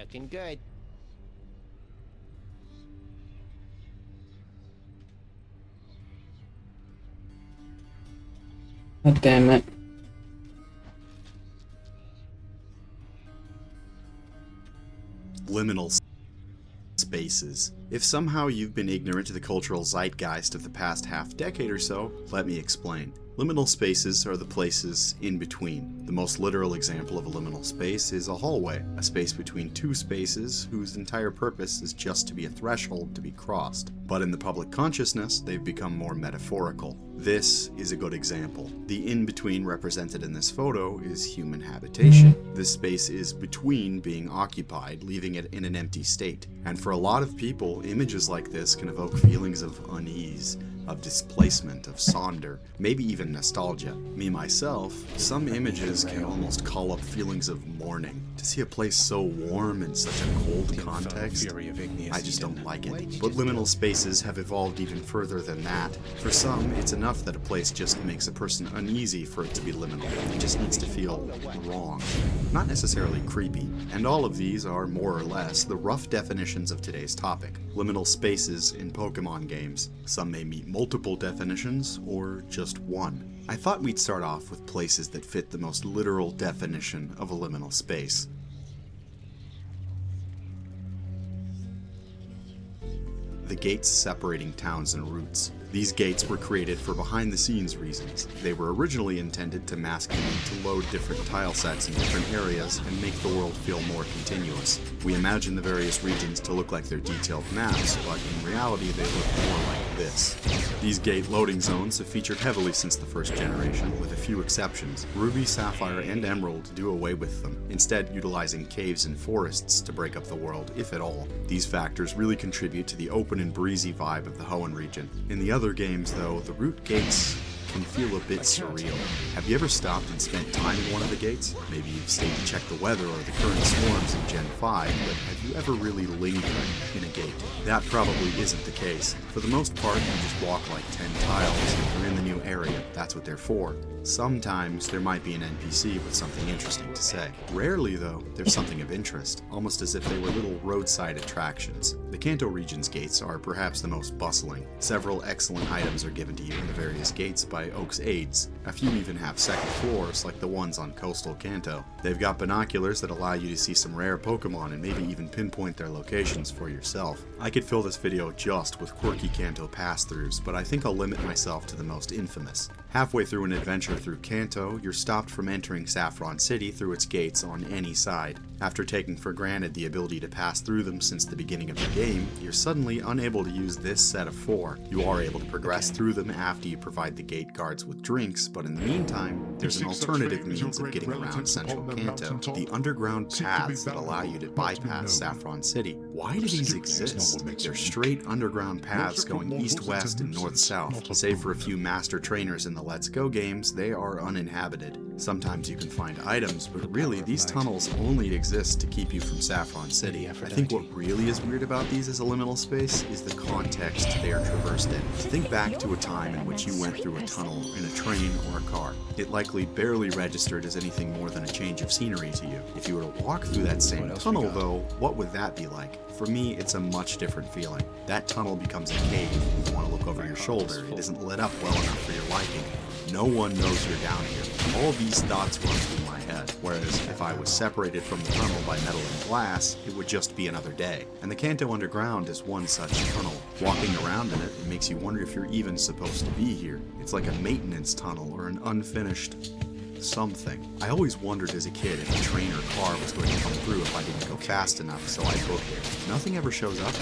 Looking good. God damn it. Liminal spaces. If somehow you've been ignorant to the cultural zeitgeist of the past half-decade or so, let me explain. Liminal spaces are the places in between. The most literal example of a liminal space is a hallway, a space between two spaces whose entire purpose is just to be a threshold to be crossed. But in the public consciousness, they've become more metaphorical. This is a good example. The in-between represented in this photo is human habitation. This space is between being occupied, leaving it in an empty state. And for a lot of people, images like this can evoke feelings of unease, of displacement, of sonder, maybe even nostalgia. Me myself, some images can almost call up feelings of mourning. To see a place so warm in such a cold context, I just don't like it. But liminal spaces have evolved even further than that. For some, it's enough that a place just makes a person uneasy for it to be liminal. It just needs to feel wrong, not necessarily creepy. And all of these are more or less the rough definitions of today's topic. Liminal spaces in Pokemon games. Some may meet multiple definitions, or just one. I thought we'd start off with places that fit the most literal definition of a liminal space. The gates separating towns and routes. These gates were created for behind-the-scenes reasons. They were originally intended to mask the need to load different tile sets in different areas and make the world feel more continuous. We imagine the various regions to look like their detailed maps, but in reality they look more like this. These gate loading zones have featured heavily since the first generation, with a few exceptions. Ruby, Sapphire, and Emerald do away with them, instead utilizing caves and forests to break up the world, if at all. These factors really contribute to the open and breezy vibe of the Hoenn region. In the other games, though, the route gates can feel a bit surreal. Have you ever stopped and spent time in one of the gates? Maybe you've stayed to check the weather or the current storms in Gen 5, but have you ever really lingered in a gate? That probably isn't the case. For the most part, you just walk like 10 tiles and you're in the new area. That's what they're for. Sometimes there might be an NPC with something interesting to say. Rarely, though, there's something of interest, almost as if they were little roadside attractions. The Kanto region's gates are perhaps the most bustling. Several excellent items are given to you in the various gates by Oak's aides. A few even have second floors, like the ones on coastal Kanto. They've got binoculars that allow you to see some rare Pokemon and maybe even pinpoint their locations for yourself. I could fill this video just with quirky Kanto pass-throughs, but I think I'll limit myself to the most infamous. Halfway through an adventure through Kanto, you're stopped from entering Saffron City through its gates on any side. After taking for granted the ability to pass through them since the beginning of the game, you're suddenly unable to use this set of 4. You are able to progress through them after you provide the gate guards with drinks, but in the meantime, there's an alternative means of getting around central Kanto, the underground paths that allow you to bypass Saffron City. Why do these exist? They're straight underground paths going east-west and north-south. Save for a few master trainers in the Let's Go games, they are uninhabited. Sometimes you can find items, but really these tunnels only exist to keep you from Saffron City. I think what really is weird about these as a liminal space is the context they are traversed in. Think back to a time in which you went through a tunnel in a train or a car. It likely barely registered as anything more than a change of scenery to you. If you were to walk through that same tunnel though, what would that be like? For me, it's a much different feeling. That tunnel becomes a cave. You want to look over your shoulder. It isn't lit up well enough for your liking. No one knows you're down here. All these thoughts run through my head, whereas if I was separated from the tunnel by metal and glass, it would just be another day. And the Kanto Underground is one such tunnel. Walking around in it, it makes you wonder if you're even supposed to be here. It's like a maintenance tunnel or an unfinished something. I always wondered as a kid if a train or car was going to come through if I didn't go fast enough, so I booked it. Nothing ever shows up.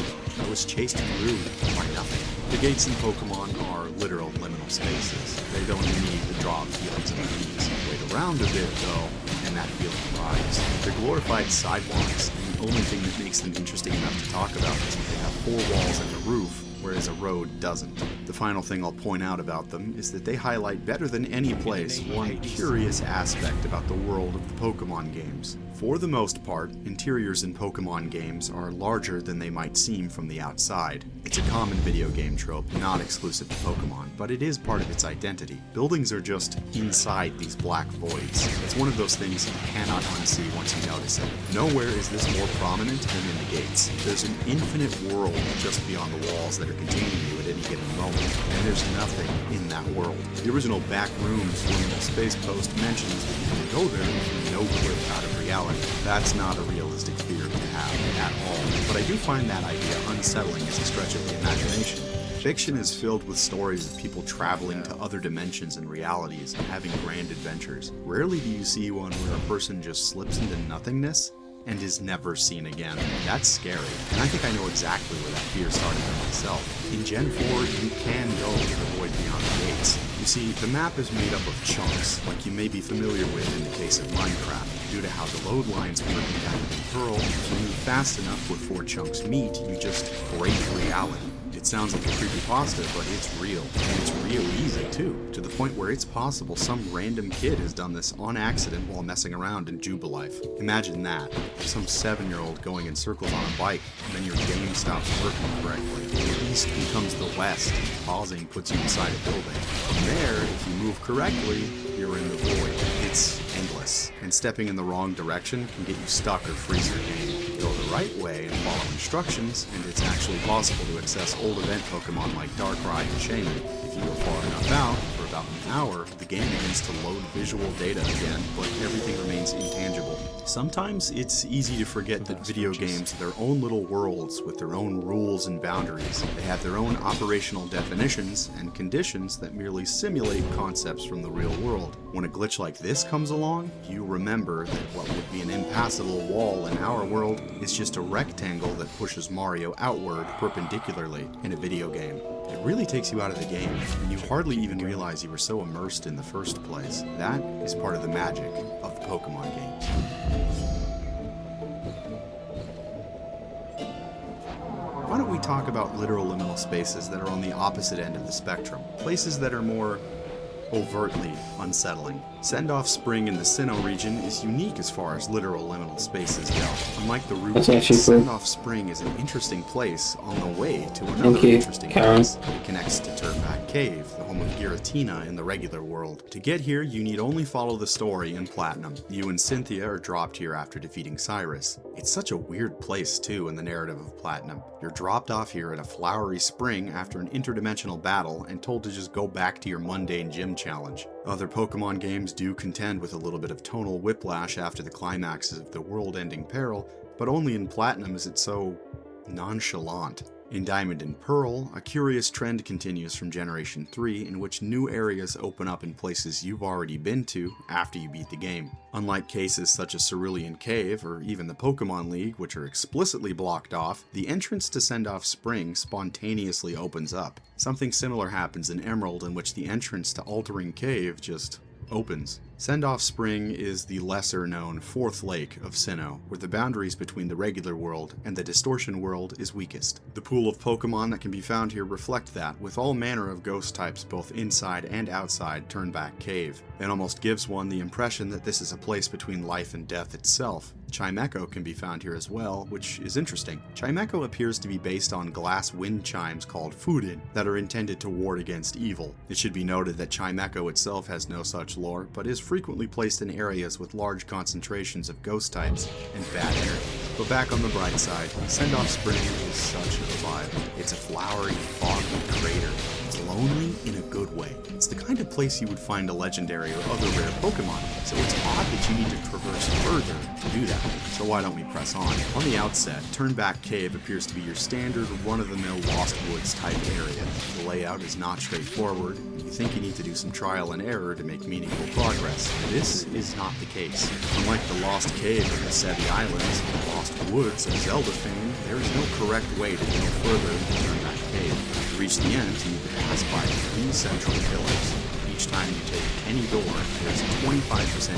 I was chased through by nothing. The gates in Pokemon are literal liminal spaces. They don't need the draw of feelings of unease. Wait around a bit though, and that feeling arrives. They're glorified sidewalks, and the only thing that makes them interesting enough to talk about is that they have 4 walls and a roof, whereas a road doesn't. The final thing I'll point out about them is that they highlight better than any place one curious aspect about the world of the Pokemon games. For the most part, interiors in Pokemon games are larger than they might seem from the outside. It's a common video game trope, not exclusive to Pokemon, but it is part of its identity. Buildings are just inside these black voids. It's one of those things you cannot unsee once you notice it. Nowhere is this more prominent than in the gates. There's an infinite world just beyond the walls that are containing you at any given moment, and there's nothing in that world. The original back rooms Liminal Space Post mentions that you can go there with no clue out of reality. That's not a realistic fear to have at all, but I do find that idea unsettling as a stretch of the imagination. Fiction is filled with stories of people traveling to other dimensions and realities and having grand adventures. Rarely do you see one where a person just slips into nothingness and is never seen again. That's scary, and I think I know exactly where that fear started for myself. In Gen 4, you can go to the void beyond the gates. You see, the map is made up of chunks, like you may be familiar with in the case of Minecraft. Due to how the load lines work in Diamond and Pearl, if you move fast enough where 4 chunks meet, you just break reality. It sounds like a creepypasta, but it's real. And it's real easy, too, to the point where it's possible some random kid has done this on accident while messing around in Jubilife. Imagine that. Some 7-year-old going in circles on a bike, and then your game stops working correctly. The east becomes the west, and pausing puts you inside a building. From there, if you move correctly, you're in the void. It's endless, and stepping in the wrong direction can get you stuck or freeze your game. Go the right way and follow instructions, and it's actually possible to access old event Pokemon like Darkrai and Shaman. If you go far enough out, for about an hour, the game begins to load visual data again, but everything remains intangible. Sometimes it's easy to forget that video games are their own little worlds with their own rules and boundaries. They have their own operational definitions and conditions that merely simulate concepts from the real world. When a glitch like this comes along, you remember that what would be an impassable wall in our world is just a rectangle that pushes Mario outward perpendicularly in a video game. It really takes you out of the game, and you hardly even realize you were so immersed in the first place. That is part of the magic of the Pokemon games. Why don't we talk about literal liminal spaces that are on the opposite end of the spectrum? Places that are more overtly unsettling. Sendoff Spring in the Sinnoh region is unique as far as literal liminal spaces go. Unlike the root, Sendoff Spring is an interesting place on the way to another interesting place. It connects to Turnback Cave, the home of Giratina in the regular world. To get here, you need only follow the story in Platinum. You and Cynthia are dropped here after defeating Cyrus. It's such a weird place, too, in the narrative of Platinum. You're dropped off here at a flowery spring after an interdimensional battle and told to just go back to your mundane gym challenge. Other Pokemon games do contend with a little bit of tonal whiplash after the climaxes of the world-ending peril, but only in Platinum is it so nonchalant. In Diamond and Pearl, a curious trend continues from Generation 3 in which new areas open up in places you've already been to after you beat the game. Unlike cases such as Cerulean Cave or even the Pokemon League, which are explicitly blocked off, the entrance to Sendoff Spring spontaneously opens up. Something similar happens in Emerald, in which the entrance to Altering Cave just opens. Sendoff Spring is the lesser-known fourth lake of Sinnoh, where the boundaries between the regular world and the distortion world is weakest. The pool of Pokemon that can be found here reflect that, with all manner of ghost types both inside and outside Turnback Cave. It almost gives one the impression that this is a place between life and death itself. Chimecho can be found here as well, which is interesting. Chimecho appears to be based on glass wind chimes called Furin that are intended to ward against evil. It should be noted that Chimecho itself has no such lore, but is frequently placed in areas with large concentrations of ghost types and bad energy. But back on the bright side, Sendoff Spring is such a vibe. It's a flowery, foggy crater. It's lonely in a good way. It's the kind of place you would find a legendary or other rare Pokemon, so it's odd that you need to traverse further to do that. So why don't we press on? On the outset, Turnback Cave appears to be your standard run-of-the-mill Lost Woods type area. The layout is not straightforward, and you think you need to do some trial and error to make meaningful progress. This is not the case. Unlike the Lost Cave of the Sevi Islands and the Lost Woods of Zelda fame, there is no correct way to go further into Turnback Cave. To reach the end, you need to pass by 3 central pillars. Each time you take any door, there's a 25%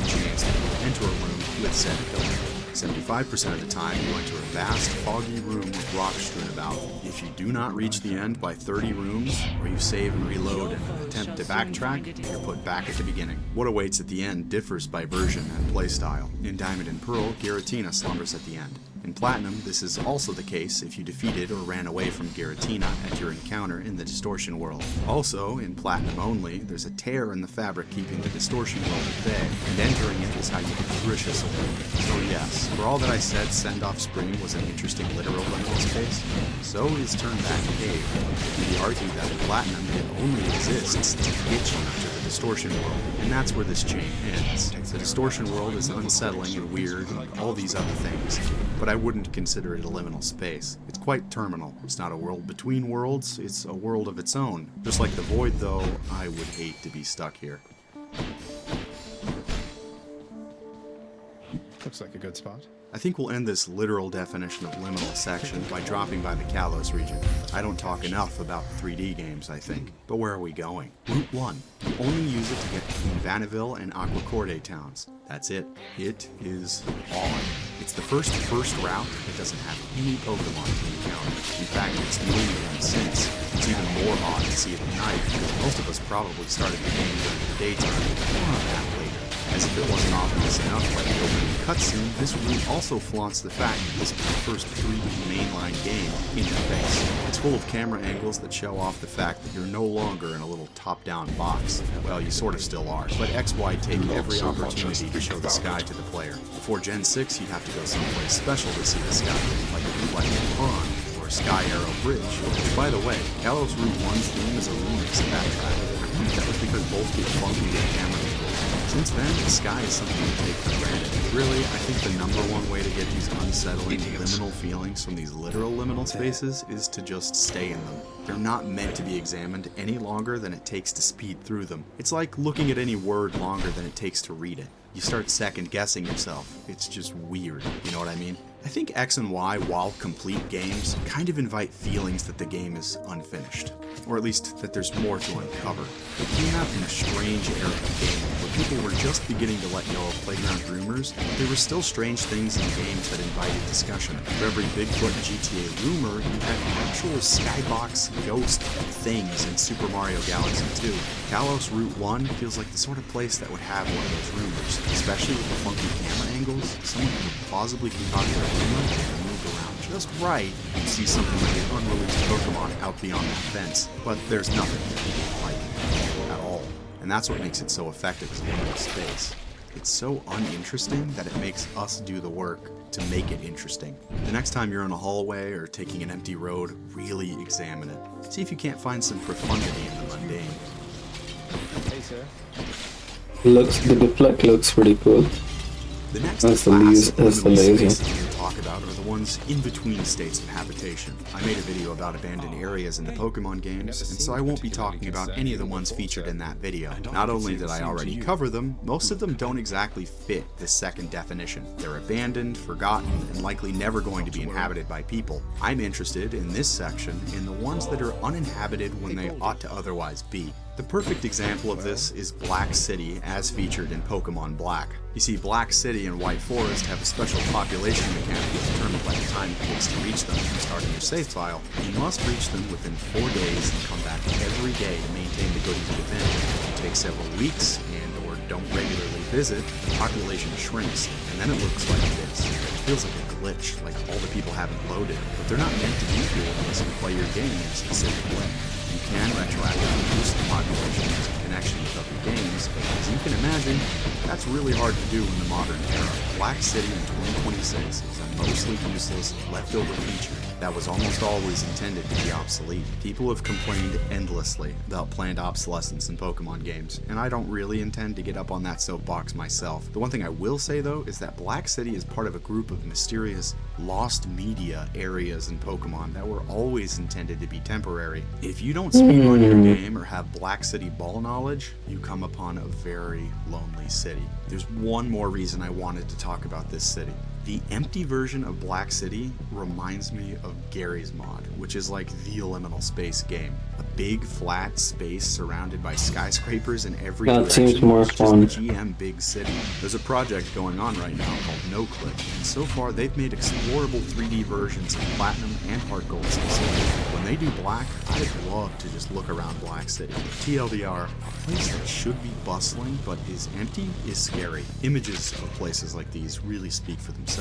chance that you'll enter a room with said pillar. 75% of the time, you enter a vast, foggy room with rocks strewn about. If you do not reach the end by 30 rooms, or you save and reload and attempt to backtrack, you're put back at the beginning. What awaits at the end differs by version and playstyle. In Diamond and Pearl, Giratina slumbers at the end. In Platinum, this is also the case if you defeated or ran away from Giratina at your encounter in the Distortion World. Also, in Platinum only, there's a tear in the fabric keeping the Distortion World at bay, and entering it is how you get Grishus away. So yes, for all that I said Send-Off Spring was an interesting literal liminal space, so is Turnback Cave. You could argue that in Platinum it only exists to get you to the Distortion World, and that's where this chain ends. The Distortion World is unsettling and weird and all these other things, but I wouldn't consider it a liminal space. It's quite terminal. It's not a world between worlds, it's a world of its own. Just like the Void though, I would hate to be stuck here. Looks like a good spot. I think we'll end this literal definition of liminal section by dropping by the Kalos region. I don't talk enough about 3D games, I think. But where are we going? Route 1. You only use it to get between Vaniville and Aquacorde towns. That's it. It is odd. It's the first route that doesn't have any Pokemon to encounter. In fact, it's the only one since. It's even more odd to see it at night, because most of us probably started the game during the daytime. More on that later. As if it wasn't obvious enough by the opening cutscene, this route also flaunts the fact that this is the first 3D mainline game in your face. It's full of camera angles that show off the fact that you're no longer in a little top-down box. Well, you sort of still are, but XY take every opportunity to show the sky to the player. Before Gen 6, you'd have to go someplace special to see the sky, like Blue Lightning Pond or Sky Arrow Bridge. Which, by the way, Kalos Route 1's theme is a remix of that track. I think that was because both get funky with camera angles. Since then, the sky is something to take for granted. Really, I think the #1 way to get these unsettling liminal feelings from these literal liminal spaces is to just stay in them. They're not meant to be examined any longer than it takes to speed through them. It's like looking at any word longer than it takes to read it. You start second-guessing yourself. It's just weird, you know what I mean? I think X and Y, while complete games, kind of invite feelings that the game is unfinished. Or at least that there's more to uncover. It came out in a strange era of gaming, where people were just beginning to let go of playground rumors, but there were still strange things in games that invited discussion. For every Bigfoot GTA rumor, you had actual skybox ghost things in Super Mario Galaxy 2. Kalos Route 1 feels like the sort of place that would have one of those rumors, especially with the funky camera angles. Someone could plausibly concoct a rumor and move around just right and see something like an unreleased Pokemon out beyond that fence, but there's nothing here, like, at all. And that's what makes it so effective as a liminal space. It's so uninteresting that it makes us do the work to make it interesting. The next time you're in a hallway or taking an empty road, really examine it. See if you can't find some profundity in the mundane. Hey, sir. The deflect looks pretty cool. The next That's the class of laser. liminal spaces we'll talk about are the ones in between states of habitation. I made a video about abandoned areas in the Pokemon games, and so I won't be talking about any of the ones featured in that video. Not only did I already cover them, most of them don't exactly fit this second definition. They're abandoned, forgotten, and likely never going to be inhabited by people. I'm interested in this section in the ones that are uninhabited when they ought to otherwise be. The perfect example of this is Black City, as featured in Pokemon Black. You see, Black City and White Forest have a special population mechanic determined by the time it takes to reach them from starting your save file. You must reach them within 4 days and come back every day to maintain the goodies within. If you take several weeks and or don't regularly visit, the population shrinks, and then it looks like this. It feels like a glitch, like all the people haven't loaded, but they're not meant to be here unless you play your game in a specific way. You can retroactively boost the population in connection with other games, but as you can imagine, that's really hard to do in the modern era. Black City in 2026 is a mostly useless, leftover feature that was almost always intended to be obsolete. People have complained endlessly about planned obsolescence in Pokemon games, and I don't really intend to get up on that soapbox myself. The one thing I will say though is that Black City is part of a group of mysterious lost media areas in Pokemon that were always intended to be temporary. If you don't speedrun your game or have Black City ball knowledge, you come upon a very lonely city. There's one more reason I wanted to talk about this city. The empty version of Black City reminds me of Gary's mod, which is like the liminal space game. A big flat space surrounded by skyscrapers in every That direction. seems more It's fun. just the GM Big City. There's a project going on right now called NoClip, and so far they've made explorable 3D versions of Platinum and Hard Gold City. When they do Black, I'd love to just look around Black City. TLDR, a place that should be bustling but is empty is scary. Images of places like these really speak for themselves.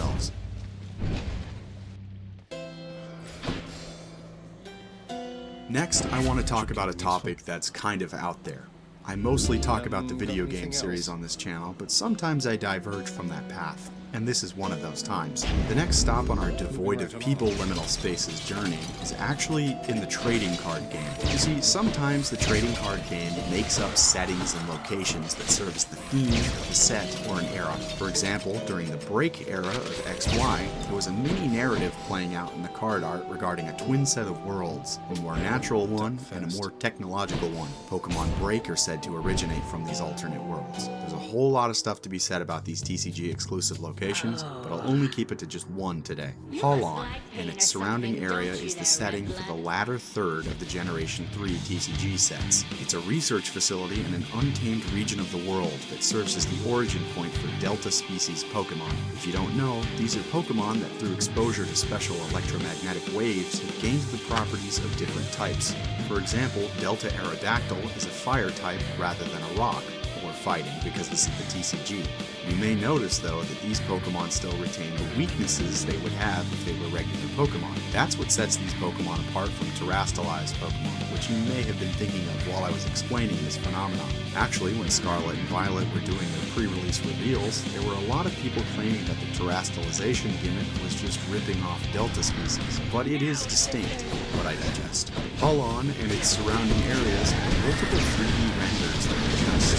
Next, I want to talk about a topic that's kind of out there. I mostly talk about the video game series on this channel, but sometimes I diverge from that path, and this is one of those times. The next stop on our devoid of people liminal spaces journey is actually in the trading card game. You see, sometimes the trading card game makes up settings and locations that serve as the theme of a set or an era. For example, during the Break era of XY, there was a mini narrative playing out in the card art regarding a twin set of worlds, a more natural one and a more technological one. Pokemon Break are said to originate from these alternate worlds. There's a whole lot of stuff to be said about these TCG exclusive locations, but I'll only keep it to just one today. Holon and its surrounding area is the setting for the latter third of the Generation 3 TCG sets. It's a research facility in an untamed region of the world that serves as the origin point for Delta species Pokemon. If you don't know, these are Pokemon that through exposure to special electromagnetic waves have gained the properties of different types. For example, Delta Aerodactyl is a fire type rather than a rock, or fighting because this is the TCG. You may notice though that these Pokemon still retain the weaknesses they would have if they were regular Pokemon. That's what sets these Pokemon apart from terastallized Pokemon, which you may have been thinking of while I was explaining this phenomenon. Actually, when Scarlet and Violet were doing their pre-release reveals, there were a lot of people claiming that the terastallization gimmick was just ripping off Delta species, but it is distinct, what I digest. Holon and its surrounding areas have multiple 3D renders that are just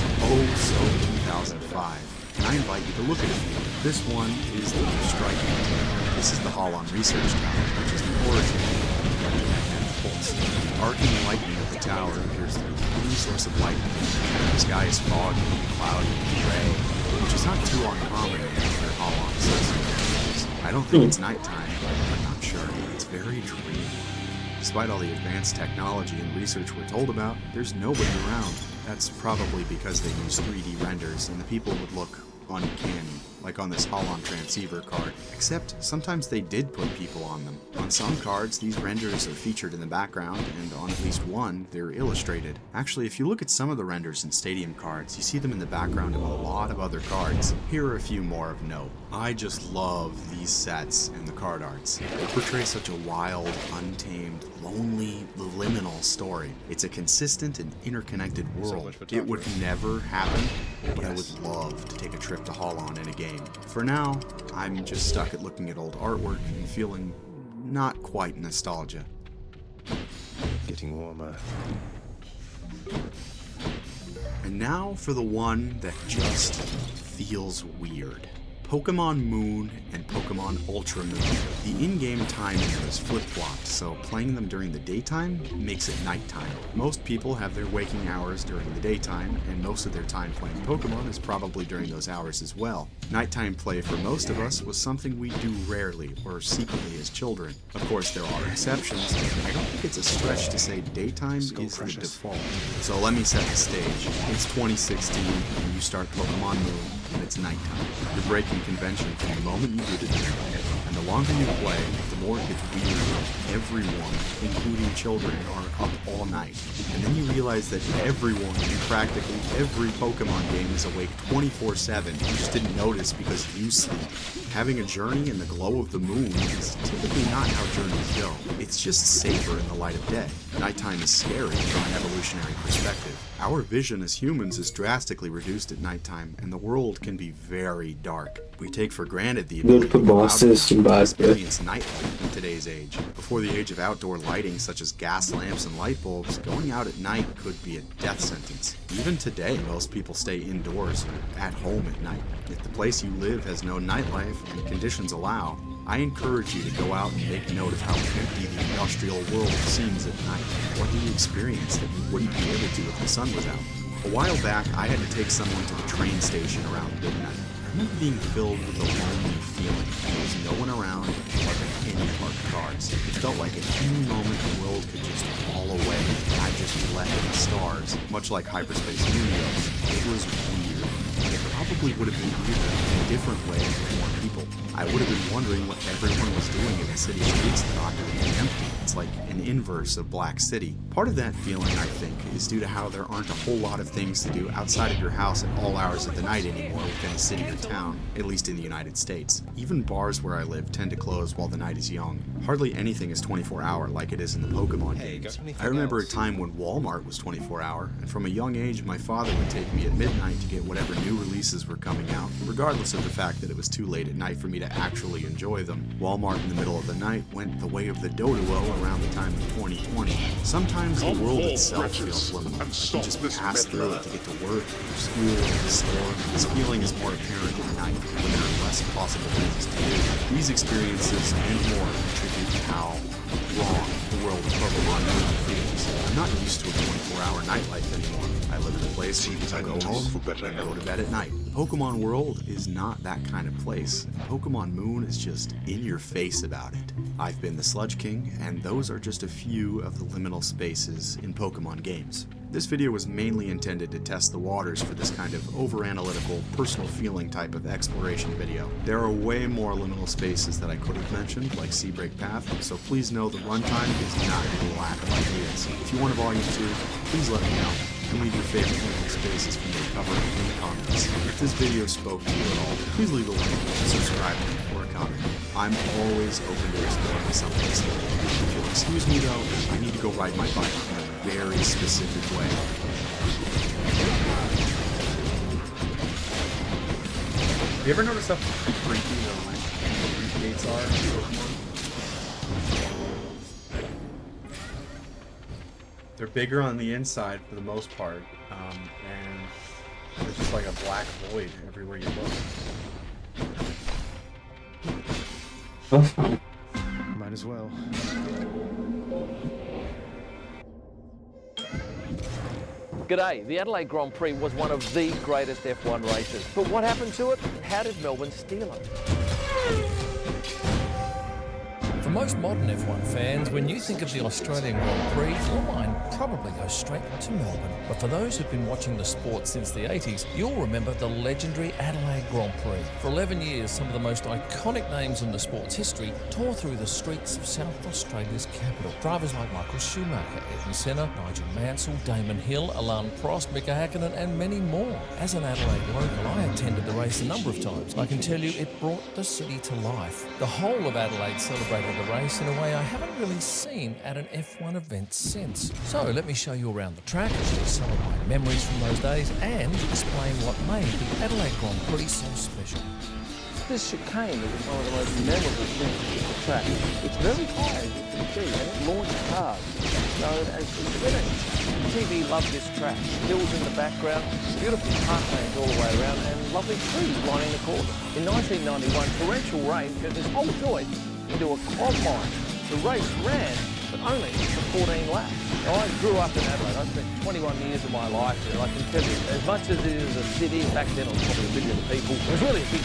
so 2005. And I invite you to look at a few. This one is the most striking. This is the Holon Research Tower, which is the origin of the electromagnetic pulse. The arcing lightning of the tower appears to be the only source of lightning. The sky is foggy, cloudy, and gray, which is not too uncommon in other Holon systems. I don't think it's nighttime, but I'm not sure. It's very dreamy. Despite all the advanced technology and research we're told about, there's nobody around. That's probably because they use 3D renders and the people would look uncanny, like on this Holon Transceiver card. Except, sometimes they did put people on them. On some cards, these renders are featured in the background, and on at least one, they're illustrated. Actually, if you look at some of the renders in Stadium cards, you see them in the background of a lot of other cards. Here are a few more of note. I just love these sets and the card arts. They portray such a wild, untamed, lonely, liminal story. It's a consistent and interconnected world. It would never happen, but I would love to take a trip to Holon in a game. For now, I'm just stuck at looking at old artwork and feeling not quite nostalgia. Getting warmer. And now for the one that just feels weird. Pokemon Moon and Pokemon Ultra Moon. The in-game timing is flip-flopped, so playing them during the daytime makes it nighttime. Most people have their waking hours during the daytime, and most of their time playing Pokemon is probably during those hours as well. Nighttime play for most of us was something we do rarely or secretly as children. Of course, there are exceptions. I don't think it's a stretch to say daytime is the default. So let me set the stage. It's 2016, and you start Pokemon Moon, and it's nighttime. You're breaking convention from the moment you do the game, and the longer you play, the more it gets weird. Everyone, including children, are up all night, and then you realize that everyone in practically every Pokemon game is awake 24/7. You just didn't notice because you sleep. Having a journey in the glow of the moon is typically not how journeys go. It's just safer in the light of day. Nighttime is scary from an evolutionary perspective. Our vision as humans is drastically reduced at nighttime, and the world can be very dark. We take for granted the ability to go out and experience nightlife in today's age. Before the age of outdoor lighting such as gas lamps and light bulbs, going out at night could be a death sentence. Even today, most people stay indoors or at home at night. If the place you live has no nightlife and conditions allow, I encourage you to go out and make note of how empty the industrial world seems at night. What do you experience that you wouldn't be able to if the sun was out? A while back, I had to take someone to the train station around midnight. I remember being filled with a lonely feeling. There was no one around, like any parked cars. It felt like at any moment the world could just fall away, and I'd just be left in the stars, much like hyperspace Unios. It was weird. It probably would have been weirder in a different way with more people. I would have been wondering what everyone was doing in the city streets that aren't really empty. It's like an inverse of Black City. Part of that feeling, I think, is due to how there aren't a whole lot of things to do outside of your house at all hours of the night anymore within a city or town, at least in the United States. Even bars where I live tend to close while the night is young. Hardly anything is 24-hour like it is in the Pokemon games. I remember a time when Walmart was 24-hour, and from a young age my father would take me at midnight to get whatever new releases were coming out, regardless of the fact that it was too late at night for me to actually enjoy them. Walmart in the middle of the night went the way of the Doduo around the time of 2020. Sometimes the world itself feels liminal. You just pass through it to get to work, or school, or the store. This feeling is more apparent at night when there are less possible things to do. These experiences and more contribute to how wrong the world of Pokemon really feels. I'm not used to a 24-hour nightlife anymore. I live in a place where I go home and go to bed at night. Pokemon World is not that kind of place. Pokemon Moon is just in your face about it. I've been the Sludge King, and those are just a few of the liminal spaces in Pokemon games. This video was mainly intended to test the waters for this kind of over-analytical, personal feeling type of exploration video. There are way more liminal spaces that I could have mentioned, like Seabreak Path, so please know the runtime is not going to lack of ideas. If you want a volume 2, please let me know, and leave your favorite liminal spaces for me to cover in the comments. If this video spoke to you at all, please leave a like, subscribe, or a comment. I'm always open to exploring something silly. If you'll excuse me though, I need to go ride my bike in a very specific way. Have you ever noticed how freaky the root gates are in Pokemon? They're bigger on the inside for the most part, and they're just like a black void everywhere you look. Might as well. G'day, the Adelaide Grand Prix was one of the greatest F1 races. But what happened to it? How did Melbourne steal it? For most modern F1 fans, when you think of the Australian Grand Prix, your mind probably goes straight to Melbourne. But for those who've been watching the sport since the 80s, you'll remember the legendary Adelaide Grand Prix. For 11 years, some of the most iconic names in the sport's history tore through the streets of South Australia's capital. Drivers like Michael Schumacher, Ayrton Senna, Nigel Mansell, Damon Hill, Alain Prost, Mika Hakkinen, and many more. As an Adelaide local, I attended the race a number of times. I can tell you it brought the city to life. The whole of Adelaide celebrated the race in a way I haven't really seen at an F1 event since. So let me show you around the track, share some of my memories from those days, and explain what made the Adelaide Grand Prix so special. This chicane is one of the most memorable things of the track. It's very high, as you can see, and it launched cars, known as the Spinning. TV loved this track. Hills in the background, beautiful parklands all the way around, and lovely trees lining the course. In 1991, torrential rain turned this whole joint into a quad mine. The race ran, but only for 14 laps. Now, I grew up in Adelaide. I spent 21 years of my life there. I can tell you, as much as it is a city, back then it was probably 1 million people, it was really a big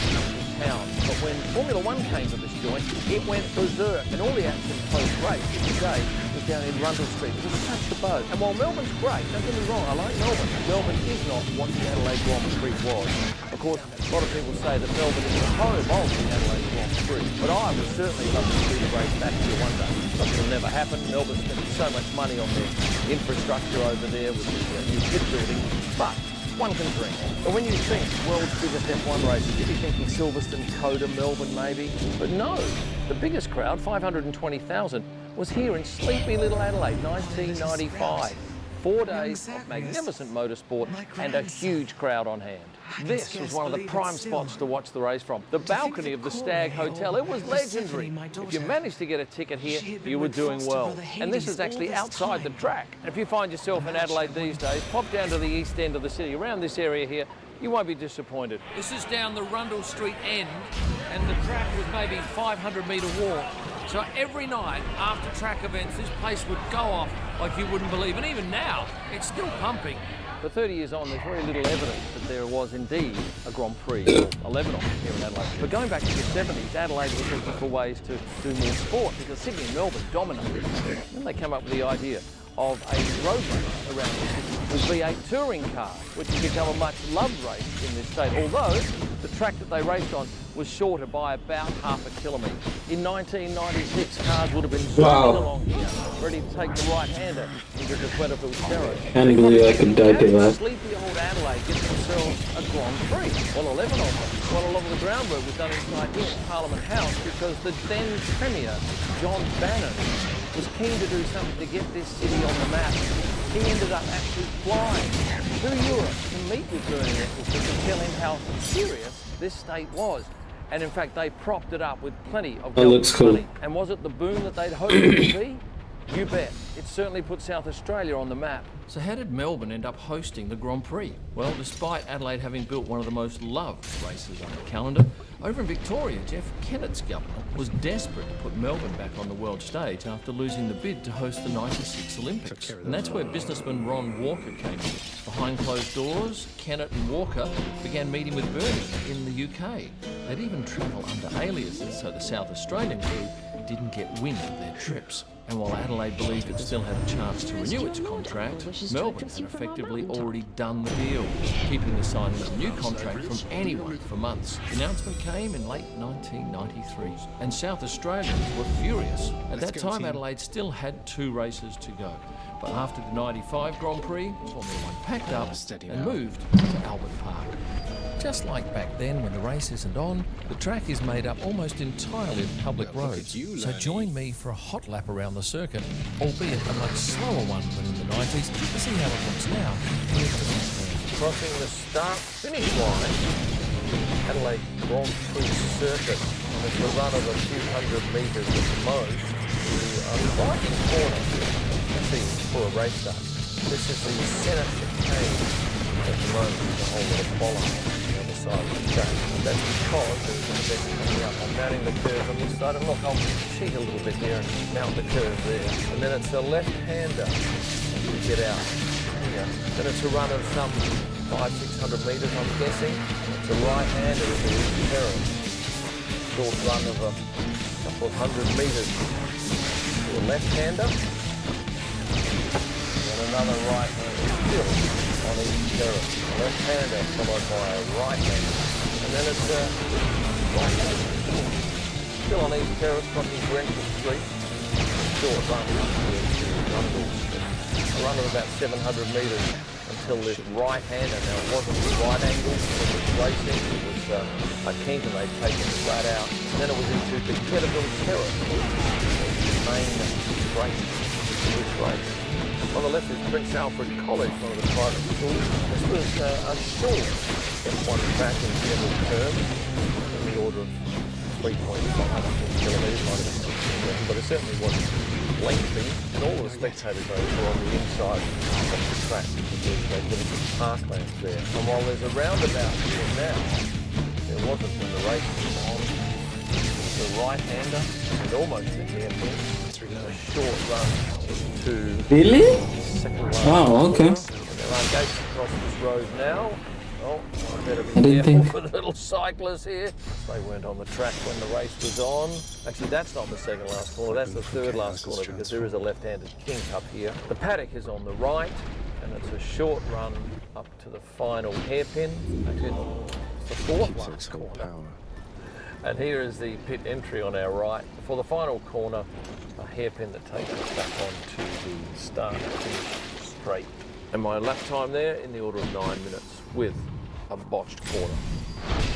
town. But when Formula One came to this joint, it went berserk, and all the action post-race every day was down in Rundle Street. It was such a buzz. And while Melbourne's great, don't get me wrong, I like Melbourne. Melbourne is not what the Adelaide Grand Prix was. Of course, a lot of people say that Melbourne is the home of the Adelaide Grand Prix, but I would certainly love to see the race back here one day. But it'll never happen. Melbourne's spending so much money on their infrastructure over there with the new pit building, but one can dream. But when you think world's biggest F1 races, you'd be thinking Silverstone, Coda, Melbourne maybe. But no, the biggest crowd, 520,000, was here in sleepy little Adelaide, 1995. 4 days of magnificent motorsport and a huge crowd on hand. This was one of the prime spots to watch the race from. The balcony of the Stag Hotel, it was legendary. If you managed to get a ticket here, you were doing well. And this is actually outside the track. And if you find yourself in Adelaide these days, pop down to the east end of the city, around this area here, you won't be disappointed. This is down the Rundle Street end, and the track was maybe 500-metre walk. So every night after track events, this place would go off like you wouldn't believe. And even now, it's still pumping. For 30 years on, there's very little evidence that there was indeed a Grand Prix or 11 of them here in Adelaide. But going back to the 70s, Adelaide was looking for ways to do more sport because Sydney and Melbourne dominated. Then they came up with the idea of a road race around the city with V8 touring cars, which has become a much loved race in this state, although the track that they raced on was shorter by about half a kilometre. In 1996, cars would have been zooming along here, ready to take the right-hander into the Quentin Terrace. Can't believe I could die to that. Sleepy old Adelaide get themselves a Grand Prix. Well, 11 of them. Well, a lot of the groundwork was done inside here at Parliament House because the then Premier, John Bannon, was keen to do something to get this city on the map. He ended up actually flying to Europe to meet with Bernie Ecclestone to tell him how serious this state was. And in fact, they propped it up with plenty of looks cool. money. And was it the boom that they'd hoped it would be? You bet. It certainly put South Australia on the map. So how did Melbourne end up hosting the Grand Prix? Well, despite Adelaide having built one of the most loved races on the calendar, over in Victoria, Jeff Kennett's government was desperate to put Melbourne back on the world stage after losing the bid to host the '96 Olympics. And that's where businessman Ron Walker came in. Behind closed doors, Kennett and Walker began meeting with Bernie in the UK. They'd even travel under aliases so the South Australian crew didn't get wind of their trips. And while Adelaide believed it still had a chance to renew its contract, Melbourne had effectively already done the deal, keeping the signing of a new contract from anyone for months. The announcement came in late 1993, and South Australians were furious. At that time, Adelaide still had 2 races to go. But after the '95 Grand Prix, Formula One packed up and moved to Albert Park. Just like back then when the race isn't on, the track is made up almost entirely of public roads. So join me for a hot lap around the circuit, albeit a much slower one than in the 90s, to see how it looks now. Crossing the start-finish line, Adelaide Grand Prix circuit. It's a run of a few hundred metres at the most to a vital corner. Let's see, for a race start. This is the centre chicane at the moment, the whole little follow on the side of the track. And that's because there's an event coming up. I'm mounting the curve on this side, and look, I'll cheat a little bit here and mount the curve there. And then it's a left-hander to get out here. Then it's a run of some 500-600 metres, I'm guessing. It's a right-hander into the terrace. Short run of a couple of 100 metres to a left-hander. And another right-hander still on each terrace. Left-hander followed by a right-hander. And then it's a right-hander still on each terrace crossing Grenfell Street. Short run to Rundle Street. A run of about 700 metres until this right-hander. Now it wasn't right angle, it was racing, it was a kink and they'd taken it flat out. And then it was into the Ketterville Terrace, the main straight to this race. On the left is Prince Alfred College, one of the private schools. This was a short F1 track in general terms, in the order of 3.5 kilometres, but it certainly wasn't lengthy, and all of the spectators were on the inside of the track because they lived in parklands there. And while there's a roundabout here now, there wasn't when the race was on. The right-hander and almost the hairpin. A short run to Really? second last Wow, okay. corner. And there are gates across this road now. Oh, I better be I didn't careful think- for the little cyclists here. They weren't on the track when the race was on. Actually, that's not the second last corner, that's the third last corner because there is a left-handed kink up here. The paddock is on the right, and it's a short run up to the final hairpin. Actually, it's the fourth last corner. And here is the pit entry on our right. For the final corner, a hairpin that takes us back onto the start-finish straight. And my lap time there in the order of 9 minutes with a botched corner.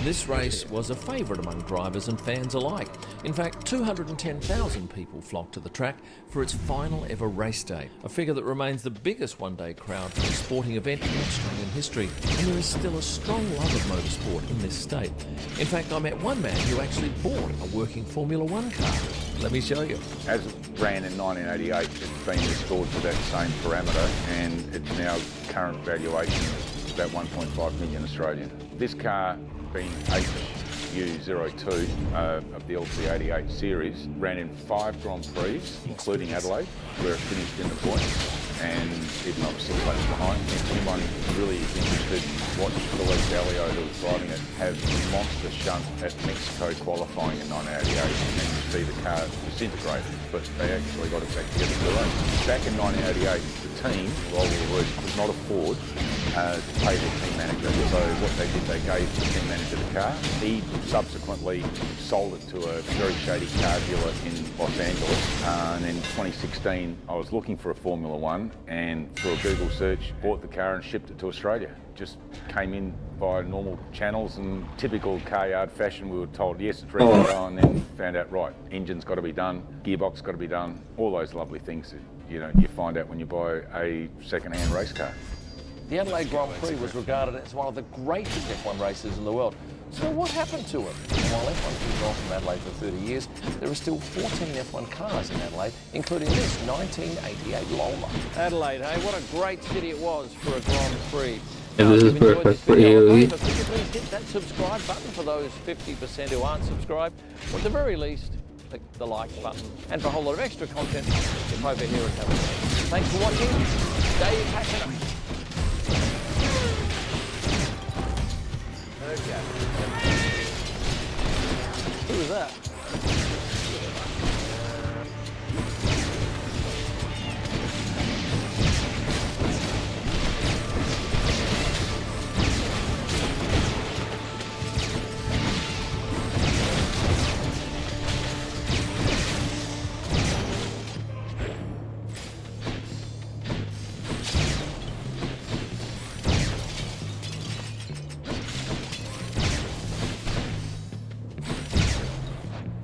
This race was a favourite among drivers and fans alike. In fact, 210,000 people flocked to the track for its final ever race day, a figure that remains the biggest one-day crowd for a sporting event in Australian history. And there is still a strong love of motorsport in this state. In fact, I met one man who actually bought a working Formula One car. Let me show you. As it ran in 1988, it's been restored to that same parameter, and its now current valuation is about 1.5 million Australian. This car, being HU02 of the LC88 series, ran in 5 Grand Prix, including Adelaide, where it finished in the points, and even though I was 6 laps behind, if anyone really is interested, watch Luis Alio, who was driving it, have monster shunt at Mexico qualifying in 1988 and see the car disintegrate, but they actually got it back together for the race. Back in 1988, the team, while we were could not afford to pay their team manager, so what they did, they gave the team manager the car. He subsequently sold it to a very shady car dealer in Los Angeles, and in 2016 I was looking for a Formula One and through a Google search bought the car and shipped it to Australia. Just came in by normal channels, and typical car yard fashion we were told yes it's ready to go, and then found out right, engine's got to be done, gearbox got to be done, all those lovely things that you find out when you buy a second-hand race car. The Adelaide Grand Prix was regarded as one of the greatest F1 races in the world. So what happened to it? While F1's been gone from Adelaide for 30 years, there are still 14 F1 cars in Adelaide, including this 1988 Lola. Adelaide, hey, what a great city it was for a Grand Prix. If this is perfect for you. Could you please hit that subscribe button for those 50% who aren't subscribed, or at the very least, click the like button. And for a whole lot of extra content, get over here and have a look. Thanks for watching. Stay passionate. Okay. Who was that?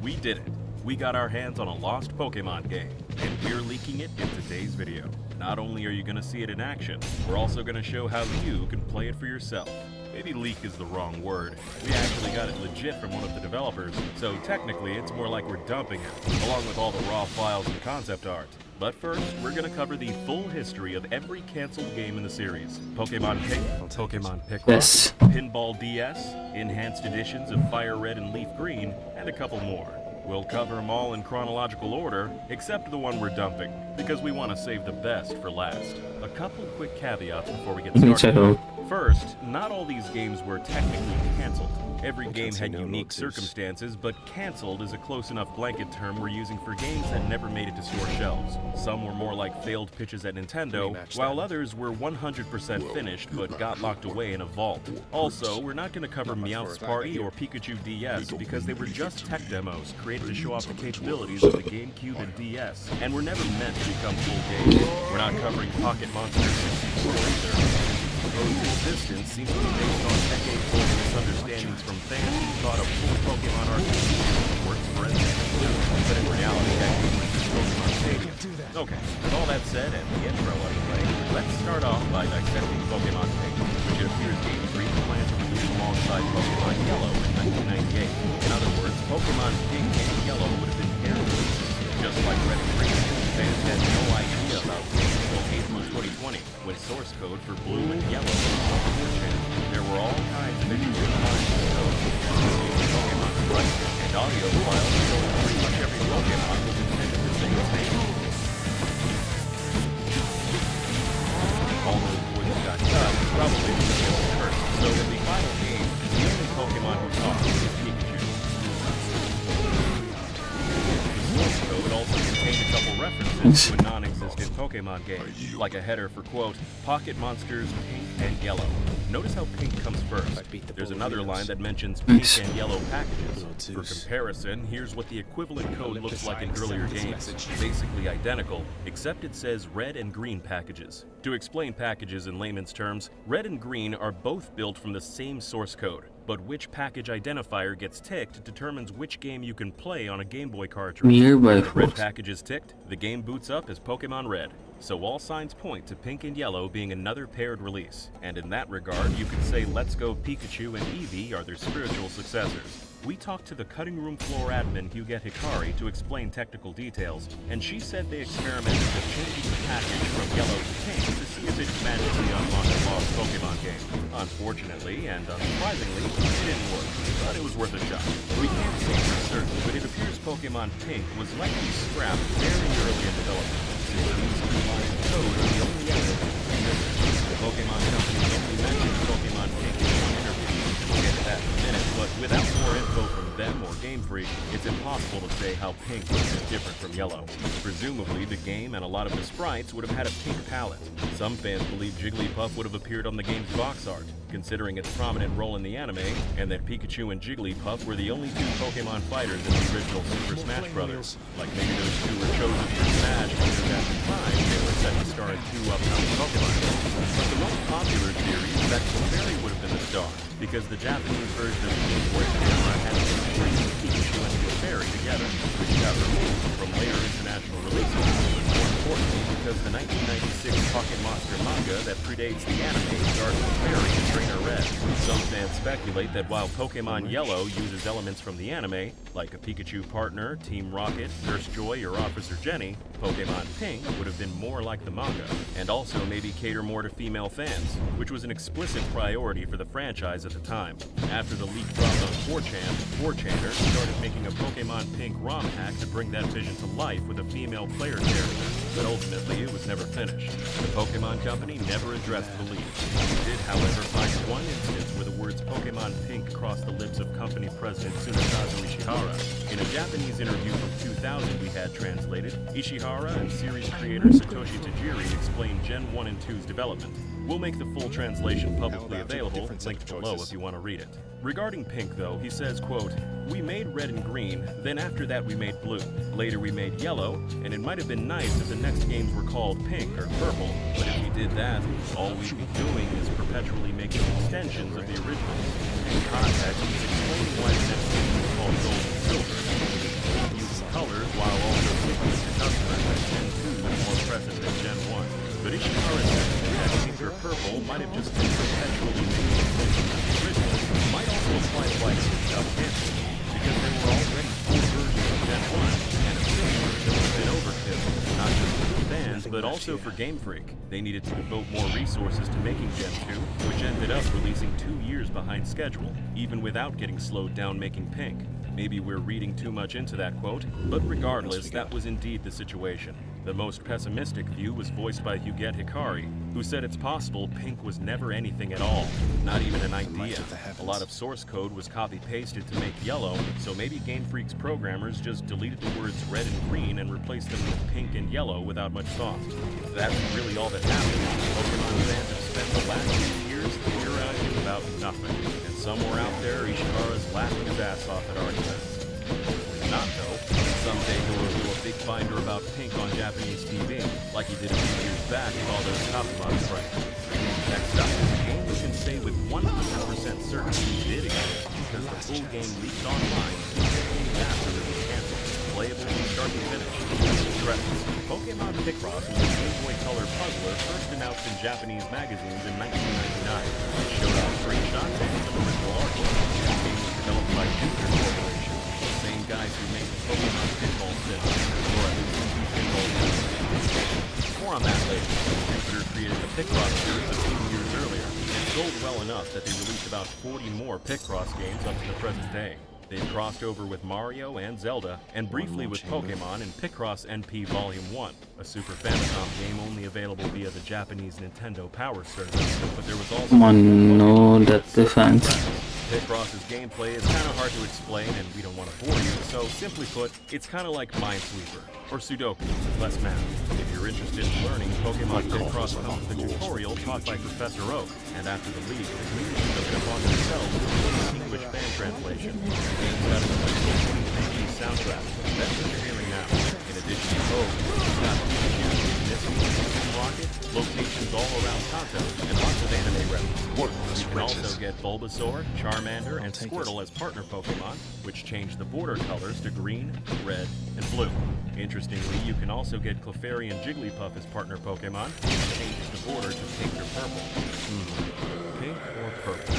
We did it. We got our hands on a lost Pokemon game, and we're leaking it in today's video. Not only are you going to see it in action, we're also going to show how you can play it for yourself. Maybe leak is the wrong word. We actually got it legit from one of the developers, so technically it's more like we're dumping it, along with all the raw files and concept art. But first, we're going to cover the full history of every cancelled game in the series. Pokemon Pink, Pokemon Picross, Yes. Pinball DS, enhanced editions of Fire Red and Leaf Green, and a couple more. We'll cover them all in chronological order, except the one we're dumping, because we want to save the best for last. A couple quick caveats before we get started. First, not all these games were technically cancelled. Every game had unique circumstances, but cancelled is a close enough blanket term we're using for games that never made it to store shelves. Some were more like failed pitches at Nintendo, while others were 100% finished but got locked away in a vault. Also, we're not going to cover Meowth's Party or Pikachu DS because they were just tech demos created to show off the capabilities of the GameCube and DS, and were never meant to become full games. We're not covering Pocket Monster 64 either. Proposed existence seems to be based on decades-old misunderstandings from fans who thought a full Pokemon RPG works for everything, but in reality, that game was just Pokemon Stadium. Okay, with all that said and the intro out of the way, let's start off by dissecting Pokemon Pink, which it appears Game Freak planned to release alongside Pokemon Yellow in 1998. In other words, Pokemon Pink and Yellow would have been paired releases, just like Red and Green. Fans had no idea about Pink until April 2020, when source code for Blue and Yellow was on 4chan. There were all kinds of interesting content code, Pokemon Sprite, and audio files showing pretty much every Pokemon was intended to sing its name. All those voices got cut, probably because it was cursed. So in the final game, the only Pokemon who talks is Pikachu. The source code also contained a couple references to a non-existent Pokemon game, like a header for, quote, Pocket Monsters Pink and Yellow. Notice how Pink comes first. There's another line that mentions Pink and Yellow packages. For comparison, here's what the equivalent code looks like in earlier games. Basically identical, except it says Red and Green packages. To explain packages in layman's terms, Red and Green are both built from the same source code, but which package identifier gets ticked determines which game you can play on a Game Boy cartridge. Nearby When the red package is ticked, the game boots up as Pokemon Red. So all signs point to Pink and Yellow being another paired release. And in that regard, you could say Let's Go Pikachu and Eevee are their spiritual successors. We talked to the cutting room floor admin Huguette Hikari to explain technical details, and she said they experimented with changing the package from yellow to pink to see if it magically unlocked a lost Pokemon game. Unfortunately, and unsurprisingly, it didn't work. but it was worth a shot. We can't say for certain, but it appears Pokemon Pink was likely scrapped very early in development, since these two lines of code are the only evidence of existence. The Pokemon Company only mentioned Pokemon Pink in one interview. We'll get to that in a minute, but without more info from them or Game Freak, it's impossible to say how Pink would have been different from Yellow. Presumably, the game and a lot of the sprites would have had a pink palette. Some fans believe Jigglypuff would have appeared on the game's box art, considering its prominent role in the anime, and that Pikachu and Jigglypuff were the only two Pokemon fighters in the original Super Smash Bros. Like maybe those two were chosen for Smash because at the time they were set to star in two upcoming Pokemon games. But the most popular theory is that Clefairy would have been the star, because the Japanese version of Pink Where Camera had Pikachu and Clefairy together, which got removed from later international releases. But more importantly, because the 1996 Pocket Monster manga that predates the anime starred Clefairy and Trainer Red. Some fans speculate that while Pokemon Yellow uses elements from the anime, like a Pikachu partner, Team Rocket, Nurse Joy, or Officer Jenny, Pokemon Pink would have been more like the manga, and also maybe cater more to female fans, which was an explicit priority for the franchise at the time. After the leak dropped on 4chan, 4chaners started making a Pokemon Pink ROM hack to bring that vision to life with a female player character, but ultimately it was never finished. The Pokemon Company never addressed the leak. We did, however, find one instance where the words Pokemon Pink crossed the lips of company president Tsunekazu Ishihara. In a Japanese interview from 2000 we had translated, Ishihara and series creator Satoshi Tajiri explained Gen 1 and 2's development. We'll make the full translation publicly available, linked below if you want to read it. Regarding Pink, though, he says, quote, "We made red and green, then after that we made blue. Later we made yellow, and it might have been nice if the next games were called pink or purple, but if we did that, all we'd be doing is perpetually making extensions of the original." In context, he's explaining why the next game was called Gold and Silver. He uses colors while also sticking with the customer that Gen 2 is more present than Gen 1. But Ishihara said that pink or purple might have just been perpetually making extensions of the original. Might also apply to like Stuff Cancel, because there were already 4 versions of Gen 1, and a 5th version would have been overkill, not just for the fans, but also for Game Freak. They needed to devote more resources to making Gen 2, which ended up releasing 2 years behind schedule, even without getting slowed down making Pink. Maybe we're reading too much into that quote, but regardless, that was indeed the situation. The most pessimistic view was voiced by Huguette Hikari, who said it's possible Pink was never anything at all, not even an idea. A lot of source code was copy-pasted to make Yellow, so maybe Game Freak's programmers just deleted the words red and green and replaced them with pink and yellow without much thought. If that's really all that happened, Pokemon fans have spent the last few years theorizing about nothing, and somewhere out there, Ishihara's laughing his ass off at our expense. Hopefully not, though. Someday he'll reveal a big binder about Pink on Japanese TV, like he did a few years back with all those Kappa sprites. Next up, a game we can say with 100% certainty did exist, because the full game leaked online 2 days after it was canceled, playable from start to finish. Credits. Pokemon Picross was a Game Boy Color puzzler first announced in Japanese magazines in 1999. It showed off screenshots and some original artwork. The game was developed by Jupiter Corporation, the same guys who made the Pokemon Pinball Sims, or at least 2 pinball games. More on that later. Jupiter created the Picross series a few years earlier, and sold well enough that they released about 40 more Picross games up to the present day. They've crossed over with Mario and Zelda, and briefly with Pokemon in Picross NP Volume 1, a Super Famicom game only available via the Japanese Nintendo Power Service, but there was also... No death defense. Picross's gameplay is kind of hard to explain, and we don't want to bore you, so simply put, it's kind of like Minesweeper, or Sudoku, with less math. If you're interested in learning, Pokemon Picross comes with a tutorial taught by Professor Oak, and after the leak, the community took it upon themselves to release an English fan translation. The game's got a special 23D soundtrack. That's what you're hearing now. In addition to Oak, we've got Pikachu, Misty, Team Rocket, locations all around Kanto, and lots of anime references. You can also get Bulbasaur, Charmander, and Squirtle as partner Pokemon, which change the border colors to green, red, and blue. Interestingly, you can also get Clefairy and Jigglypuff as partner Pokemon, which changes the border to pink or purple. Pink or purple?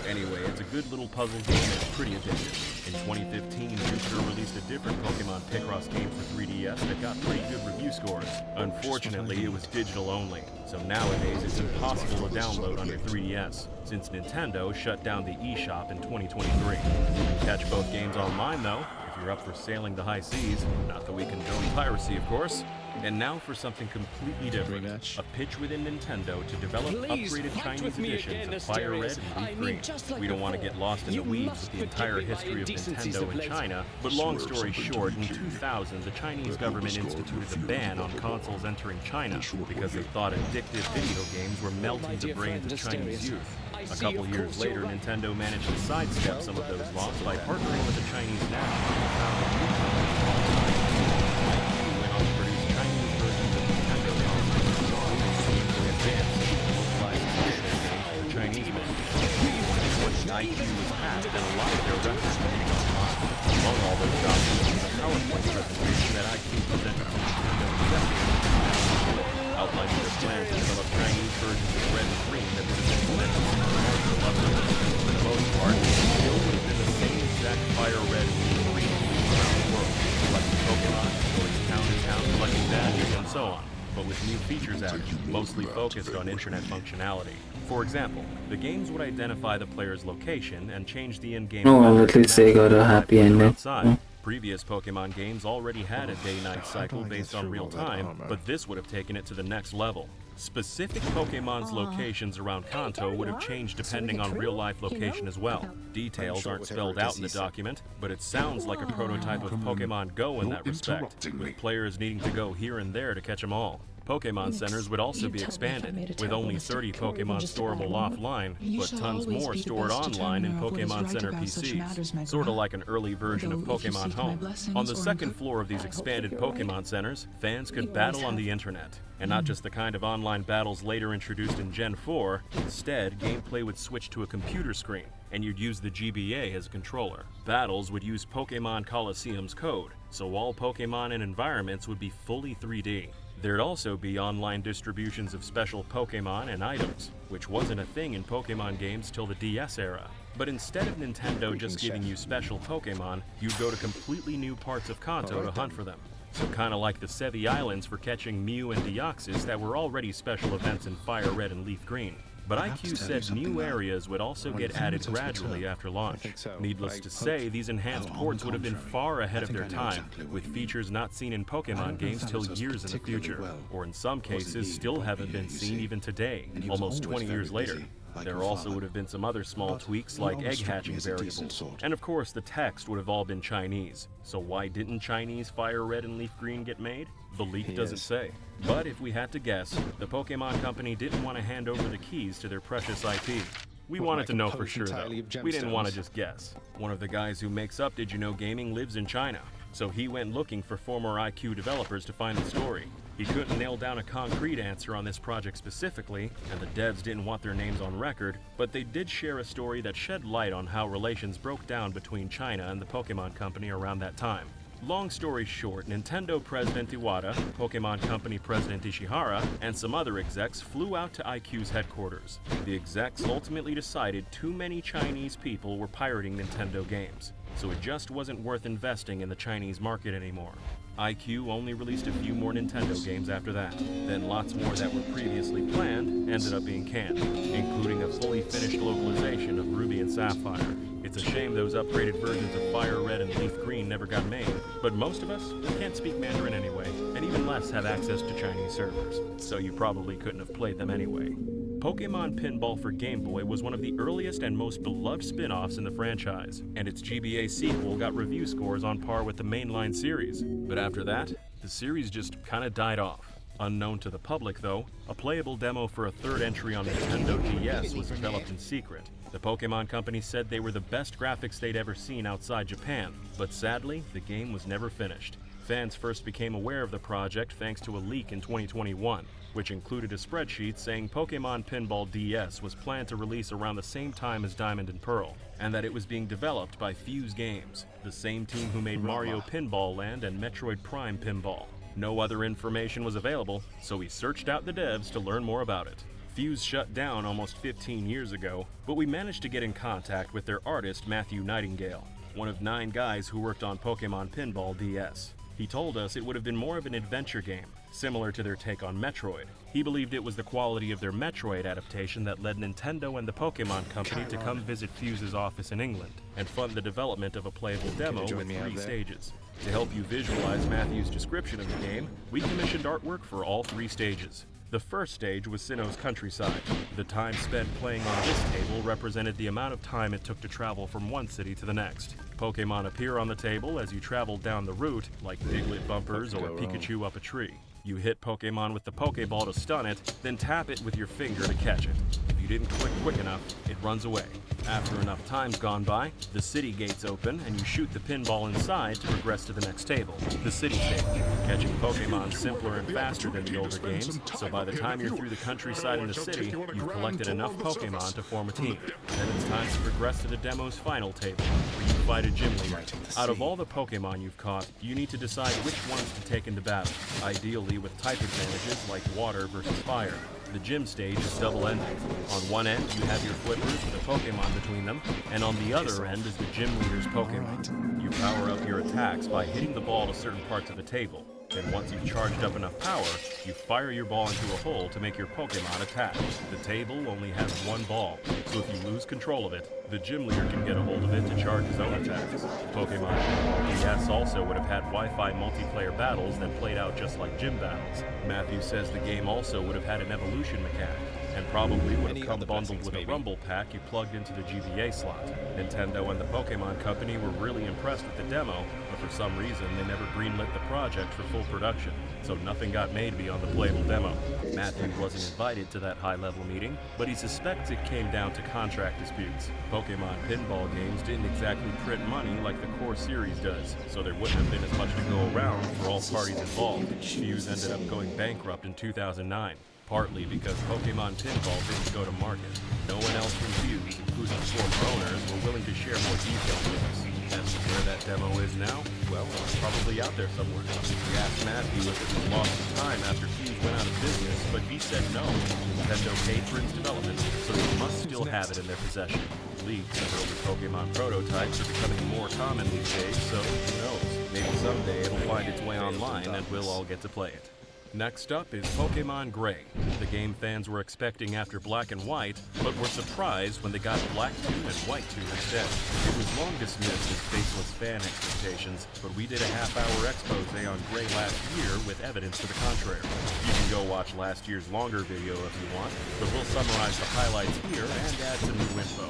Anyway, it's a good little puzzle game and it's pretty addictive. In 2015, Jupiter released a different Pokemon Picross game for 3DS that got pretty good review scores. Unfortunately, it was digital only, so nowadays it's impossible to download on your 3DS, since Nintendo shut down the eShop in 2023. You can catch both games online though, if you're up for sailing the high seas, not that we condone piracy of course. And now for something completely different. Rematch. A pitch within Nintendo to develop upgraded Chinese editions of Fire Red and Leaf Green. We don't want to get lost in the weeds with the entire history of Nintendo in China, but long story short, in 2000, the Chinese government instituted a ban on consoles entering China because they thought addictive video games were melting the brains of Chinese youth. A couple years later, Nintendo managed to sidestep some of those laws by partnering with the Chinese national who founded a new company called IQ went on to produce Chinese versions of Nintendo consoles, including Game Boy Advance, localized games for Chinese men. When the IQ was passed, and a lot of their records remain online. Among all those documents was a PowerPoint presentation that IQ presented to Nintendo executives, outlining their plans to develop Chinese versions of Red and Green that would have been implemented for the most part, it still would have been the same exact Fire Red and Green around the world, collecting Pokemon, going town to town, collecting badges, and so on, but with new features added, mostly focused on internet functionality. For example, the games would identify the player's location and change the in-game Oh, at least they got a happy ending. outside. Previous Pokemon games already had a day-night cycle based on real time, but this would have taken it to the next level. Specific Pokemon's locations around Kanto would have changed depending on real-life location as well. Details aren't spelled out in the document, but it sounds like a prototype of Pokemon Go in that respect, with players needing to go here and there to catch them all. Pokemon centers would also be expanded, with only 30 Pokemon storable offline, but tons more stored online in Pokemon Center PCs, sort of like an early version of Pokemon Home. On the second floor of these expanded Pokemon centers, fans could battle on the internet, and not just the kind of online battles later introduced in Gen 4, instead, gameplay would switch to a computer screen, and you'd use the GBA as a controller. Battles would use Pokemon Coliseum's code, so all Pokemon and environments would be fully 3D. There'd also be online distributions of special Pokemon and items, which wasn't a thing in Pokemon games till the DS era. But instead of Nintendo just giving you special Pokemon, you'd go to completely new parts of Kanto to hunt for them. So kinda like the Sevi Islands for catching Mew and Deoxys that were already special events in Fire Red and Leaf Green. But IQ said new areas would also get added gradually after launch. Needless to say, these enhanced ports would have been far ahead of their time, with features not seen in Pokemon games till years in the future, or in some cases still haven't been seen even today, almost 20 years later. There also would have been some other small tweaks like egg hatching variables. And of course the text would have all been Chinese. So why didn't Chinese Fire Red and Leaf Green get made? The leak doesn't say. But if we had to guess, the Pokemon Company didn't want to hand over the keys to their precious IP. We wanted to know for sure though. We didn't want to just guess. One of the guys who makes up Did You Know Gaming lives in China, so he went looking for former IQ developers to find the story. He couldn't nail down a concrete answer on this project specifically, and the devs didn't want their names on record, but they did share a story that shed light on how relations broke down between China and the Pokemon Company around that time. Long story short, Nintendo President Iwata, Pokemon Company President Ishihara, and some other execs flew out to IQ's headquarters. The execs ultimately decided too many Chinese people were pirating Nintendo games, so it just wasn't worth investing in the Chinese market anymore. IQ only released a few more Nintendo games after that. Then lots more that were previously planned ended up being canned, including a fully finished localization of Ruby and Sapphire. It's a shame those upgraded versions of Fire Red and Leaf Green never got made, but most of us can't speak Mandarin anyway, and even less have access to Chinese servers, so you probably couldn't have played them anyway. Pokemon Pinball for Game Boy was one of the earliest and most beloved spin-offs in the franchise, and its GBA sequel got review scores on par with the mainline series. But after that, the series just kinda died off. Unknown to the public though, a playable demo for a third entry on Nintendo DS was developed in secret. The Pokemon Company said they were the best graphics they'd ever seen outside Japan, but sadly, the game was never finished. Fans first became aware of the project thanks to a leak in 2021, which included a spreadsheet saying Pokemon Pinball DS was planned to release around the same time as Diamond and Pearl, and that it was being developed by Fuse Games, the same team who made Mario Pinball Land and Metroid Prime Pinball. No other information was available, so we searched out the devs to learn more about it. Fuse shut down almost 15 years ago, but we managed to get in contact with their artist Matthew Nightingale, one of 9 guys who worked on Pokemon Pinball DS. He told us it would have been more of an adventure game, similar to their take on Metroid. He believed it was the quality of their Metroid adaptation that led Nintendo and the Pokemon Company to come visit Fuse's office in England and fund the development of a playable demo with 3 stages. To help you visualize Matthew's description of the game, we commissioned artwork for all 3 stages. The first stage was Sinnoh's countryside. The time spent playing on this table represented the amount of time it took to travel from one city to the next. Pokemon appear on the table as you travel down the route, like Diglett bumpers or Pikachu up a tree. You hit Pokemon with the Pokeball to stun it, then tap it with your finger to catch it. If you didn't click quick enough, it runs away. After enough time's gone by, the city gates open and you shoot the pinball inside to progress to the next table, the city stage. Catching Pokemon simpler and faster than the older games, so by the time you're through the countryside and the city, you've collected enough Pokemon to form a team. Then it's time to progress to the demo's final table, where you fight a gym leader. Out of all the Pokemon you've caught, you need to decide which ones to take into battle, ideally with type advantages like water versus fire. The gym stage is double-ended. On one end, you have your flippers with a Pokemon between them, and on the other end is the gym leader's Pokemon. You power up your attacks by hitting the ball to certain parts of the table. Then once you've charged up enough power, you fire your ball into a hole to make your Pokemon attack. The table only has 1 ball, so if you lose control of it, the gym leader can get a hold of it to charge his own attacks. Pokemon DS also would have had Wi-Fi multiplayer battles that played out just like gym battles. Matthew says the game also would have had an evolution mechanic, and probably would have come bundled with a Rumble pack you plugged into the GBA slot. Nintendo and the Pokemon Company were really impressed with the demo, but for some reason they never greenlit the project for full production, so nothing got made beyond the playable demo. Matthew wasn't invited to that high-level meeting, but he suspects it came down to contract disputes. Pokemon pinball games didn't exactly print money like the core series does, so there wouldn't have been as much to go around for all parties involved. Fuse ended up going bankrupt in 2009. Partly because Pokemon Pinball didn't go to market. No one else from Fuse, including former owners, were willing to share more details with us. As to where that demo is now, well, it's probably out there somewhere. We asked Matthew if it was lost in time after Fuse went out of business, but he said no. Nintendo paid for its development, so they must still have it in their possession. Leaks of early Pokemon prototypes are becoming more common these days, so who knows? Maybe someday it'll find its way online and we'll all get to play it. Next up is Pokemon Gray, the game fans were expecting after Black and White, but were surprised when they got Black 2 and White 2 instead. It was long dismissed as faceless fan expectations, but we did a half-hour expose on Gray last year with evidence to the contrary. You can go watch last year's longer video if you want, but we'll summarize the highlights here and add some new info.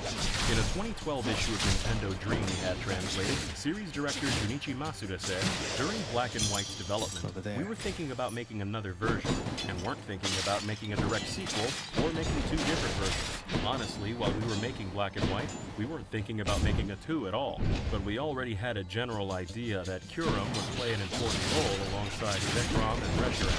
In a 2012 issue of Nintendo Dream we had translated, series director Junichi Masuda said, during Black and White's development, we were thinking about making another version, and weren't thinking about making a direct sequel or making 2 different versions. Honestly, while we were making Black and White, we weren't thinking about making a 2 at all, but we already had a general idea that Kyurem would play an important role alongside Zekrom and Reshiram.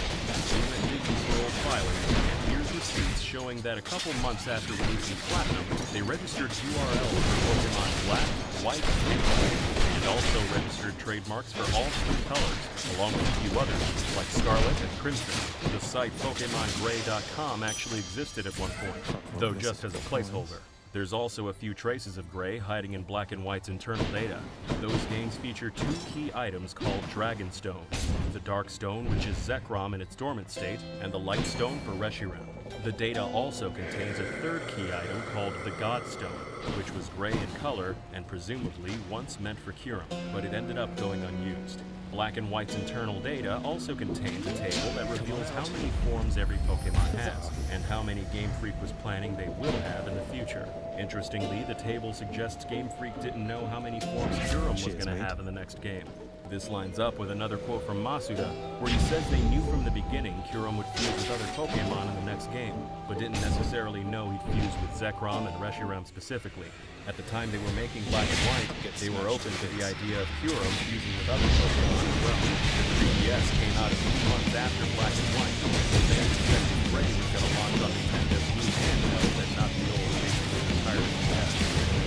We went digging for old filings, and here's receipts showing that a couple months after releasing Platinum, they registered URLs for Pokemon Black, White, and Gray. It also registered trademarks for all 3 colors, along with a few others, like Scarlet and Crimson. The site PokemonGray.com actually existed at one point, though just as a placeholder. There's also a few traces of Gray hiding in Black and White's internal data. Those games feature 2 key items called Dragon Stones, the Dark Stone, which is Zekrom in its dormant state, and the Light Stone for Reshiram. The data also contains a 3rd key item called the God Stone, which was gray in color and presumably once meant for Kyurem, but it ended up going unused. Black and White's internal data also contains a table that reveals how many forms every Pokemon has, and how many Game Freak was planning they will have in the future. Interestingly, the table suggests Game Freak didn't know how many forms Kyurem was going to have in the next game. This lines up with another quote from Masuda, where he says they knew from the beginning Kyurem would fuse with other Pokemon in the next game, but didn't necessarily know he'd fuse with Zekrom and Reshiram specifically. At the time they were making Black and White, they were open to the idea of Kyurem fusing with other Pokemon as well. The 3DS came out a few months after Black and White, so they expected Gray was going to launch on Nintendo's new handheld and not the old basically retired DS.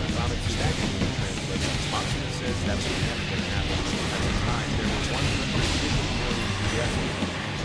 The comics is actually translated. Masuda says that was never going to happen. At the time, there were 150 million DSs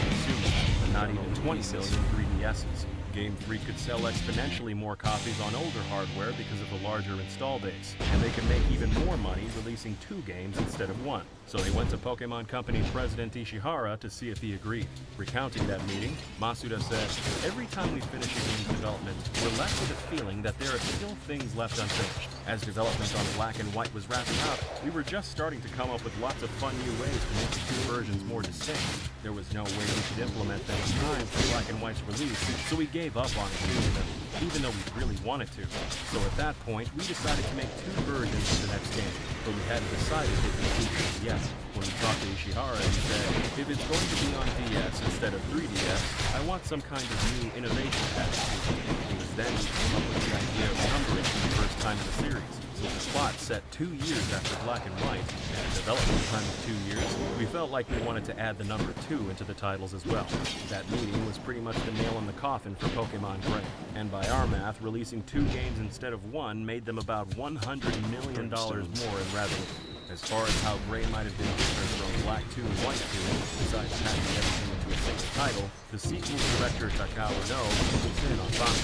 consumed, but not even 20 million 3DSs. Game Freak could sell exponentially more copies on older hardware because of the larger install base, and they could make even more money releasing 2 games instead of 1. So they went to Pokemon Company President Ishihara to see if he agreed. Recounting that meeting, Masuda said, "Every time we finish a game's development, we're left with a feeling that there are still things left unfinished. As development on Black and White was wrapping up, we were just starting to come up with lots of fun new ways to make the 2 versions more distinct. There was no way we could implement them in time for Black and White's release, so we gave up on doing them, even though we really wanted to. So at that point, we decided to make 2 versions of the next game, but we hadn't decided if it would be yet. When we talked to Ishihara, he said, if it's going to be on DS instead of 3DS, I want some kind of new innovation package. It was then we came up with the idea of numbering for the first time in the series. So the plot set 2 years after Black and White, and a development time of 2 years, we felt like we wanted to add the number 2 into the titles as well. That meeting was pretty much the nail in the coffin for Pokemon Gray. And by our math, releasing 2 games instead of 1 made them about $100 million more in revenue. As far as how Gray might have been different from Black 2 and White 2, besides packing everything into a single title, the sequel director Takao No was in on Fox.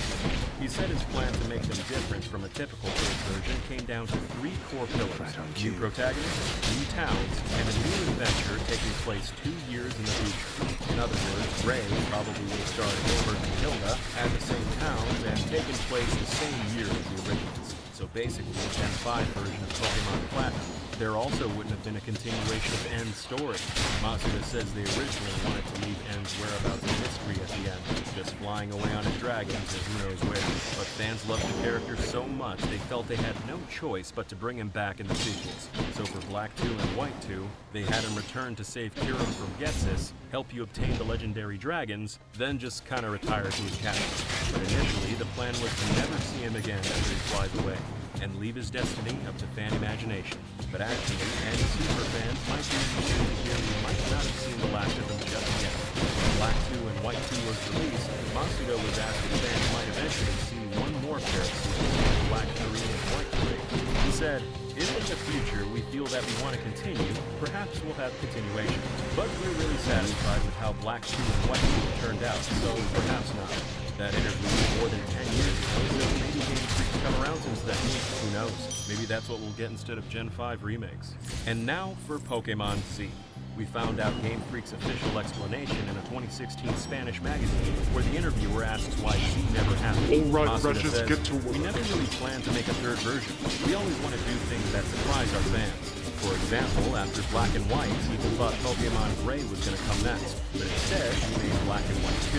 He said his plan to make them different from a typical first version came down to 3 core pillars: new protagonists, new towns, and a new adventure taking place 2 years in the future. In other words, Gray probably would have started over in Hilda, had the same towns, and taken place the same year as the originals. So basically a Gen 5 version of Pokemon Platinum. There also wouldn't have been a continuation of N's story. Masuda says they originally wanted to leave N's whereabouts in history at the end, just flying away on his dragon to who knows where. But fans loved the character so much they felt they had no choice but to bring him back in the sequels. So for Black 2 and White 2, they had him return to save Kyurem from Getsis, help you obtain the legendary dragons, then just kinda retire to his castle. But initially, the plan was to never see him again after he flies away, and leave his destiny up to fan imagination. But actually, any super fans might be interested to hear we might not have seen the last of them just yet. When Black 2 and White 2 was released, Masuda was asked if fans might eventually see one more pair of sequels, Black 3 and White 3. He said, if in the future we feel that we want to continue, perhaps we'll have continuation. But we're really satisfied with how Black 2 and White 2 turned out, so perhaps not. That interview was more than 10 years ago, so maybe Game Freak's come around since then. Who knows? Maybe that's what we'll get instead of Gen 5 remakes. And now for Pokemon Z. We found out Game Freak's official explanation in a 2016 Spanish magazine, where the interviewer asks why Z never happened. All right, Masuda Regis, says, get to work. we never really planned to make a 3rd version. We always want to do things that surprise our fans. For example, after Black and White, people thought Pokemon Gray was going to come next, but instead, we made Black and White 2.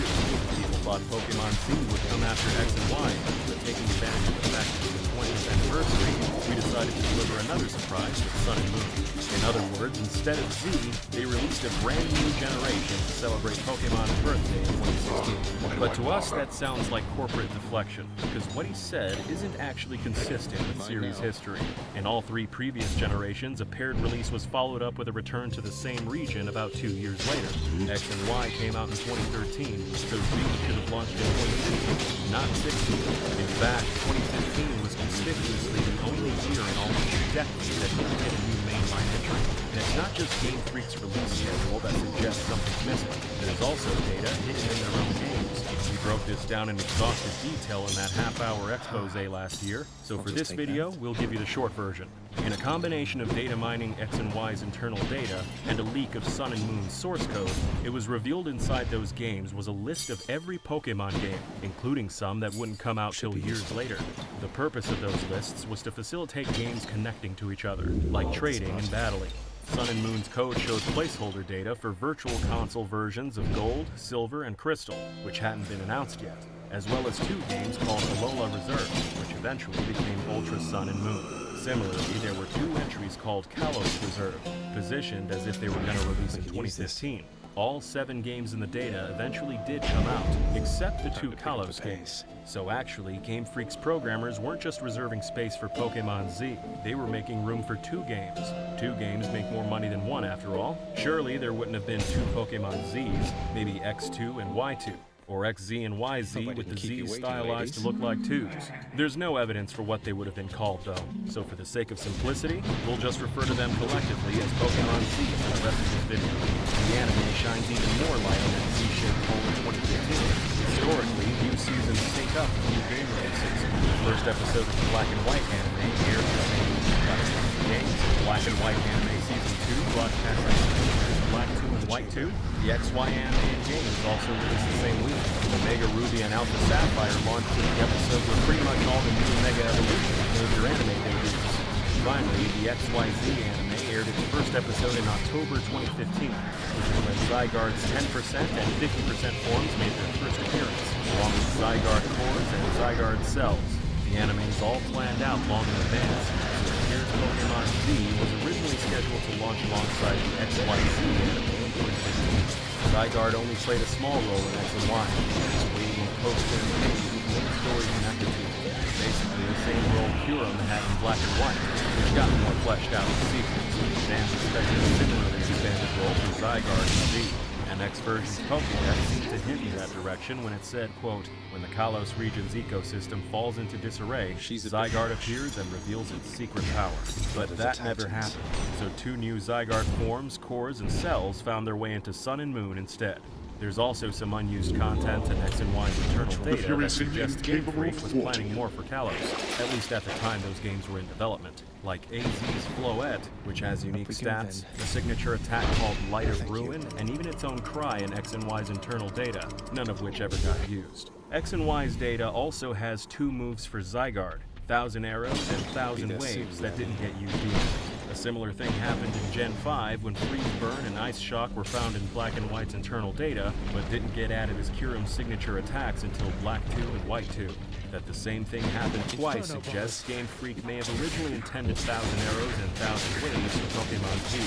People thought Pokemon Z would come after X and Y, but taking advantage of the fact that it was the 20th anniversary, we decided to deliver another surprise with Sun and Moon. In other words, instead of Z, they released a brand new generation to celebrate Pokemon's birthday in 2016. But to us, that sounds like corporate deflection, because what he said isn't actually consistent with series history. In all 3 previous generations, a paired release was followed up with a return to the same region about 2 years later. X and Y came out in 2013, so Z should have launched in 2015, not 16. In fact, 2015 was conspicuously the only year in almost a decade that didn't get a new mainline entry. And it's not just Game Freak's release schedule that suggests something's missing. There's also data hidden in their own games. We broke this down in exhaustive detail in that half-hour expose last year, so for this video, we'll give you the short version. In a combination of data mining X and Y's internal data and a leak of Sun and Moon's source code, it was revealed inside those games was a list of every Pokemon game, including some that wouldn't come out till years later. The purpose of those lists was to facilitate games connecting to each other, like trading and battling. Sun and Moon's code showed placeholder data for virtual console versions of Gold, Silver, and Crystal, which hadn't been announced yet, as well as 2 games called Alola Reserve, which eventually became Ultra Sun and Moon. Similarly, there were 2 entries called Kalos Reserve, positioned as if they were going to release in 2015. All 7 games in the data eventually did come out, except the 2 Kalos games. So actually, Game Freak's programmers weren't just reserving space for Pokemon Z, they were making room for 2 games. 2 games make more money than 1 after all. Surely there wouldn't have been 2 Pokemon Zs, maybe X2 and Y2. or XZ and YZ with the Z stylized to look like 2s. There's no evidence for what they would have been called though, so for the sake of simplicity, we'll just refer to them collectively as Pokemon Z for the rest of this video. The anime shines even more light on that Z-shaped hole in 2015. Historically, new seasons sync up with new game releases. The first episode of the Black and White anime aired the same week as the games. Black and White anime season 2 broadcast Black 2 and White 2. The XY anime and games also released the same week. Omega Ruby and Alpha Sapphire launched with the episode where pretty much all the new Mega Evolution major anime debuts. Finally, the XYZ anime aired its first episode in October 2015, which is when Zygarde's 10% and 50% forms made their first appearance, along with Zygarde cores and Zygarde cells. The anime is all planned out long in advance, so it appears Pokemon Z was originally scheduled to launch alongside the XYZ anime in 2015. Zygarde only played a small role in X and Y, just waiting in post-anime with the main story connected to it. Basically the same role Kyurem had in Black and White, which got more fleshed out in sequels. Fans expected a similarly expanded role for Zygarde and Z. And X version's Pokédex seemed to hint in that direction when it said, quote, "When the Kalos region's ecosystem falls into disarray, Zygarde appears and reveals its secret power." But that never happened, so 2 new Zygarde forms, cores, and cells found their way into Sun and Moon instead. There's also some unused content and X and Y's internal data that suggests Game Freak was planning more for Kalos, at least at the time those games were in development. Like AZ's Floette, which has unique stats, a signature attack called Light of Ruin, and even its own cry in X and Y's internal data, none of which ever got used. X and Y's data also has 2 moves for Zygarde, 1,000 Arrows and 1,000 Waves that didn't get used either. A similar thing happened in Gen 5 when Freeze Burn and Ice Shock were found in Black and White's internal data, but didn't get added as Kyurem's signature attacks until Black 2 and White 2. That the same thing happened twice suggests Game Freak may have originally intended 1,000 Arrows and 1,000 Waves for Pokemon Z.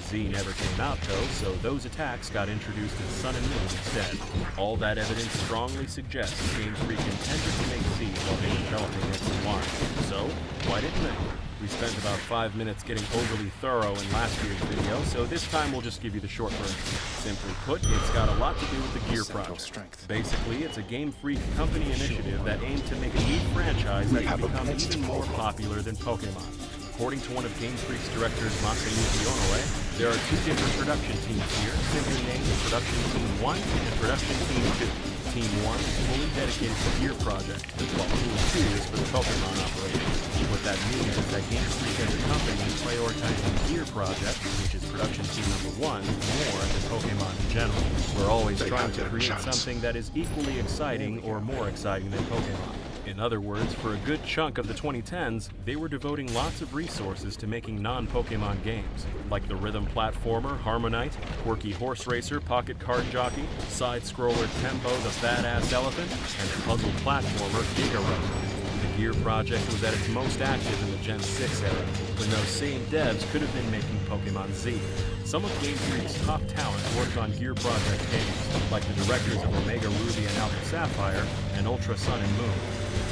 Z never came out though, so those attacks got introduced in Sun and Moon instead. All that evidence strongly suggests Game Freak intended to make Z while they were developing X and Y. So, why didn't they? We spent about 5 minutes getting overly thorough in last year's video, so this time we'll just give you the short version. Simply put, it's got a lot to do with the Gear Project. Basically, it's a Game Freak company initiative that aimed to make a new franchise that could become even more popular than Pokemon. According to one of Game Freak's directors, Masayuki Onoe, there are 2 different production teams here, simply named Production Team 1 and Production Team 2. Team 1 is fully dedicated to the Gear Project, while Team 2 is for the Pokemon operation. What that means is that Game Freak as a company is prioritizing the Gear Project, which is Production Team number 1, more than Pokemon in general. We're always trying to create something that is equally exciting or more exciting than Pokemon. In other words, for a good chunk of the 2010s, they were devoting lots of resources to making non-Pokemon games, like the rhythm platformer Harmonite, quirky horse racer Pocket Card Jockey, side-scroller Tempo the Badass Elephant, and puzzle platformer Giga-Rush. The Gear Project was at its most active in the Gen 6 era, when those same devs could have been making Pokemon Z. Some of Game Freak's top talent worked on Gear Project games, like the directors of Omega Ruby and Alpha Sapphire, and Ultra Sun and Moon.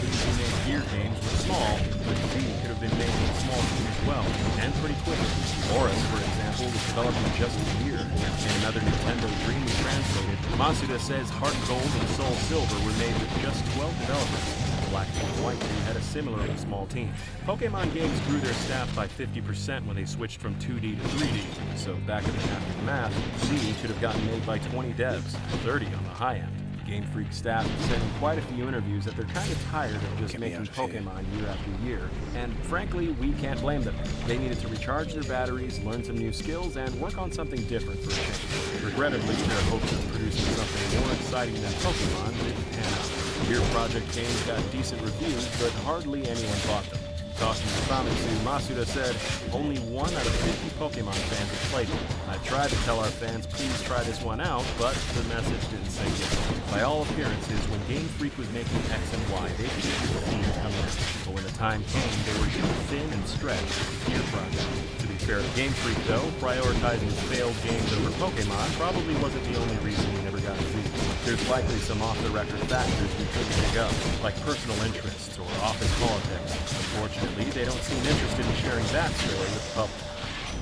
Teams who made Gear games were small, but Z could have been made with a small team as well, and pretty quickly. Boris, for example, was developed in just a year. In another Nintendo Dream we translated, Masuda says Heart Gold and Soul Silver were made with just 12 developers. Black 2 and White 2 had a similarly small team. Pokemon games grew their staff by 50% when they switched from 2D to 3D, so back at the napkin math, Z could have gotten made by 20 devs, 30 on the high end. Game Freak staff have said in quite a few interviews that they're kind of tired of just making Pokemon year after year, and frankly, we can't blame them. They needed to recharge their batteries, learn some new skills, and work on something different for a change. Regrettably, their hopes of producing something more exciting than Pokemon didn't pan out. Gear Project games got decent reviews, but hardly anyone bought them. Talking to Famitsu, Masuda said, "Only 1 out of 50 Pokemon fans have played it. I tried to tell our fans, please try this one out, but the message didn't sink in." By all appearances, when Game Freak was making X and Y, they figured the team would come in. But when the time came, they were too thin and stretched for the Gear Project. To be fair to Game Freak, though, prioritizing failed games over Pokemon probably wasn't the only reason we never got Z. There's likely some off-the-record factors we couldn't pick up, like personal interests or office politics. Unfortunately, they don't seem interested in sharing that story with the public.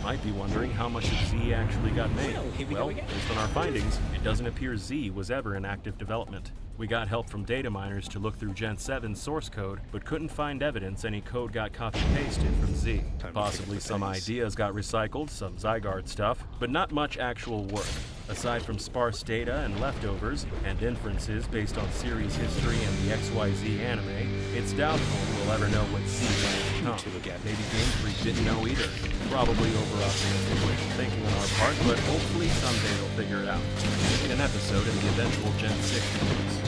Might be wondering how much of Z actually got made. Well, based on our findings, it doesn't appear Z was ever in active development. We got help from data miners to look through Gen 7's source code, but couldn't find evidence any code got copy-pasted from Z. Possibly some ideas got recycled, some Zygarde stuff, but not much actual work. Aside from sparse data and leftovers, and inferences based on series history and the XYZ anime, it's doubtful we'll ever know what Z might become. Maybe Game Freak didn't know either. Probably over-optimistic wishful thinking on our part, but hopefully someday they'll figure it out. In an episode in the eventual Gen 6 release.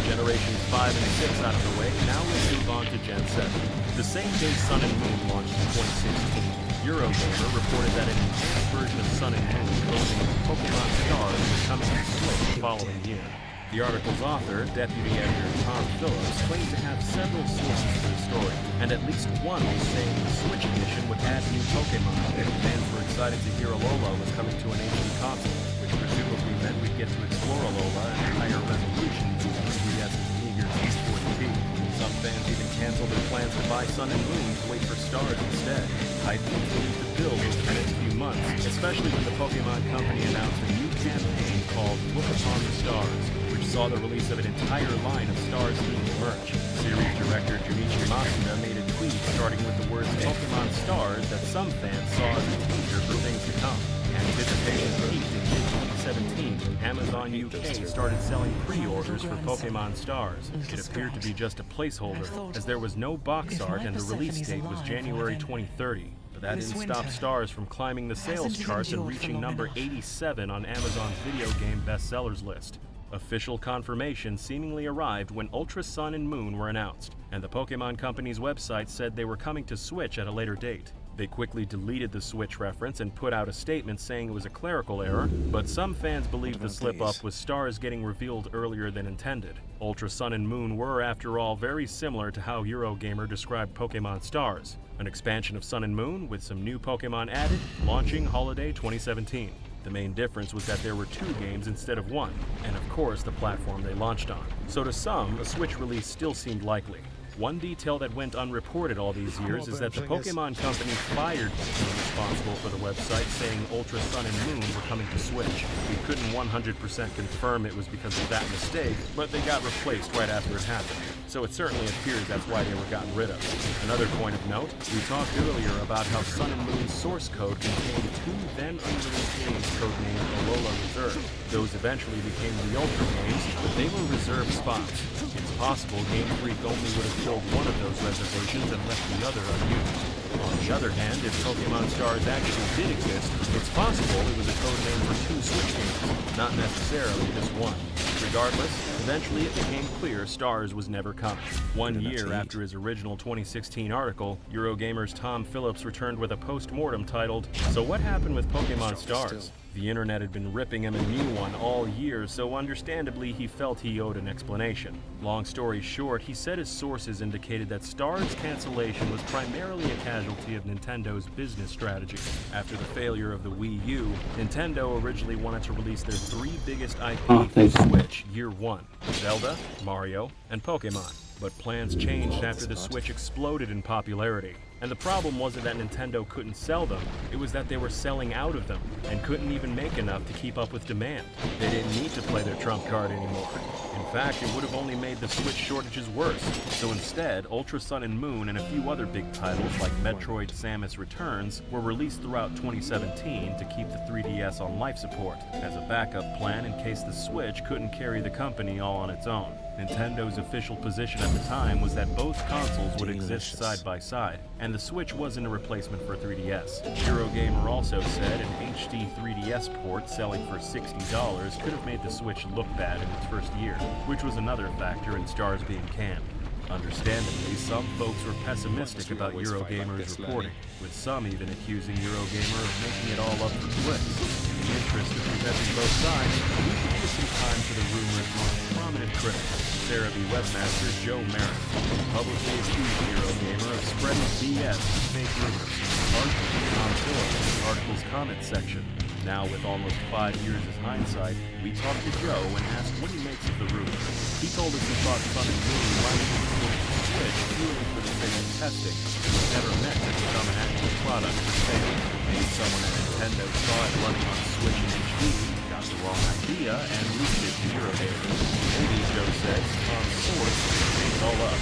Generations 5 and 6 out of the way, now let's move on to Gen 7. The same day Sun and Moon launched in 2016, Eurogamer reported that an enhanced version of Sun and Moon clothing Pokemon Stars was coming to Switch the following year. The article's author, Deputy Editor Tom Phillips, claimed to have several sources for the story, and at least one was saying the Switch edition would add new Pokemon. Fans were excited to hear Alola was coming to an HD console, which presumably meant we'd get to explore Alola at higher resolution than 3DS's meager 240p. Some fans even canceled their plans to buy Sun and Moon to wait for Stars instead. Hype continued to build over the next few months, especially when the Pokemon Company announced a new campaign called Look Upon the Stars, which saw the release of an entire line of Stars-themed merch. Series director Junichi Masuda made a tweet starting with the words Pokemon Stars that some fans saw as a teaser for things to come. Anticipation peaked in mid-2017 when Amazon UK started selling pre-orders for Pokemon Stars. It appeared to be just a placeholder, as there was no box art and the release date was January 2030. But that didn't stop Stars from climbing the sales charts and reaching number 87 on Amazon's video game bestsellers list. Official confirmation seemingly arrived when Ultra Sun and Moon were announced, and the Pokemon Company's website said they were coming to Switch at a later date. They quickly deleted the Switch reference and put out a statement saying it was a clerical error, but some fans believe the slip-up was Stars getting revealed earlier than intended. Ultra Sun and Moon were, after all, very similar to how Eurogamer described Pokemon Stars. An expansion of Sun and Moon with some new Pokemon added, launching holiday 2017. The main difference was that there were 2 games instead of 1, and of course the platform they launched on. So to some, a Switch release still seemed likely. One detail that went unreported all these years is that the Pokemon Company fired the team responsible for the website, saying Ultra Sun and Moon were coming to Switch. We couldn't 100% confirm it was because of that mistake, but they got replaced right after it happened. So it certainly appears that's why they were gotten rid of. Another point of note, we talked earlier about how Sun and Moon's source code contained 2 then unreleased games codenamed Alola Reserve. Those eventually became the Ultra games, but they were reserved spots. It's possible Game Freak only would have filled one of those reservations and left the other unused. On the other hand, if Pokemon Stars actually did exist, it's possible it was a code name for 2 Switch games, not necessarily just one. Regardless, eventually it became clear Stars was never coming. 1 year after his original 2016 article, Eurogamer's Tom Phillips returned with a post-mortem titled, "So what happened with Pokemon Stars?" The internet had been ripping him a new one all year, so understandably he felt he owed an explanation. Long story short, he said his sources indicated that Stars cancellation was primarily a casualty of Nintendo's business strategy. After the failure of the Wii U, Nintendo originally wanted to release their 3 biggest IP for Switch year 1, Zelda, Mario, and Pokemon. But plans changed after the Switch exploded in popularity. And the problem wasn't that Nintendo couldn't sell them, it was that they were selling out of them, and couldn't even make enough to keep up with demand. They didn't need to play their trump card anymore. In fact, it would have only made the Switch shortages worse. So instead, Ultra Sun and Moon and a few other big titles like Metroid Samus Returns were released throughout 2017 to keep the 3DS on life support, as a backup plan in case the Switch couldn't carry the company all on its own. Nintendo's official position at the time was that both consoles would exist side by side, and the Switch wasn't a replacement for 3DS. Eurogamer also said an HD 3DS port selling for $60 could have made the Switch look bad in its first year, which was another factor in Stars being canned. Understandably, some folks were pessimistic about Eurogamer's reporting, with some even accusing Eurogamer of making it all up for clicks. In the interest of protecting both sides, we should give some time to the rumor's most prominent critic, Cerebi webmaster Joe Merritt, who publicly accused Eurogamer of spreading BS and fake rumors, arguing on Phillips in the article's comment section. Now, with almost 5 years as hindsight, we talked to Joe and asked what he makes of the rumor. He told us he thought Sun and Moon likely to Switch purely for the sake of testing, and was never meant to become an actual product for sale. Maybe someone at Nintendo saw it running on Switch in HD, got the wrong idea, and leaked it to Eurogamer. Maybe, Joe says, Tom's source made it all up.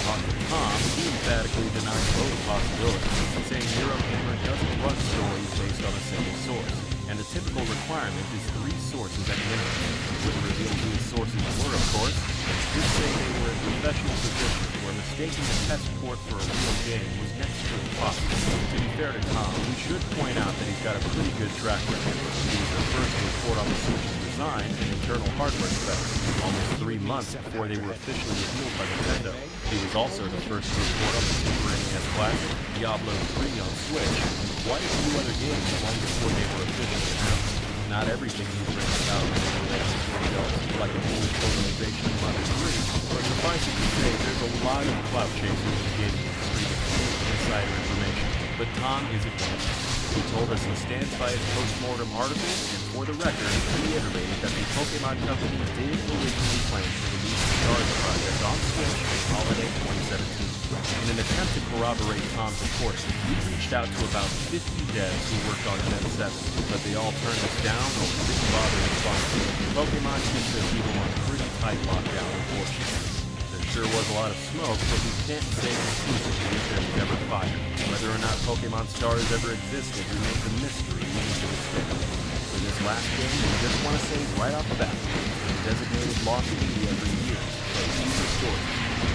Talking to Tom, he emphatically denied both possibilities, saying Eurogamer doesn't run stories based on a single source, and the typical requirement is 3 sources at minimum. Wouldn't reveal who his sources were, of course, but did say they were in professional positions where mistaking a test port for a real game was next to impossible. To be fair to Tom, we should point out that he's got a pretty good track record. He was the first to report on the Switch's design and internal hardware specs, almost 3 months before they were officially revealed by Nintendo. He was also the first to report on the Super NES Classic, Diablo 3 on Switch, and quite a few other games long before they were officially announced. Not everything he brings about relates to adults, like the Polish organization of Mother 3, but suffice it to say, there's a lot of clout chasers in the gaming industry with insider information. But Tom isn't one of them. He told us he stands by his post-mortem article, and for the record, reiterated that the Pokemon Company did originally plan to release the Stars project on Switch in holiday 2017. In an attempt to corroborate Tom's reporting, we reached out to about 50 devs who worked on Gen 7, but they all turned us down or didn't bother responding. Pokemon keeps their people on pretty tight lockdown, unfortunately. There sure was a lot of smoke, but we can't say exclusively if there was ever fire. Whether or not Pokemon Stars ever existed remains a mystery we need to explain. For this last game, we just want to say right off the bat, it's designated lost media for years, but it's a story.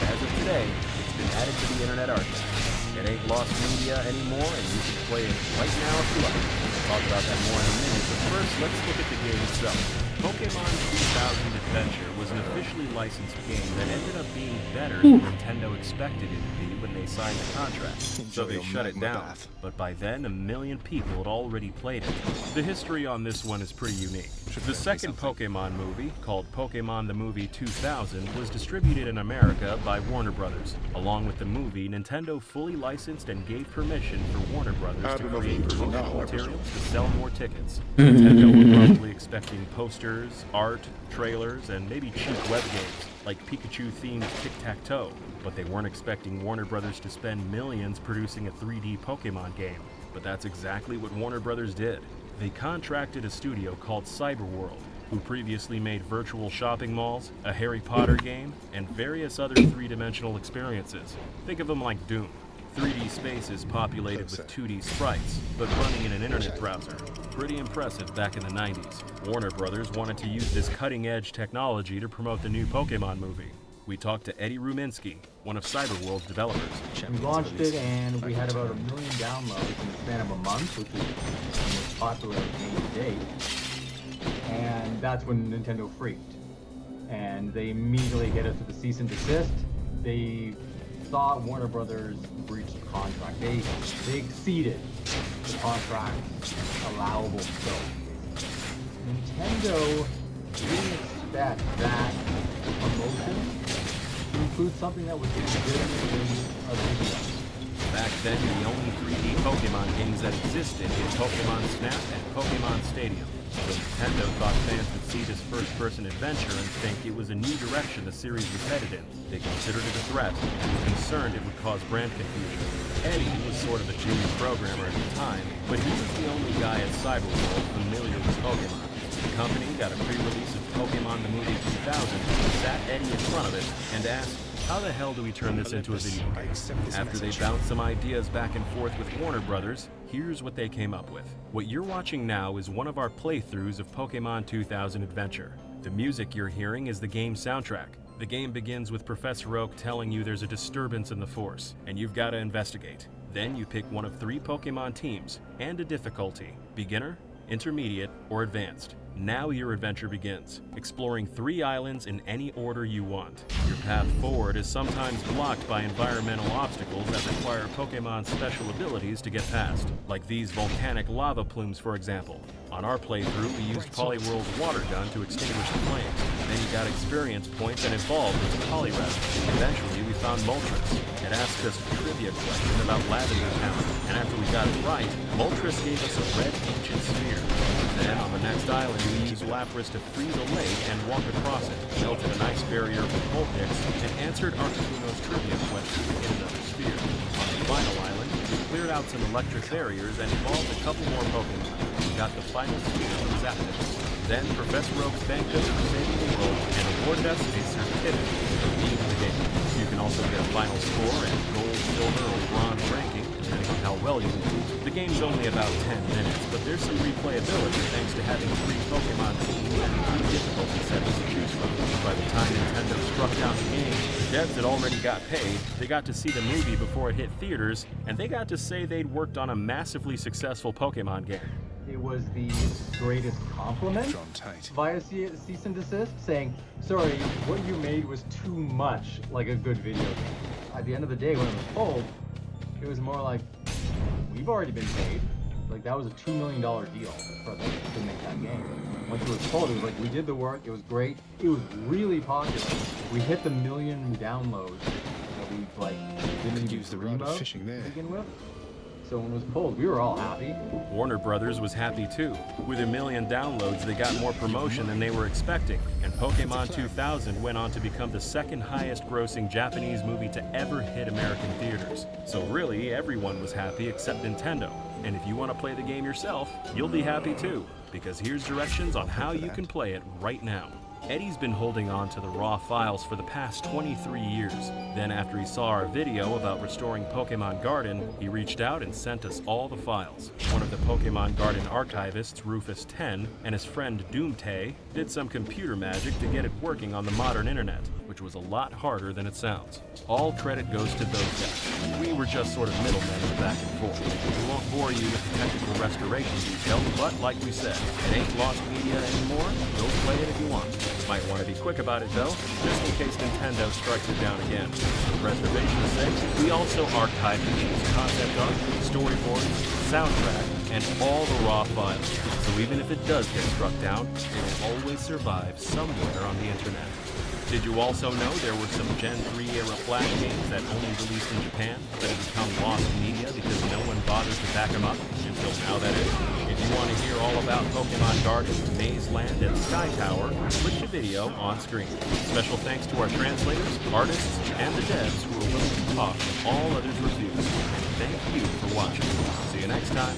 As of today, it's been added to the Internet Archive. It ain't lost media anymore, and you can play it right now if you like. We'll talk about that more in a minute, but first, let's look at the game itself. Pokemon 2000 Adventure was an officially licensed game that ended up being better than Nintendo expected it to be when they signed the contract, so they shut it down. But by then, 1 million people had already played it. The history on this one is pretty unique. The second Pokemon movie, called Pokemon the Movie 2000, was distributed in America by Warner Brothers. Along with the movie, Nintendo fully licensed and gave permission for Warner Brothers to create promotional materials to sell more tickets. Nintendo were probably expecting posters, art, trailers, and maybe cheap web games, like Pikachu-themed tic-tac-toe. But they weren't expecting Warner Brothers to spend millions producing a 3D Pokemon game. But that's exactly what Warner Brothers did. They contracted a studio called Cyberworld, who previously made virtual shopping malls, a Harry Potter game, and various other 3-dimensional experiences. Think of them like Doom. 3D spaces populated with 2D sprites, but running in an internet browser. Pretty impressive back in the 90s. Warner Brothers wanted to use this cutting-edge technology to promote the new Pokemon movie. We talked to Eddie Ruminski, one of Cyberworld's developers. We launched it and we had about 1 million downloads in the span of a month, which is the most popular game to date. And that's when Nintendo freaked. And they immediately hit us with a cease and desist. They thought Warner Brothers breached the contract. They exceeded the contract's allowable scope. Nintendo didn't expect that promotion to include something that was legitimately a video. Back then, the only 3D Pokemon games that existed were Pokemon Snap and Pokemon Stadium. So Nintendo thought fans would see this first-person adventure and think it was a new direction the series was headed in. They considered it a threat and were concerned it would cause brand confusion. Eddie was sort of a junior programmer at the time, but he was the only guy at Cyberworld familiar with Pokemon. The company got a pre-release of Pokemon the Movie 2000, sat Eddie in front of it, and asked, how the hell do we turn this into a video game? After they bounced some ideas back and forth with Warner Brothers, here's what they came up with. What you're watching now is one of our playthroughs of Pokemon 2000 Adventure. The music you're hearing is the game's soundtrack. The game begins with Professor Oak telling you there's a disturbance in the Force, and you've got to investigate. Then you pick one of 3 Pokemon teams, and a difficulty, beginner, intermediate, or advanced. Now your adventure begins, exploring 3 islands in any order you want. Your path forward is sometimes blocked by environmental obstacles that require Pokemon's special abilities to get past, like these volcanic lava plumes, for example. On our playthrough, we used Poliwhirl's water gun to extinguish the flames. Then you got experience points and evolved into Poliwrath. Eventually, we found Moltres. It asked us a trivia question about Lavender Town, and after we got it right, Moltres gave us a red ancient sphere. Then, on the next island, we used Lapras to freeze a lake and walk across it, melted an ice barrier with Vulpix, and answered Articuno's trivia question in another sphere. On the final island, we cleared out some electric barriers and evolved a couple more Pokemon. We got the final sphere from Zapdos. Then Professor Oak thanked us for saving the world and awarded us a certificate for beating the game. You can also get a final score and gold, silver, or bronze ranking, depending on how well you do. The game's only about 10 minutes, but there's some replayability thanks to having 3 Pokemon teams and 3 difficulty settings to choose from. By the time Nintendo struck down the game, the devs had already got paid, they got to see the movie before it hit theaters, and they got to say they'd worked on a massively successful Pokemon game. It was the greatest compliment John Tate. via cease and desist, saying, sorry, what you made was too much like a good video game. At the end of the day, when it was told, it was more like, we've already been paid. Like, that was a $2 million deal for them to make that game. Once it was told, it was like, we did the work, it was great, it was really popular. We hit the 1 million downloads that we, like, didn't even Use the rod of fishing there. to begin with. So when it was pulled, we were all happy. Warner Brothers was happy too. With 1 million downloads, they got more promotion than they were expecting, and Pokemon 2000 went on to become the second highest grossing Japanese movie to ever hit American theaters. So really, everyone was happy except Nintendo. And if you want to play the game yourself, you'll be happy too, because here's directions on how you can play it right now. Eddie's been holding on to the raw files for the past 23 years. Then after he saw our video about restoring Pokemon Garden, he reached out and sent us all the files. One of the Pokemon Garden archivists, Rufus 10, and his friend Doomtay did some computer magic to get it working on the modern internet, which was a lot harder than it sounds. All credit goes to those guys. We were just sort of middlemen in the back and forth. We won't bore you with the technical restoration details, but like we said, it ain't lost media anymore. Go play it if you want. Might want to be quick about it though, just in case Nintendo strikes it down again. For preservation's sake, we also archive the game's concept art, storyboards, soundtrack, and all the raw files. So even if it does get struck down, it will always survive somewhere on the internet. Did you also know there were some Gen 3 era Flash games that only released in Japan that have become lost media because no one bothered to back them up? Until now, that is. If you want to hear all about Pokemon Garden, Maze Land, and Sky Tower, click the video on screen. Special thanks to our translators, artists, and the devs who are willing to talk when all others refuse. And thank you for watching. See you next time.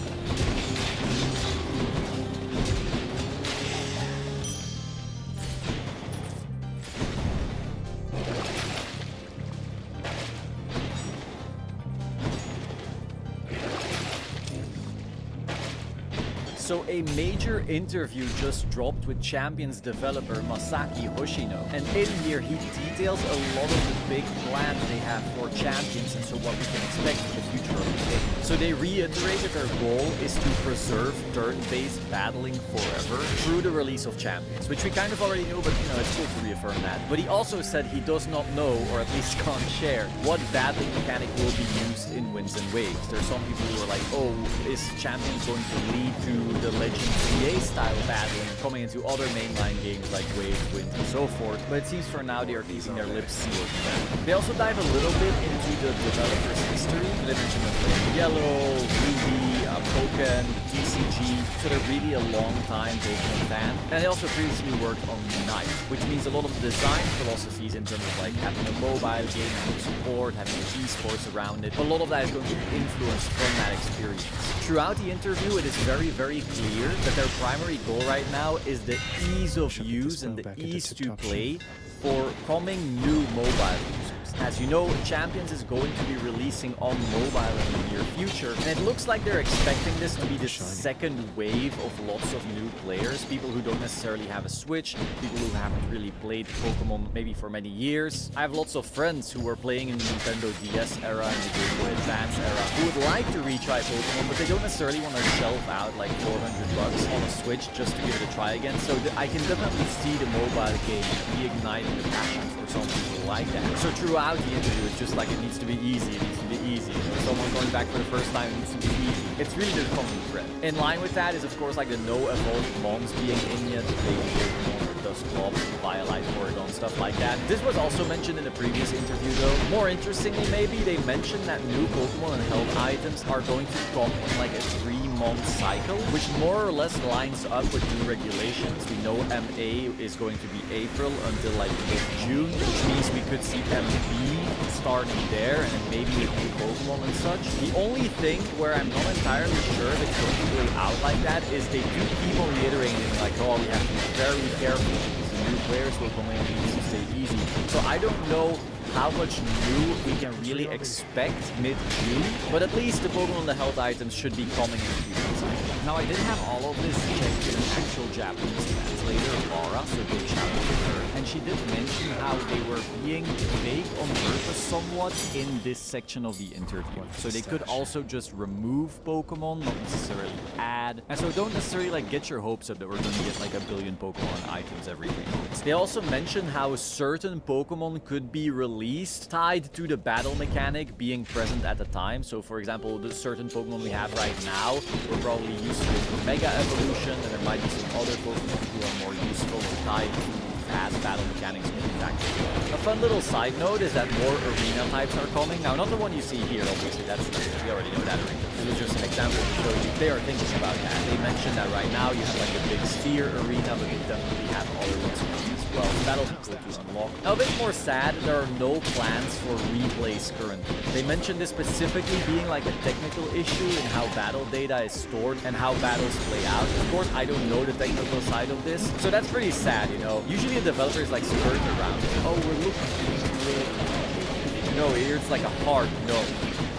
So a major interview just dropped with Champions developer Masaki Hoshino, and in here he details a lot of the big plans they have for Champions and so what we can expect in the future of the game. So they reiterated their goal is to preserve turn-based battling forever through the release of Champions, which we kind of already knew, but you know, it's cool to reaffirm that. But he also said he does not know, or at least can't share, what battling mechanic will be used in Winds and Waves. There's some people who are like, oh, is Champions going to lead to the Legend CA style battling coming into other mainline games like Waves, Winds, and so forth, but it seems for now they are keeping their lips sealed. They also dive a little bit into the developer's history. They mentioned them playing Yellow, Ruby, Pokken, TCG, so they're really a long time Pokemon fan. And they also previously worked on Unite, which means a lot of design philosophies in terms of like having a mobile game, having support, having esports around it. A lot of that is going to be influenced from that experience. Throughout the interview, it is very, very clear that their primary goal right now is the ease of use and the ease to play for coming new mobile users. As you know, Champions is going to be releasing on mobile in the near future, and it looks like they're expecting this to be the second wave of lots of new players, people who don't necessarily have a Switch, people who haven't really played Pokemon maybe for many years. I have lots of friends who were playing in the Nintendo DS era and the Game Boy Advance era who would like to retry Pokemon, but they don't necessarily want to shell out like $400 on a Switch just to give it a try again. So I can definitely see the mobile game reigniting the passion for some people like that. So throughout the interview, it's just like it needs to be easy, it needs to be easy. For someone going back for the first time, it needs to be easy. It's really the common thread. In line with that is of course like the no evolved mons being in yet, the baby Pokemon, Dusclops, Violet, Porygon, stuff like that. This was also mentioned in a previous interview though. More interestingly maybe, they mentioned that new Pokemon and health items are going to come in like a 3-month cycle, which more or less lines up with new regulations. We know MA is going to be April until like mid-June, which means we could see MB starting there and then maybe with new Pokemon and such. The only thing where I'm not entirely sure that it's going to play out like that is they do keep on reiterating like, oh, we have to be very careful because the new players will come in and need to stay easy. So I don't know how much new we can really expect mid-June, but at least the Pokemon and the health items should be coming in a few months. Now I didn't have all of this checked in an actual Japanese translator, Laura, so big shout out to her. And she did mention how they were being vague on purpose somewhat in this section of the interview. So they could also just remove Pokemon, not necessarily add. And so don't necessarily like get your hopes up that we're going to get like a billion Pokemon items every 3 months. They also mentioned how certain Pokemon could be released tied to the battle mechanic being present at the time. So for example, the certain Pokemon we have right now were probably useful for Mega Evolution, and there might be some other Pokemon who are more useful or tied to past battle mechanics maybe back to. A fun little side note is that more arena types are coming. Now, not the one you see here, obviously, we already know that arena. This was just an example to show you they are thinking about that. They mentioned that right now you have like a big sphere arena, but they definitely have other ones coming as well. So that'll be cool to unlock. Now, a bit more sad, there are no plans for replays currently. They mentioned this specifically being like a technical issue in how battle data is stored and how battles play out. Of course, I don't know the technical side of this, so that's pretty sad, you know. Usually the developers like skirt around it. Oh, we're looking. No, here it's like a hard no.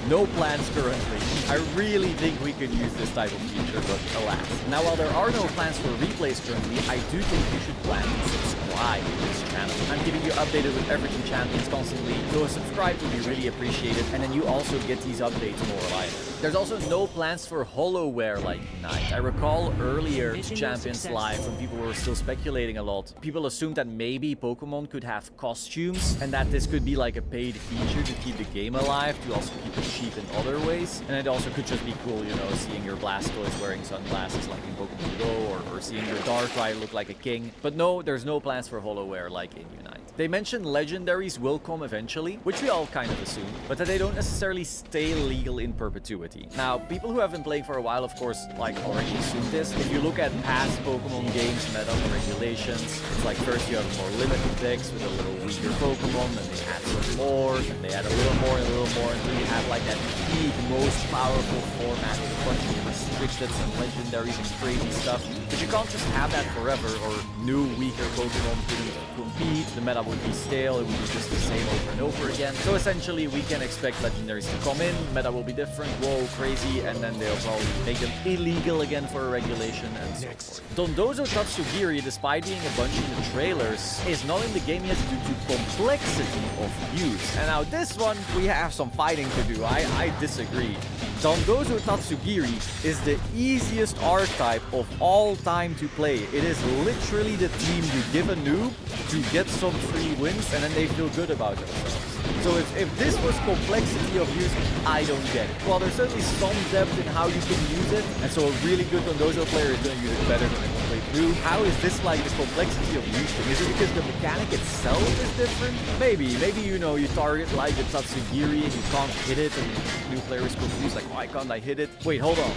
No plans currently. I really think we could use this type of feature, but alas. Now, while there are no plans for replays currently, I do think you should plan to subscribe to this channel. I'm keeping you updated with everything Champions constantly, so a subscribe would be really appreciated, and then you also get these updates more reliably. There's also no plans for HoloWare like Unite. I recall earlier to Champions Live when people were still speculating a lot. People assumed that maybe Pokemon could have costumes and that this could be like a paid feature to keep the game alive, to also keep it cheap in other ways. And it also could just be cool, you know, seeing your Blastoise wearing sunglasses like in Pokemon Go, or seeing your Darkrai look like a king. But no, there's no plans for HoloWare like in Unite. They mentioned legendaries will come eventually, which we all kind of assume, but that they don't necessarily stay legal in perpetuity. Now, people who have been playing for a while, of course, like already assumed this. If you look at past Pokemon games, meta and regulations, it's like first you have a more limited decks with a little weaker Pokemon, then they add some more, and they add a little more and a little more until you have like that peak, most powerful format with a bunch of restricted and legendaries and crazy stuff. But you can't just have that forever, or new, weaker Pokemon couldn't compete, the meta would be stale, it would be just the same over and over again. So essentially, we can expect legendaries to come in, meta will be different, whoa, crazy, and then they'll probably make them illegal again for a regulation and so forth. Dondozo Tatsugiri, despite being a bunch in the trailers, is not in the game yet due to complexity of use. And now this one, we have some fighting to do. I disagree. Dondozo Tatsugiri is the easiest archetype of all time to play. It is literally the team you give a noob to get some free wins and then they feel good about themselves. So if this was complexity of use, I don't get it. Well, there's certainly some depth in how you can use it, and so a really good Dondozo player is going to use it better than a complete noob. How is this like the complexity of use thing? Is it because the mechanic itself is different? Maybe, you know, you target like a Tatsugiri and you can't hit it, and new players confused like, why can't I hit it? Wait, hold on.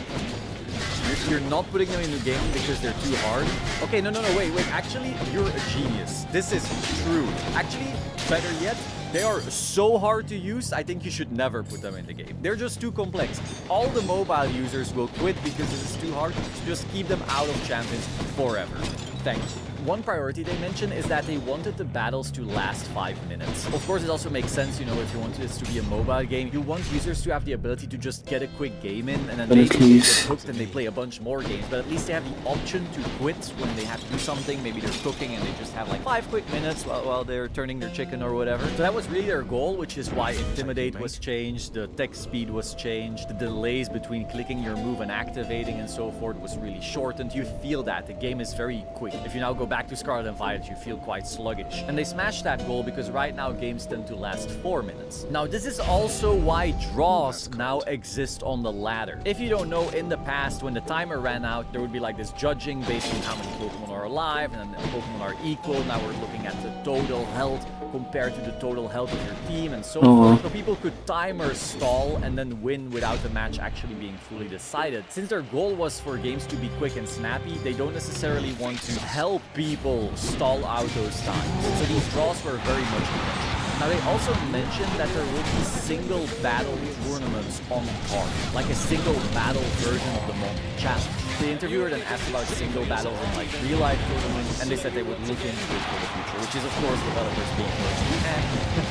You're not putting them in the game because they're too hard? Okay, no, wait, actually, you're a genius. This is true. Actually, better yet, they are so hard to use, I think you should never put them in the game. They're just too complex. All the mobile users will quit because it is too hard, so just keep them out of Champions forever. Thank you. One priority they mentioned is that they wanted the battles to last 5 minutes. Of course, it also makes sense, you know, if you want this to be a mobile game, you want users to have the ability to just get a quick game in, and then maybe they get hooked and they play a bunch more games, but at least they have the option to quit when they have to do something. Maybe they're cooking and they just have like 5 quick minutes while they're turning their chicken or whatever. So that was really their goal, which is why Intimidate was changed, the text speed was changed, the delays between clicking your move and activating and so forth was really shortened. You feel that the game is very quick If you now go back to Scarlet and Violet, you feel quite sluggish. And they smashed that goal because right now games tend to last 4 minutes. Now this is also why draws now exist on the ladder. If you don't know, in the past when the timer ran out, there would be like this judging based on how many Pokemon are alive and then Pokemon are equal. Now we're looking at the total health compared to the total health of your team and so forth. So people could timer stall and then win without the match actually being fully decided. Since their goal was for games to be quick and snappy, they don't necessarily want to help people stall out those times. So these draws were very much intentional. Now they also mentioned that there will be single battle tournaments on card, like a single battle version of the Monkey Challenge. The interviewer then asked about single battles in like real life tournaments, and they said they would look into it for the future, which is of course developers being first.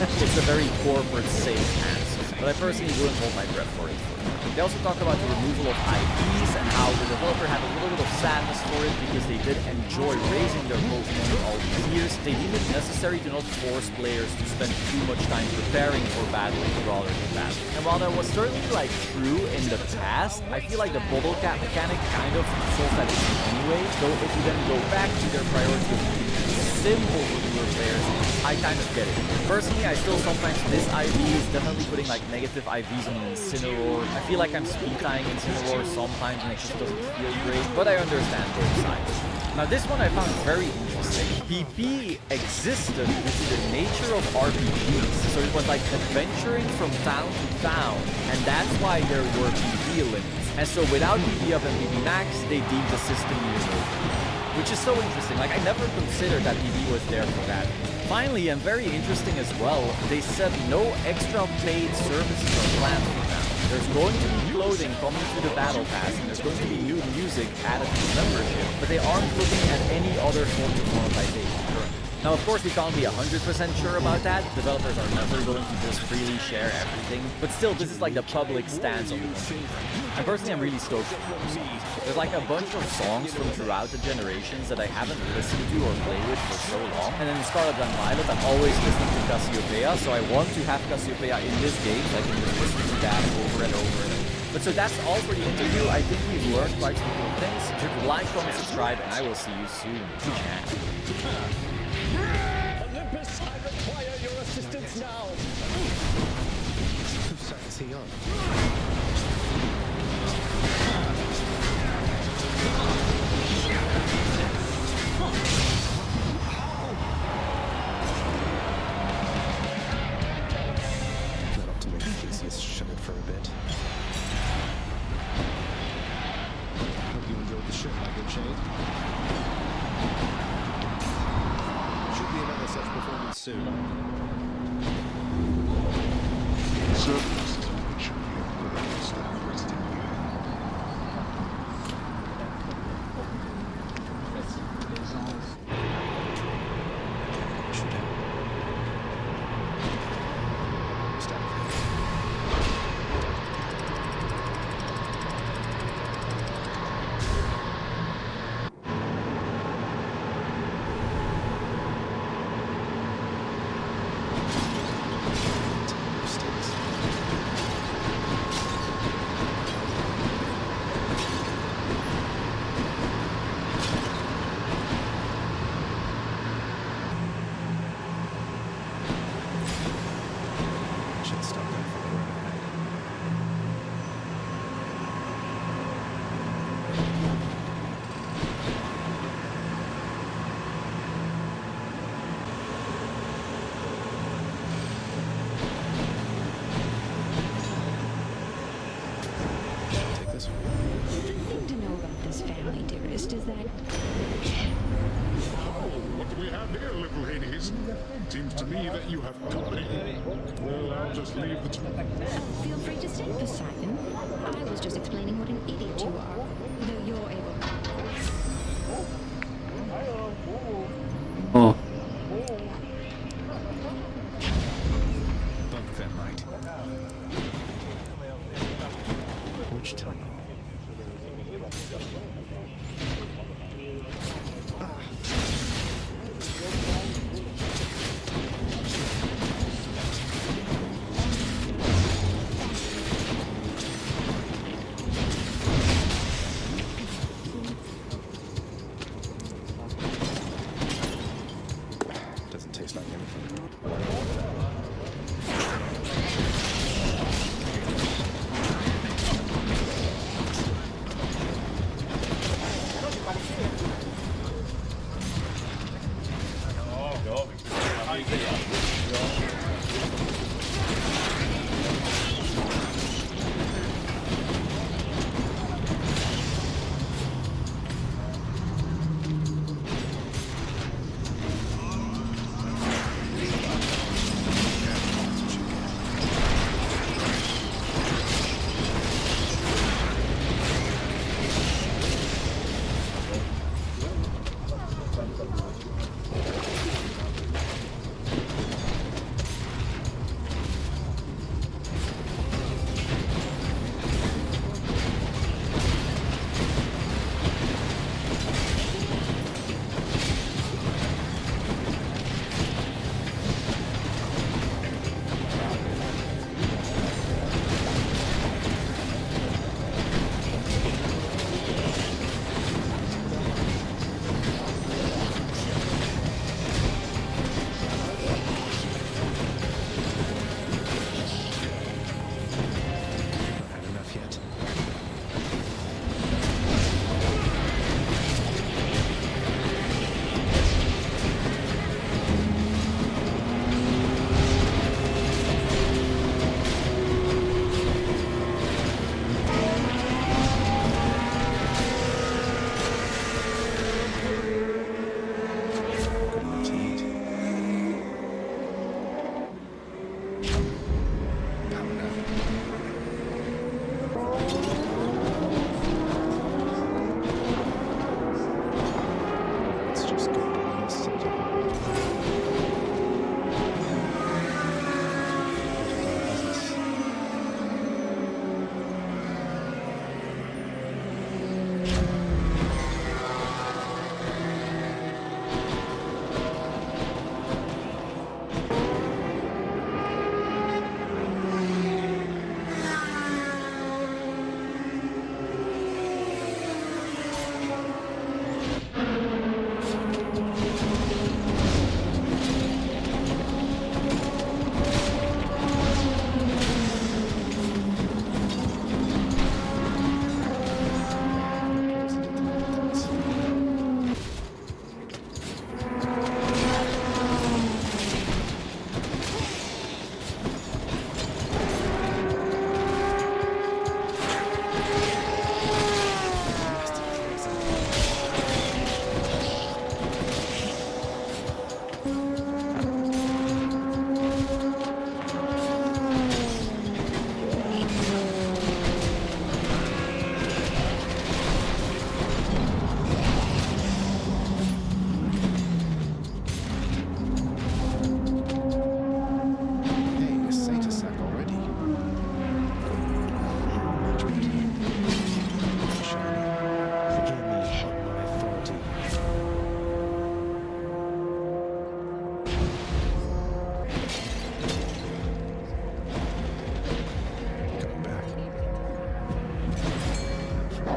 And it's a very corporate safe answer, but I personally wouldn't hold my breath for it. They also talk about the removal of IVs and how the developer had a little bit of sadness for it because they did enjoy raising their Pokemon all these years. They deemed it necessary to not force players to spend too much time preparing for battling rather than battling. And while that was certainly like true in the past, I feel like the bubble cap mechanic kind of solves that issue anyway. So if you then go back to their priority of keeping it simple for newer players, I kind of get it. Personally, I still sometimes miss IVs, definitely putting like negative IVs on Incineroar. I feel like I'm speed tying Incineroar sometimes and it just doesn't feel great, but I understand both sides. Now this one I found very interesting. PP existed due to the nature of RPGs, so it was like adventuring from town to town, and that's why there were PP limits. And so without PP up and PP max, they deemed the system universal. Which is so interesting, like I never considered that PP was there for that. Finally, and very interesting as well, they said no extra paid services are planned for now. There's going to be clothing coming through the battle pass, and there's going to be new music added to the membership, but they aren't looking at any other forms of monetization currently. Now, of course, we can't be 100% sure about that. Developers are never going to just freely share everything, but still, this is like the public stance on the company. And personally, I'm really stoked for those songs. There's like a bunch of songs from throughout the generations that I haven't listened to or played with for so long. And then in Scarlet and Violet, I'm always listening to Cassiopeia, so I want to have Cassiopeia in this game, so I can just listen to that over and over and over. But so that's all for the interview. I think we've learned quite some cool things. So like, comment, subscribe, and I will see you soon. Olympus, I require your assistance now. Whose side is he on? Not up to me. He's shut it for a bit. Hope you enjoyed the show, my good Shade. Should be another such performance soon. Seems to me that you have company. Well, I'll just leave the talk. Feel free to stay, Poseidon. I was just explaining what an idiot you are, though you're able. Oh. Both them right. Which time?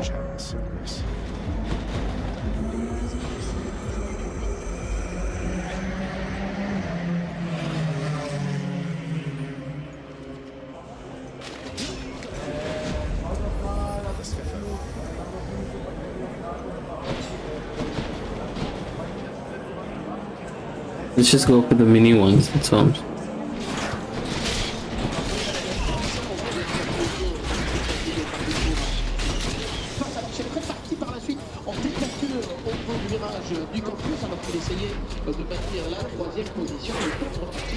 channel service. Let's just go for the mini ones, that's all. C'est très parti par la suite en décalcule au point du virage du campus alors qu'il essayait de bâtir la troisième position. Le top reparti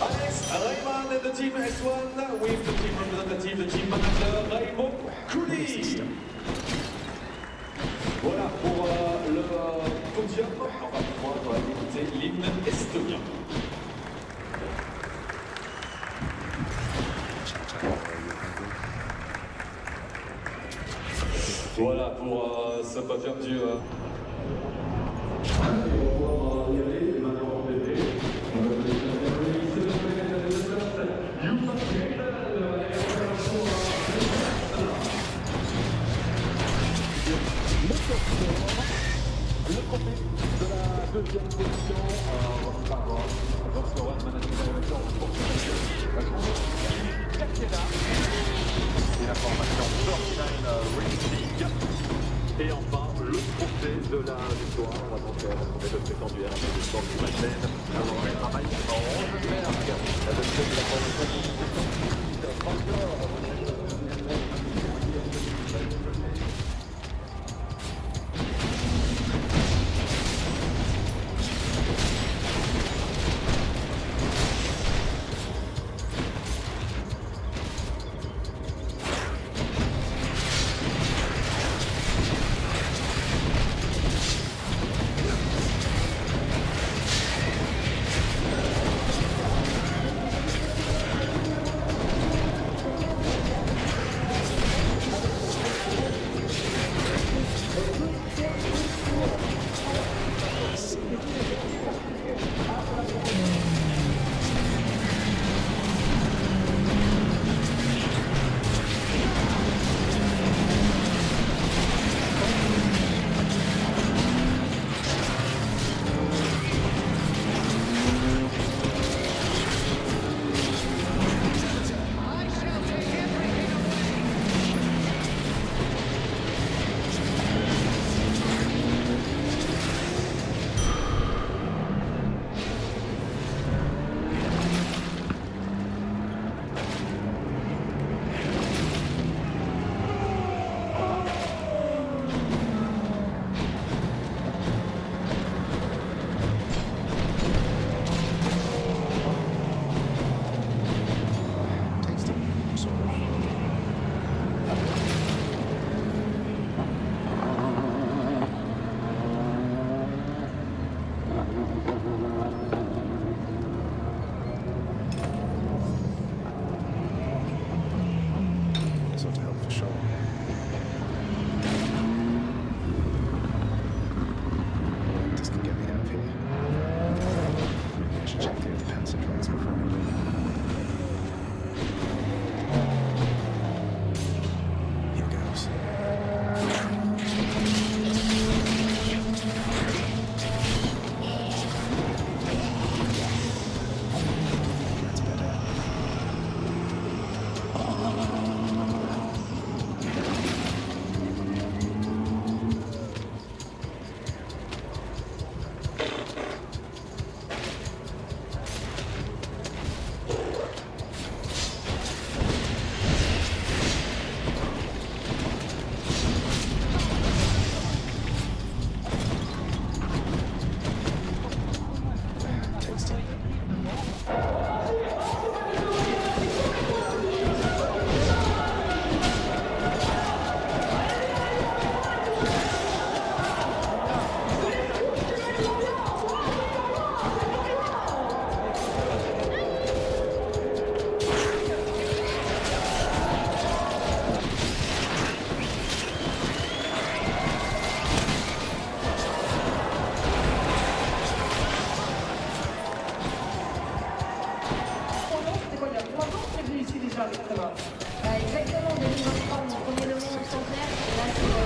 Alex Rayman and the team S1 with the team representative, the team manager Raymond Cooley. Voilà pour le podium. On va pouvoir écouter l'hymne estonien. Voilà pour ce podium du... Le trophée de la deuxième position par votre One Managing Director pour la journée quinquennat et la formation 49 Racing. Et enfin, le trophée de la victoire. On va donc Exactement, 2023, mon premier Le Mans au centenaire. Et là, c'est la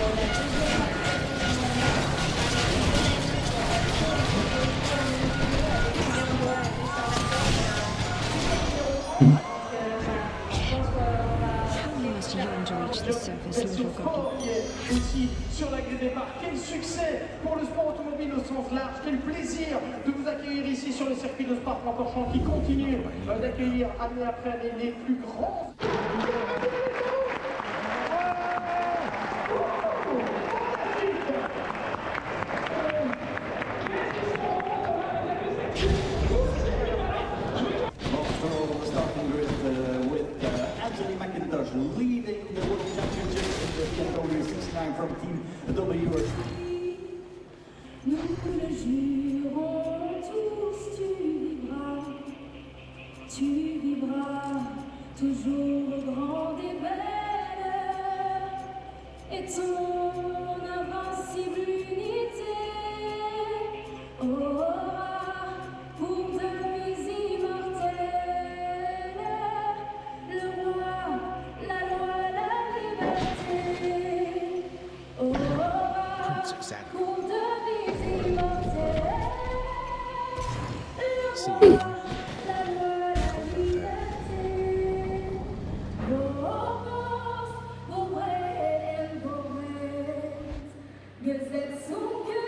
How must yearn to reach the surface, little goblin? Aussi sur la grille départ, quel succès pour le sport automobile au sens large, quel plaisir de vous accueillir ici sur le circuit de Spa-Francorchamps qui continue d'accueillir année après année les plus grands. Leading the World Championship in the BMW 69 from Team WRC. Nous le jurons tous, tu vivras toujours grande et belle, et ton invincible unité aura pour devise immortelle le roi, la loi, la liberté. Aura pour devise immortelle le roi, la loi, la liberté.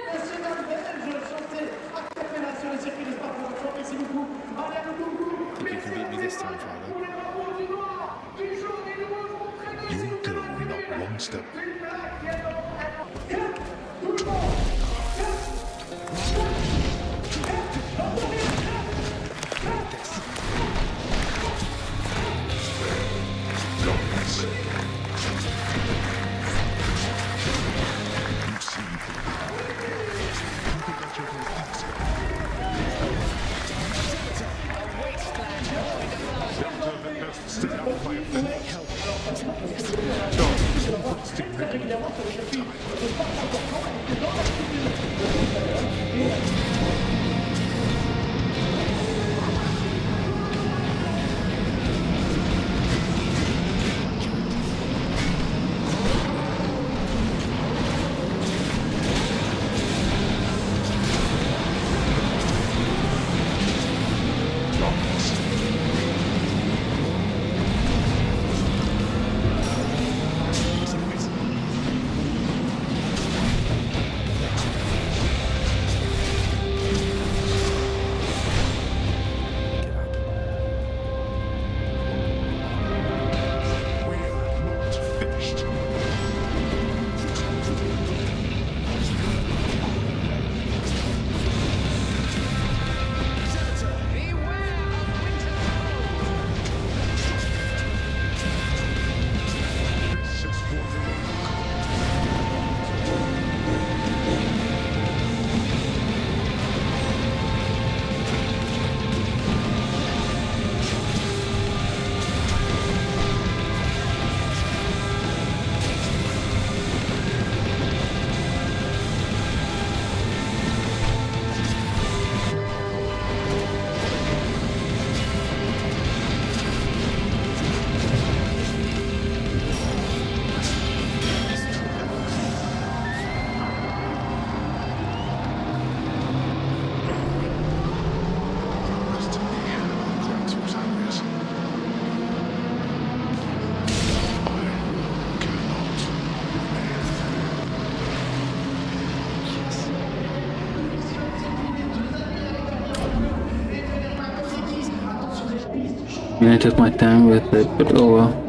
National belge chanté à cappella sur le circuit de Spa-Francorchamps. Merci beaucoup. Allez, le coucou. Think you can beat me this time, Father? You'll go not one step. I took my time with it, but oh well.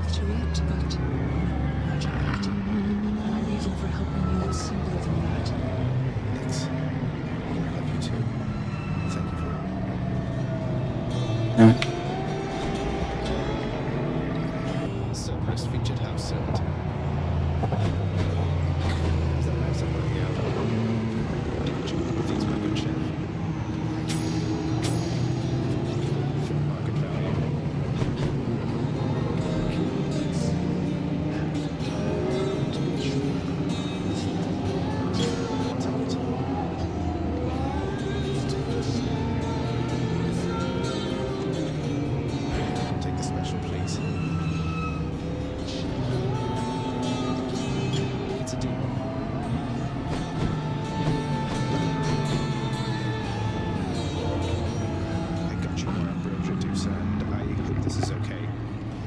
enough to it, but I tried. My reason for helping you is simpler than that. Nix, I love you too. Thank you for it. Yeah. Cerberus featured house servant. Is that nice up on the alley? Didn't you prove these, my good chef? Fair market value. Take the special, please. It's a deal. I got you more ambrosia juice, and I hope this is okay.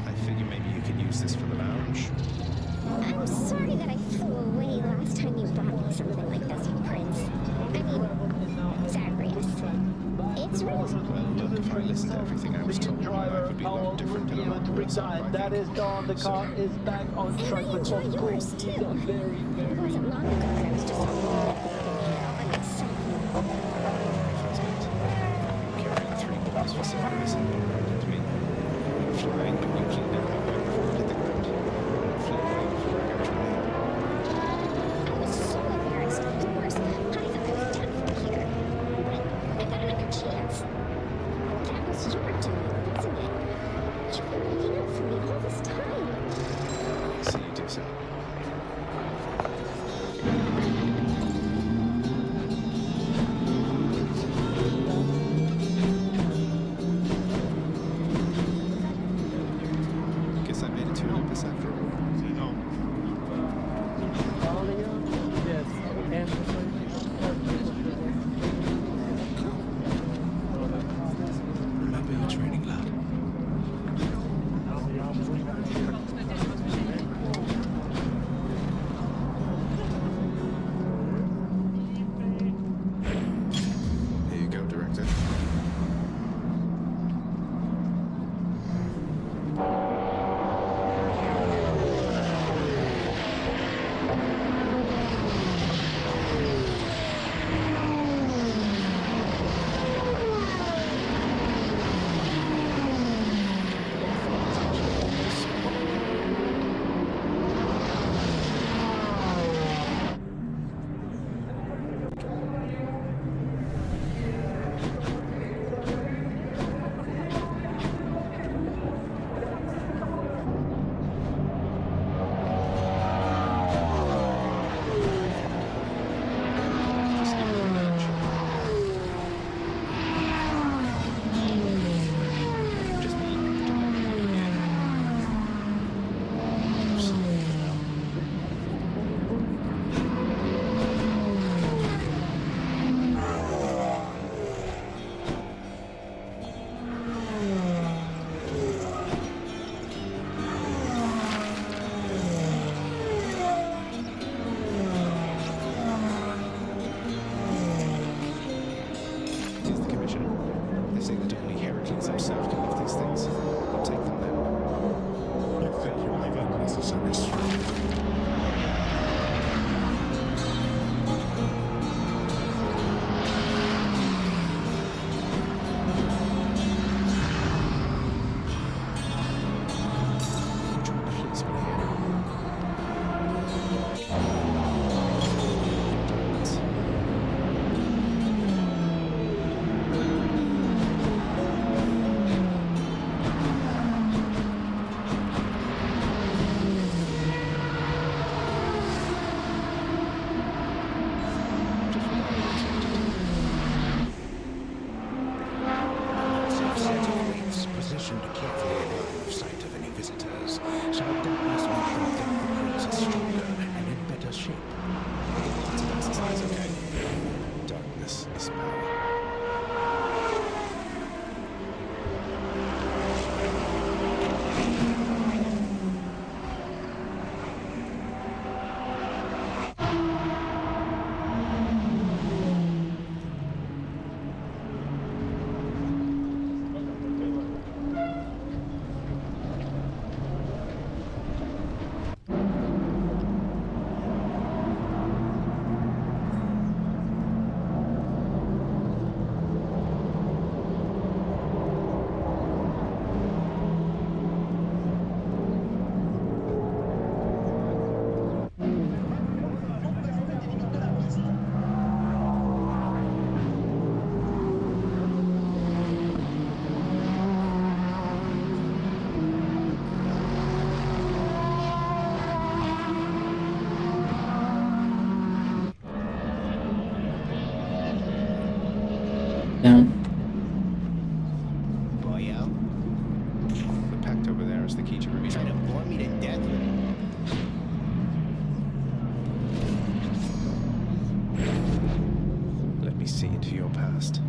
I figure maybe you could use this for the lounge. I'm sorry that I flew away last time you brought me something like this, Prince. I mean, Zagreus. It's real. Well, look, if I listened to everything I was told, my life would be a lot different in a lot worse off, That is done. The car is back on track with Enjoy yours, too. It wasn't long ago that I was just on the all by myself. Carrying 3 balls for Cerberus and you reminded me. Flying, but you cleaned out halfway before it hit the ground. Flew away before I got your name. I was so embarrassed. Of course, I thought I was done from here. But I got another chance. That was your doing, wasn't it? You were looking out for me all this time. I see you do so. Guess I made it to Olympus after all. Remember your training, lad. Here you go, Director. Yeah. Boyo. The pact over there is the key to return. Trying to bore me to death with... Let me see into your past.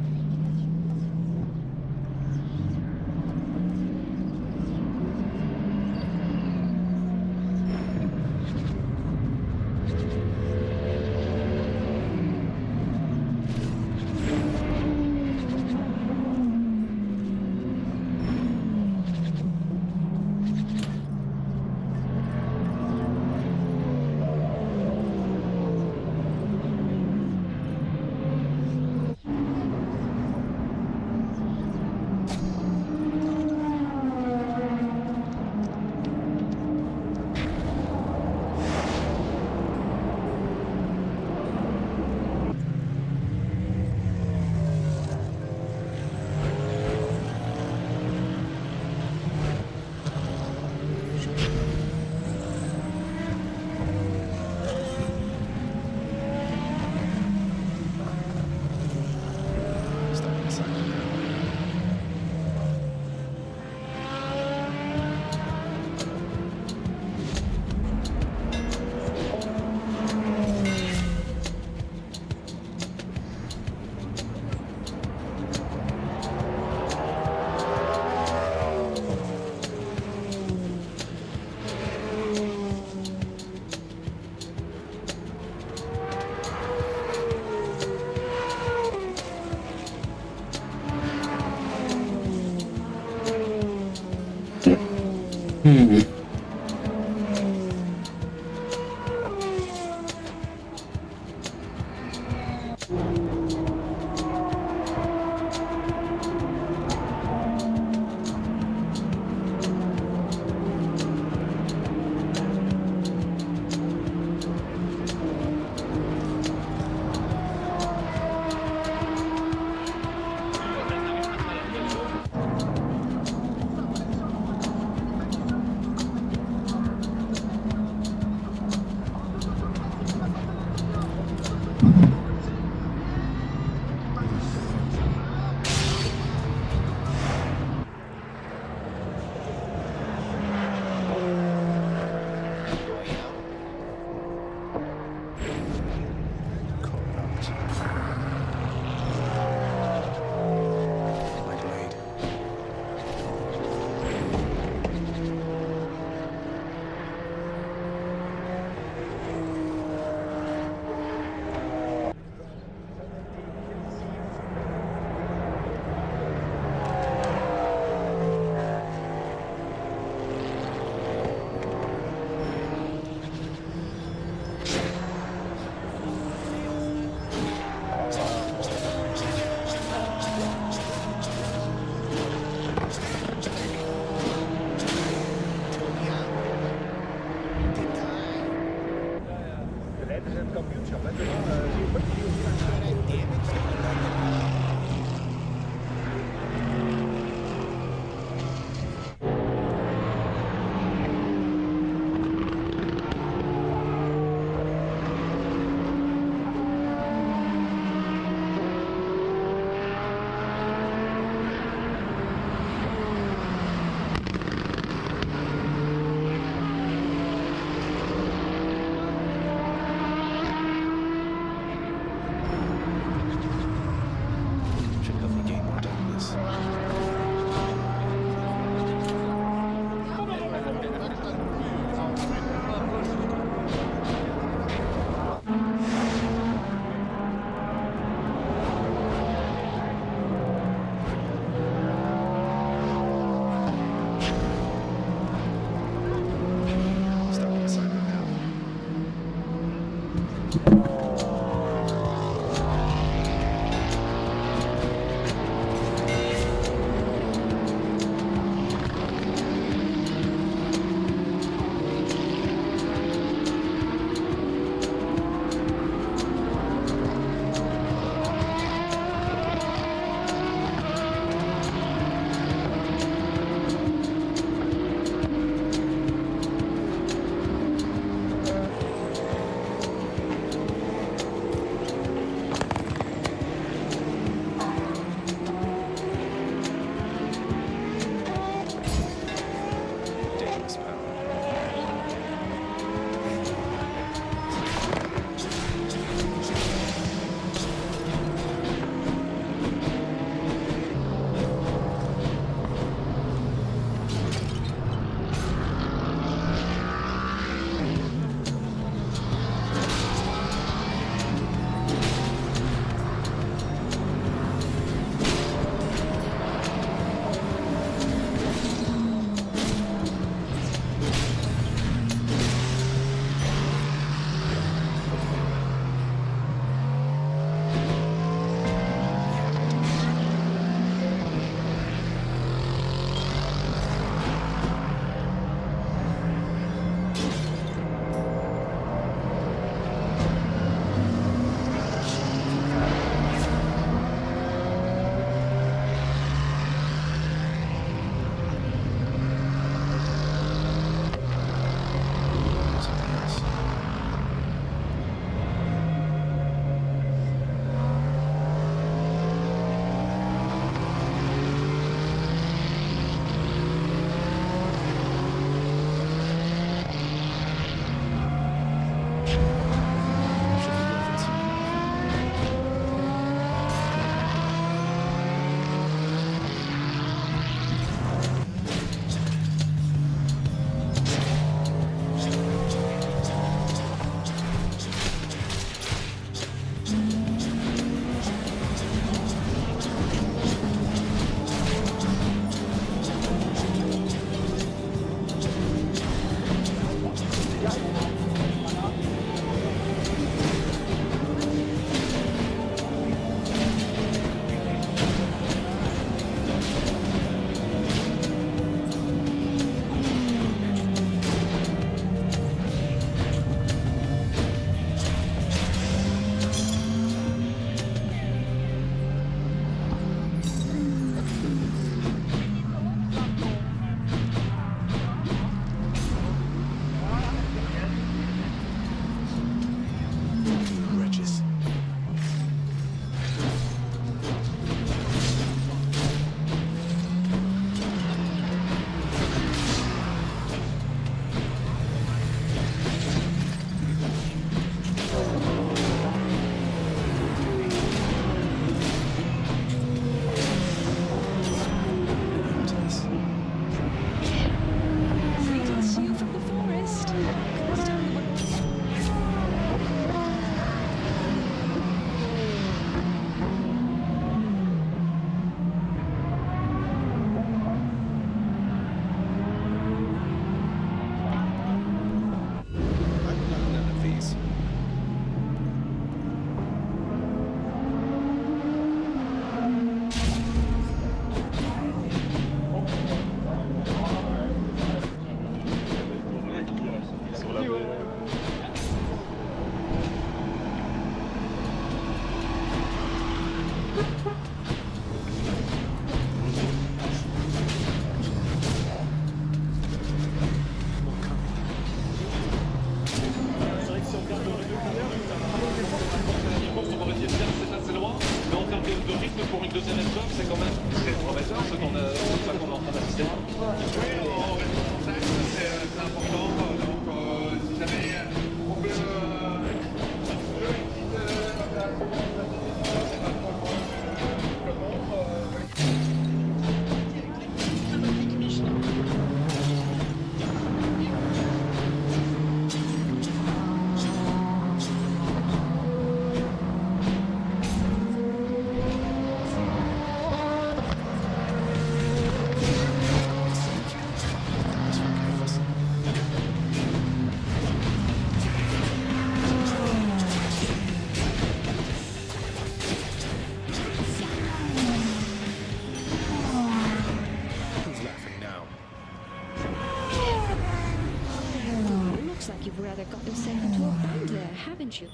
like you've rather got yourself into a bind there, haven't you?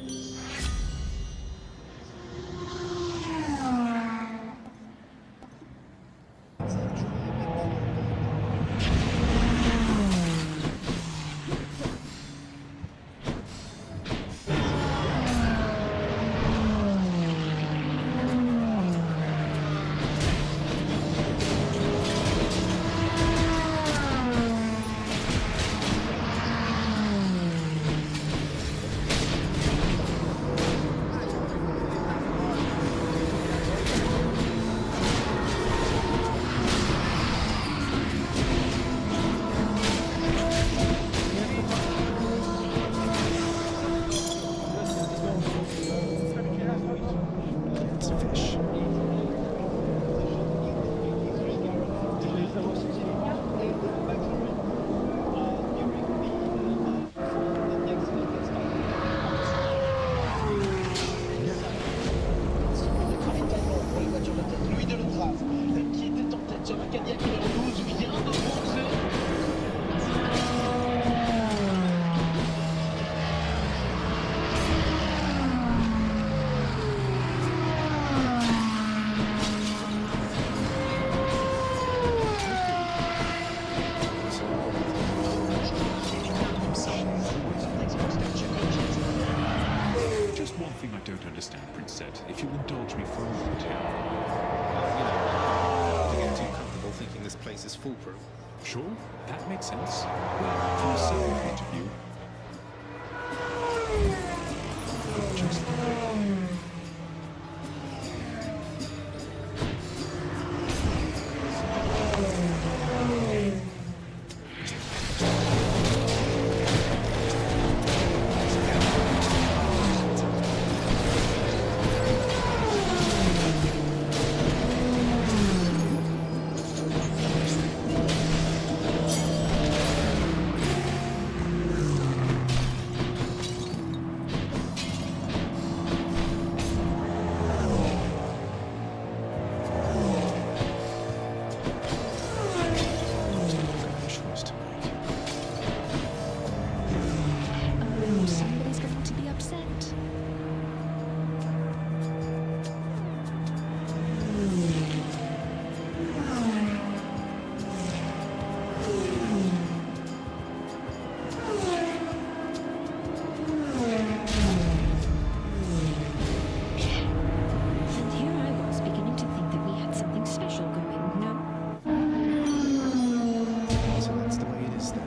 If you indulge me for a moment here. To get too comfortable thinking this place is foolproof. Sure, that makes sense. Well, from a certain point of view. Just Somebody's going to be upset. And here I was beginning to think that we had something special going, no? So that's the way it is then.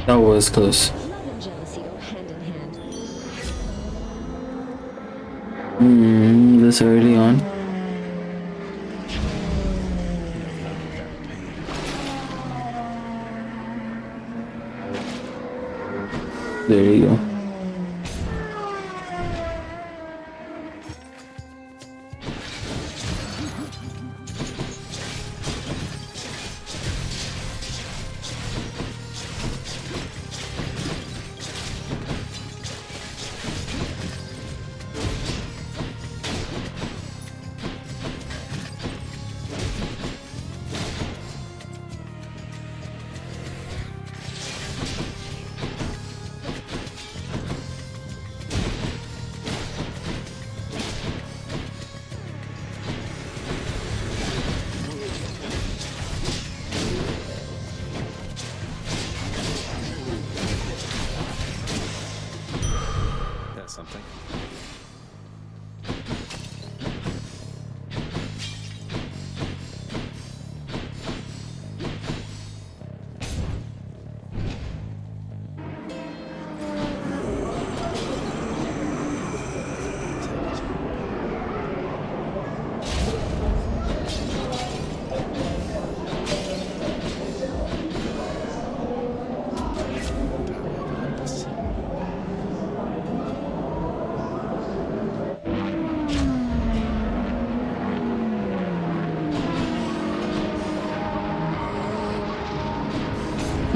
That was close. Love and jealousy go hand in hand. This early on. There you go.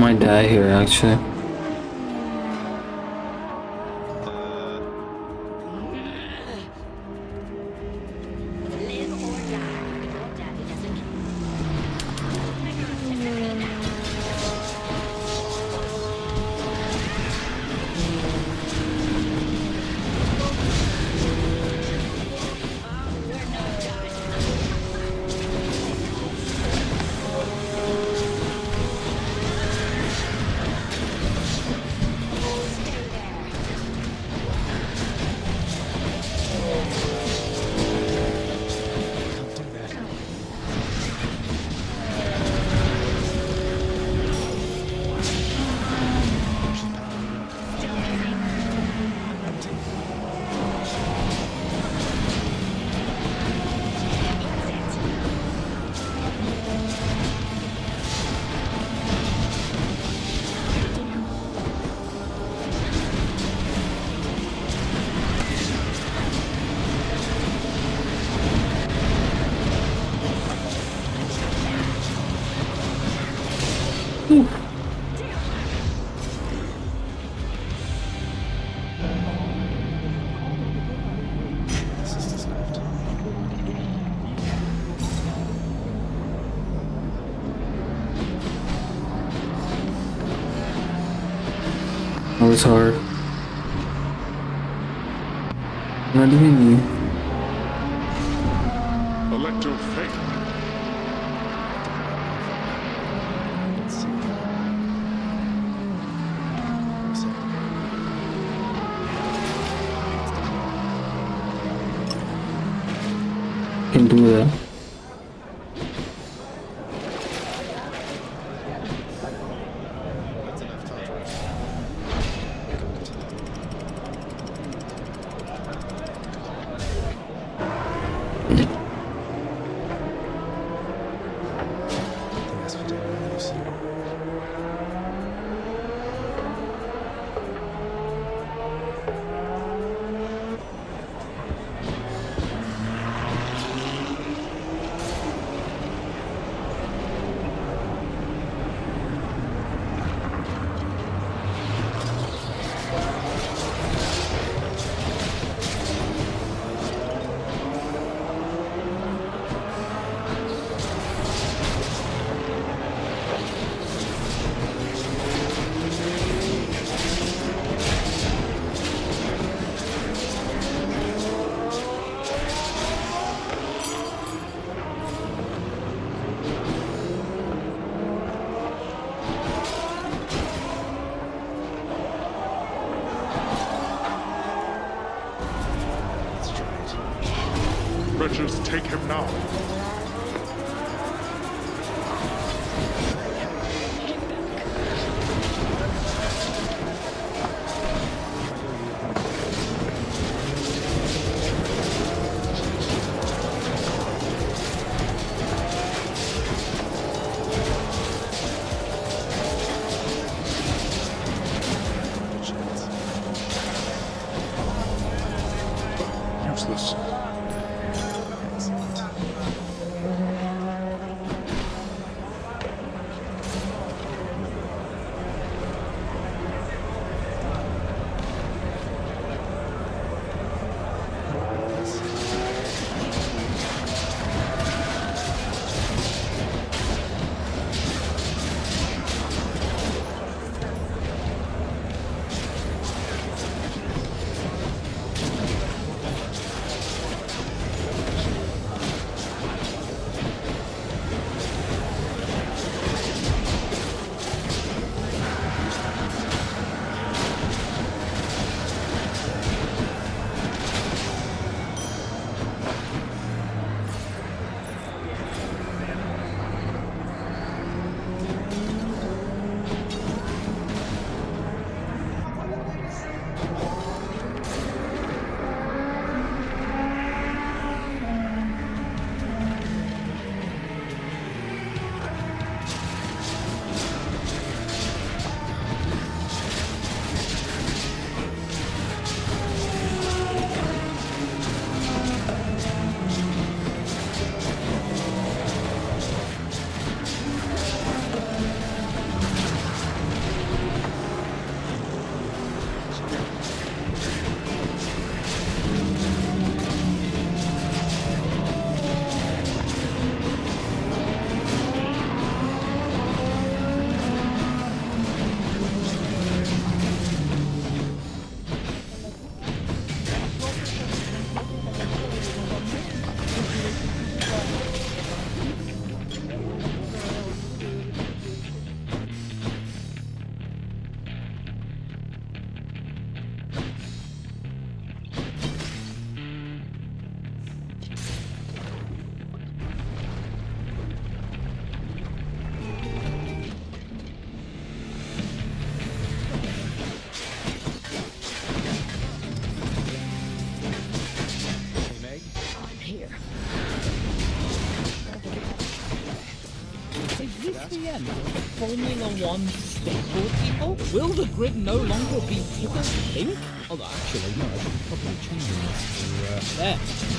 might die here actually. Oh, it's hard. Not even you. Elect your fate. Can do that. Wretches, take him now. Useless. again with the Formula One skateboard people? Will the grid no longer be tickled pink? Although actually, no, I should probably change this to, there.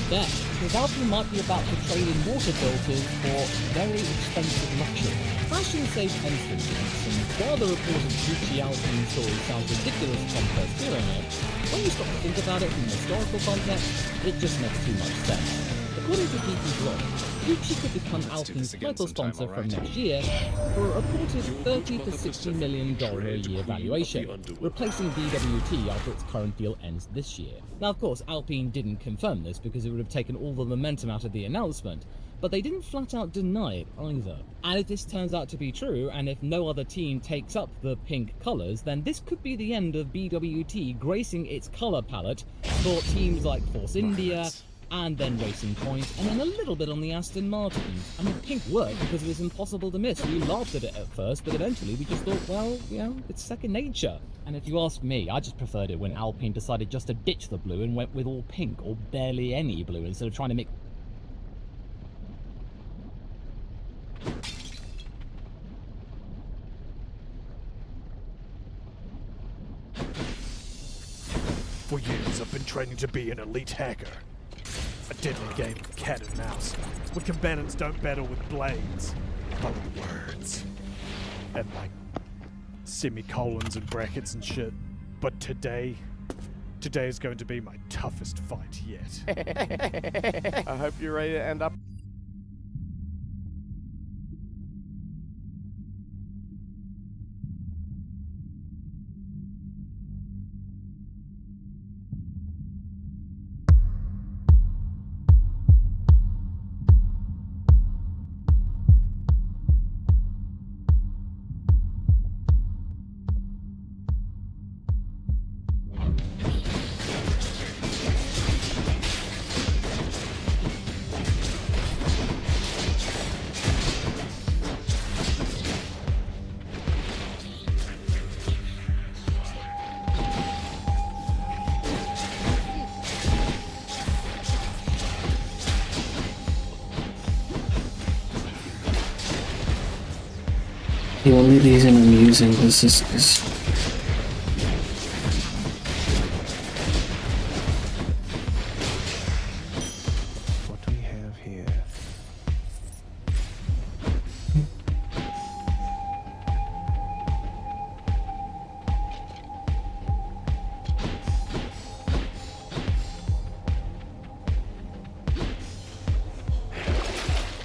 Because Alpine might be about to trade in water filters for very expensive luxury. Fashion saved entrance, and while the reported Gucci Alpine story sounds ridiculous upon first hearing it, when you stop to think about it from a historical context, it just makes too much sense. According to GP Blog, Gucci could become Alpine's title sponsor from next year for a reported $30 to $60 million a year valuation, replacing BWT after its current deal ends this year. Now, of course, Alpine didn't confirm this because it would have taken all the momentum out of the announcement, but they didn't flat out deny it either. And if this turns out to be true, and if no other team takes up the pink colours, then this could be the end of BWT gracing its colour palette for teams like Force India, and then Racing Point, and then a little bit on the Aston Martins. I mean, pink worked because it was impossible to miss. We laughed at it at first, but eventually we just thought, well, you know, it's second nature. And if you ask me, I just preferred it when Alpine decided just to ditch the blue and went with all pink, or barely any blue, instead of trying to make... For years, I've been training to be an elite hacker. A deadly game of cat and mouse, where combatants don't battle with blades, but with words. And like semicolons and brackets and shit. But today is going to be my toughest fight yet. I hope you're ready to end up. The only reason I'm using this is What do we have here?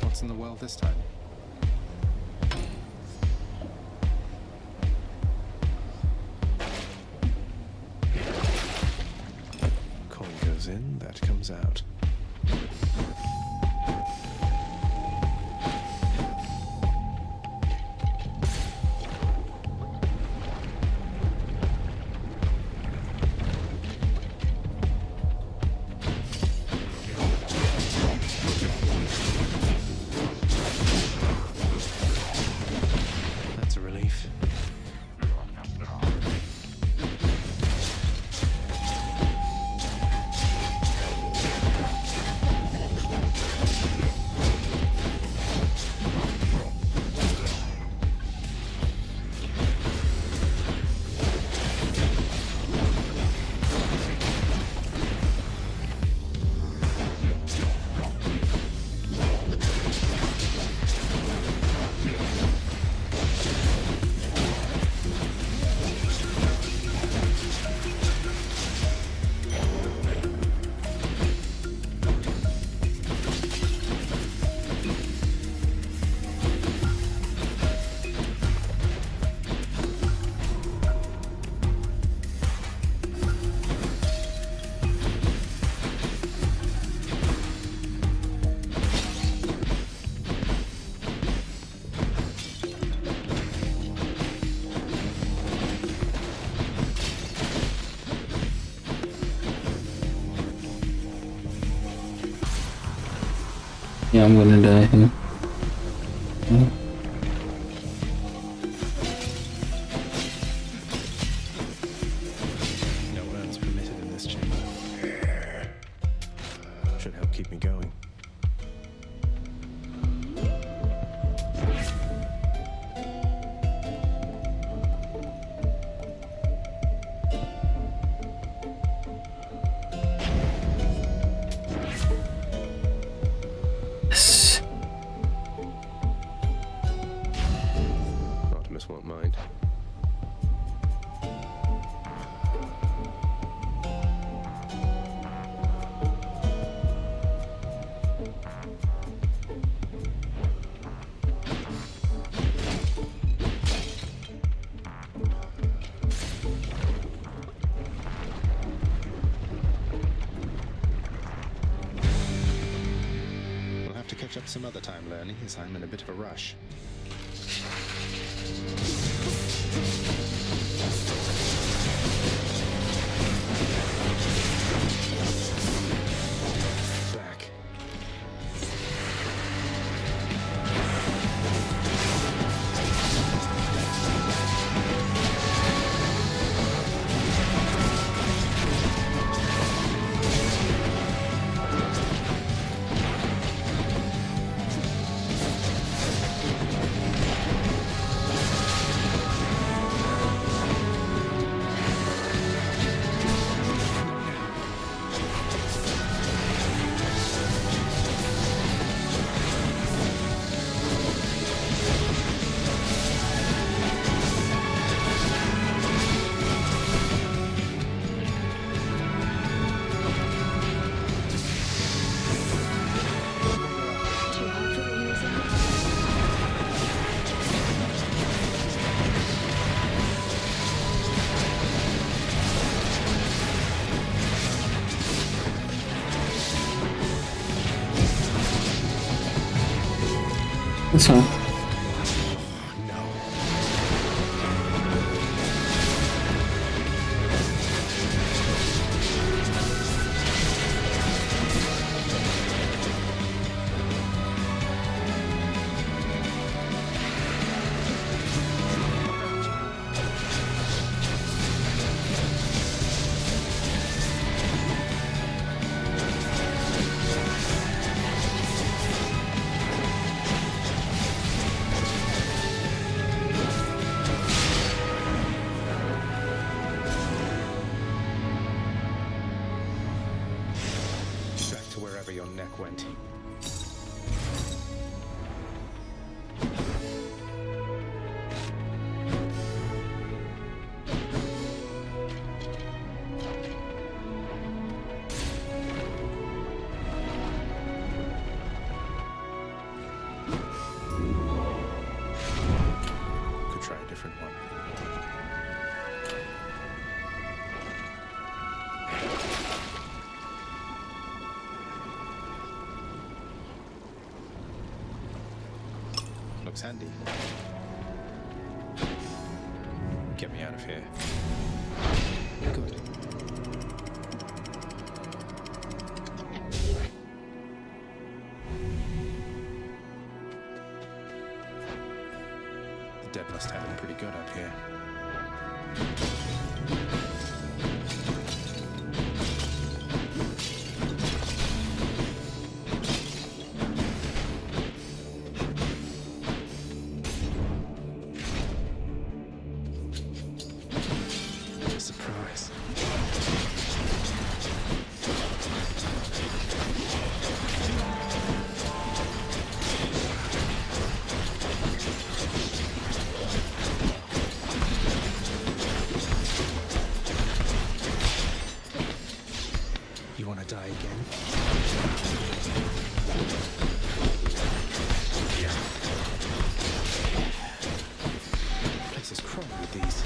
What's in the well this time? Coin goes in, that comes out. That's a relief. yeah, I'm gonna die here. No worms permitted in this chamber. Should help keep me going. catch up some other time, Learning, as I'm in a bit of a rush. Back. That's fine. Back to wherever your neck went. Could try a different one. Looks handy. Get me out of here. Good. The dead must have it pretty good up here. Surprise. You want to die again? Yeah. Place is crawling with these.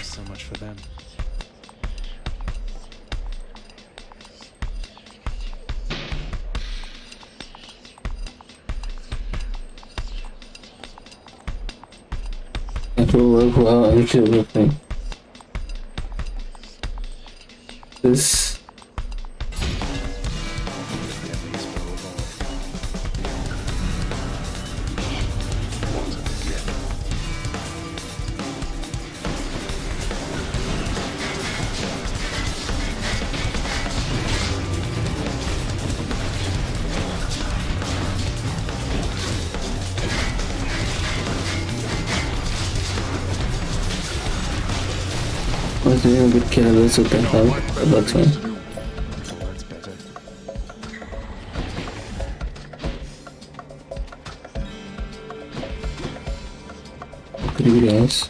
So much for them. It will work well into everything. This. I was being a bit careless with that help, but that's fine. That's better. Pretty nice.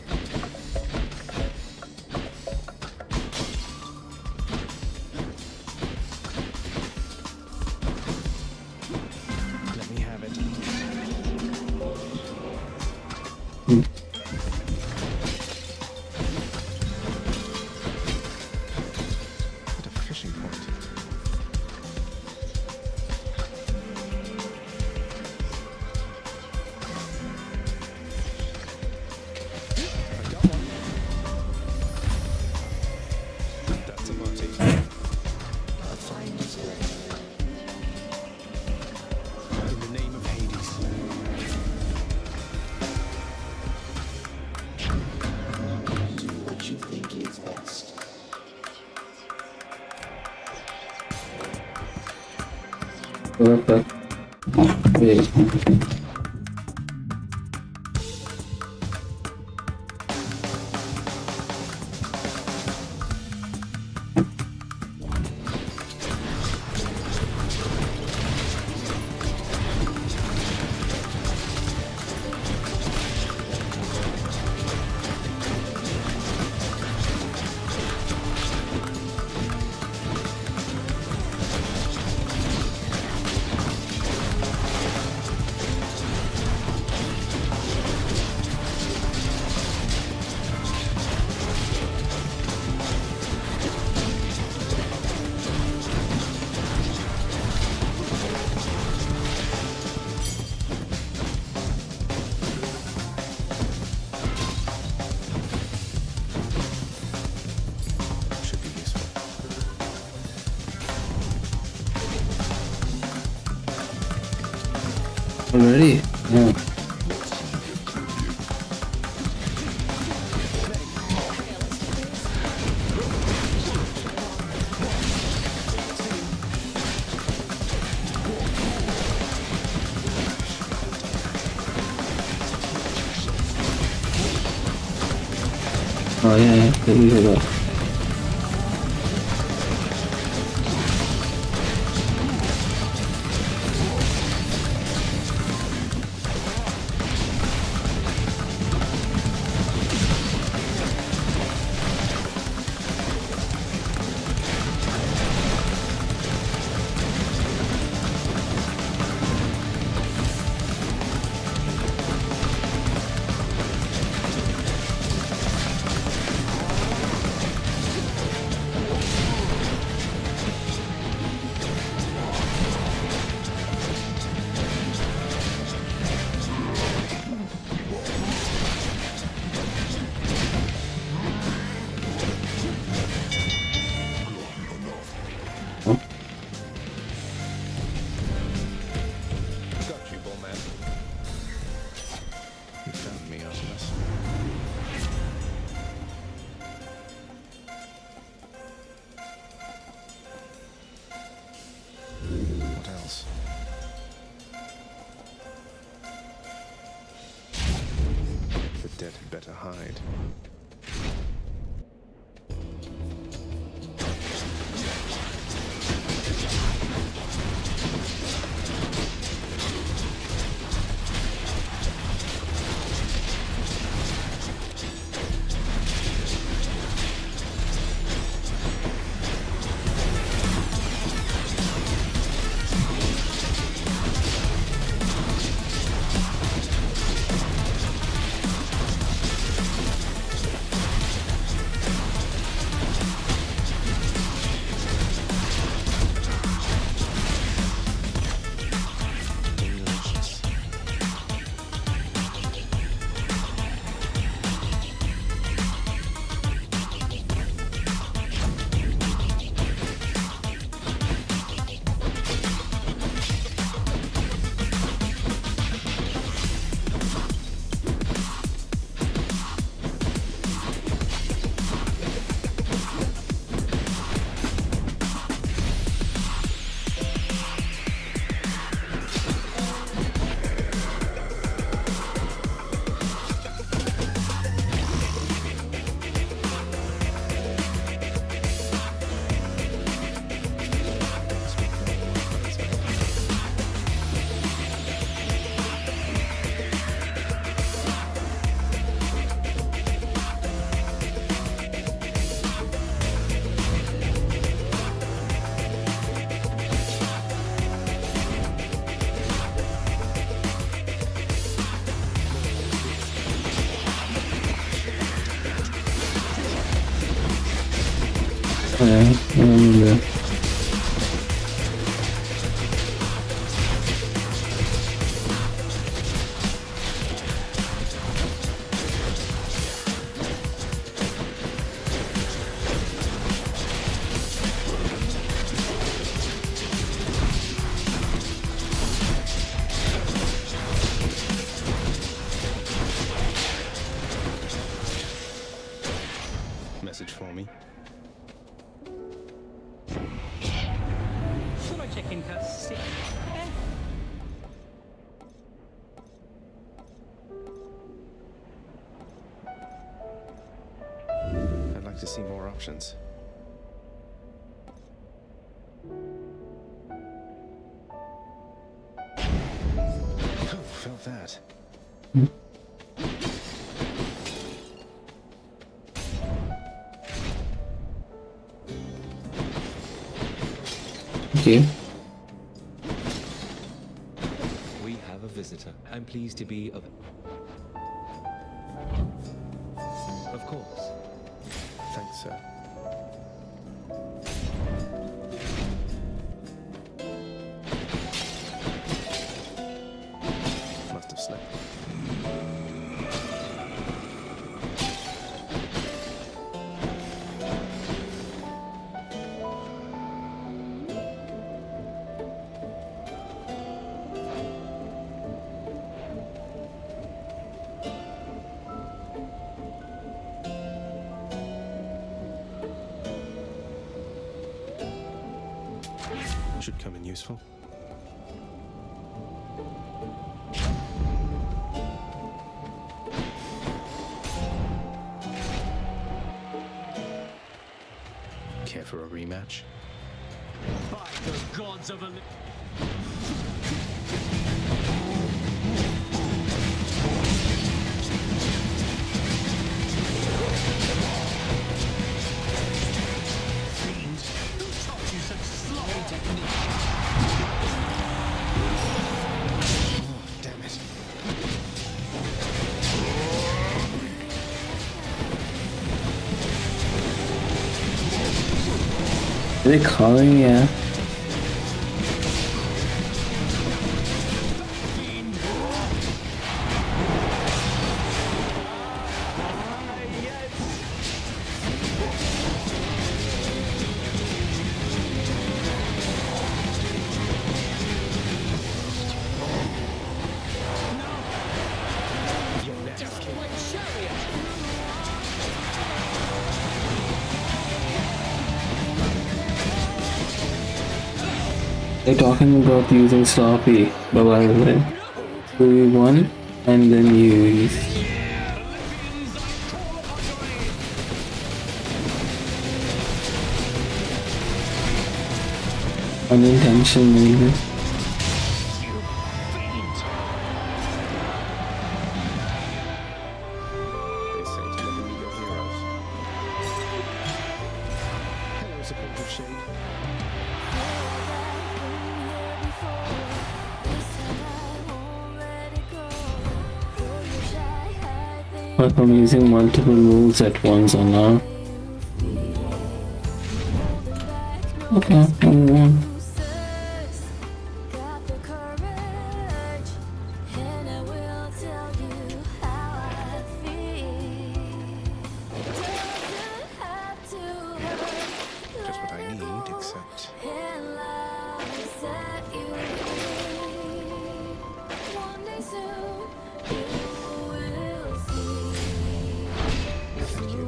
Perfect. Oh, wait. Already? Yeah. Oh yeah, let me hear that. Got you, Bullman. You found me, Optimus. What else? The dead had better hide. Yeah. Message for me. Sono check-in custody. like to see more options. Oh, felt that. Thank you. We have a visitor. I'm pleased to be of... Of course. Thanks, sir. Must have slept. Should come in useful. Care for a rematch? By the gods of Fiend, who taught you such slow technique? Oh, damn it. Are they calling? Yeah. They're talking about using sloppy, but by the way, we won and then use unintentionally. They say to never meet your heroes. Hello, supportive shade. But I'm using multiple moves at once or now. Okay, move on. Just what I need, except... Thank you.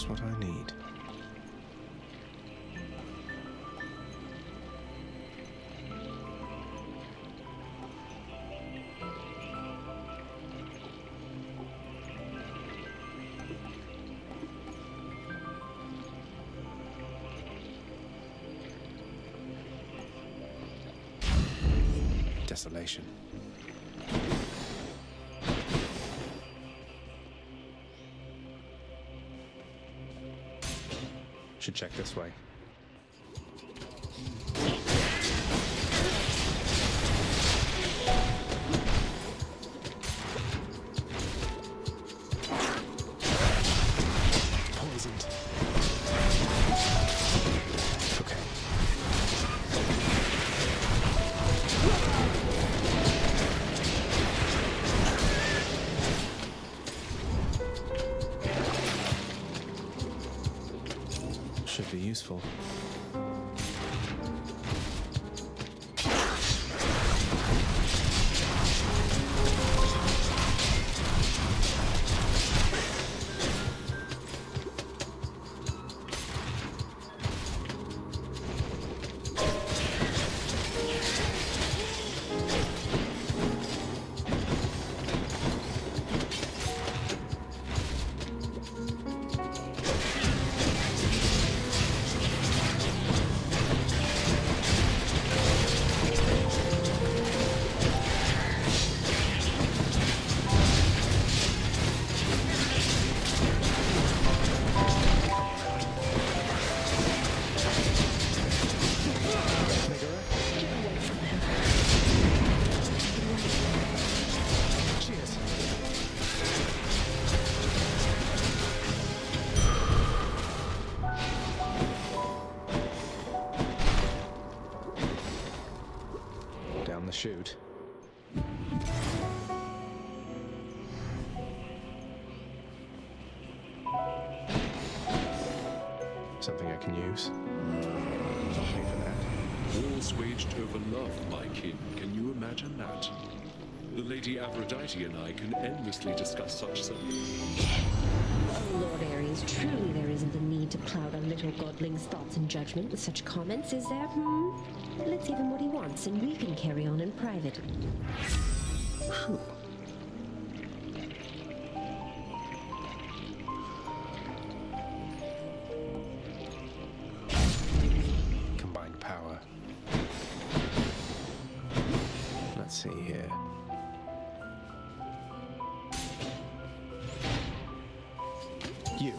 just what I need. Desolation. Should check this way. Poisoned. Okay. Should be useful. Down the chute. Something I can use. I'll pay for that. Wars waged over love, my king. Can you imagine that? The Lady Aphrodite and I can endlessly discuss such things. Oh, Lord Ares, truly there isn't the need to cloud our little godling's thoughts and judgment with such comments, is there? Let's give him what he wants, and we can carry on in private. Phew. Combined power. Let's see here. You.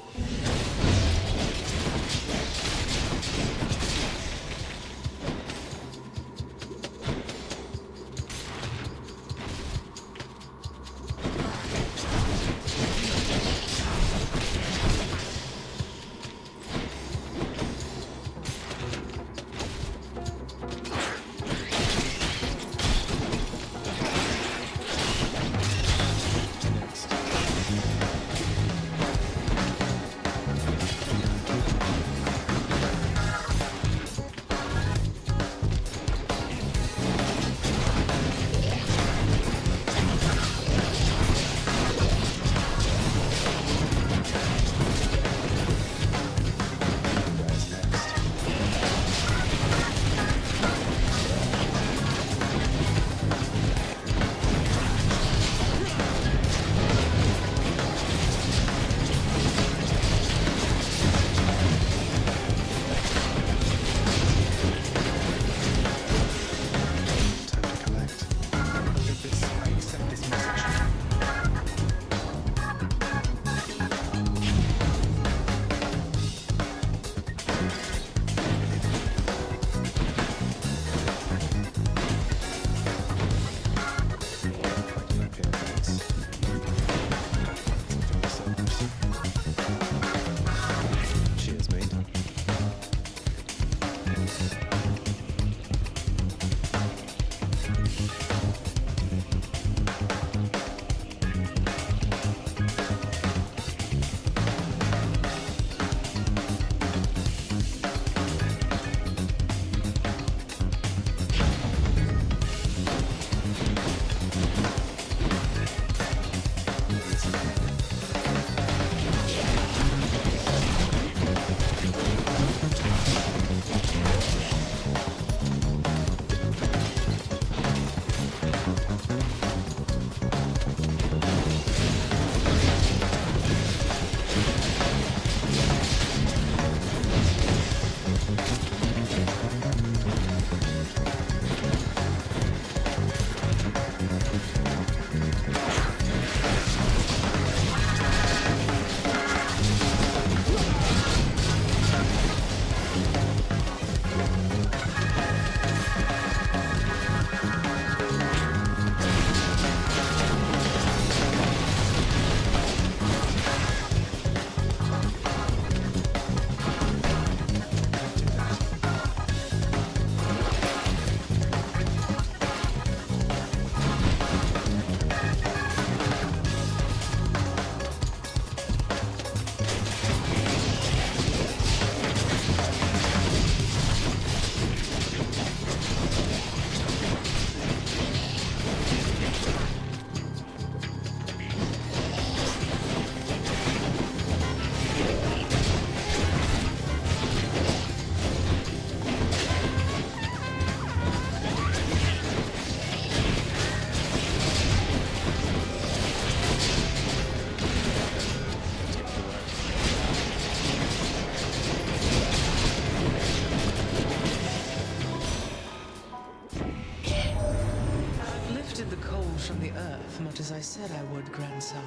I said I would, grandson.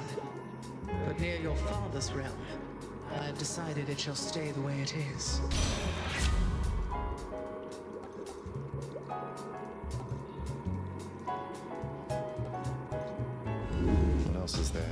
But near your father's realm, I've decided it shall stay the way it is. What else is there?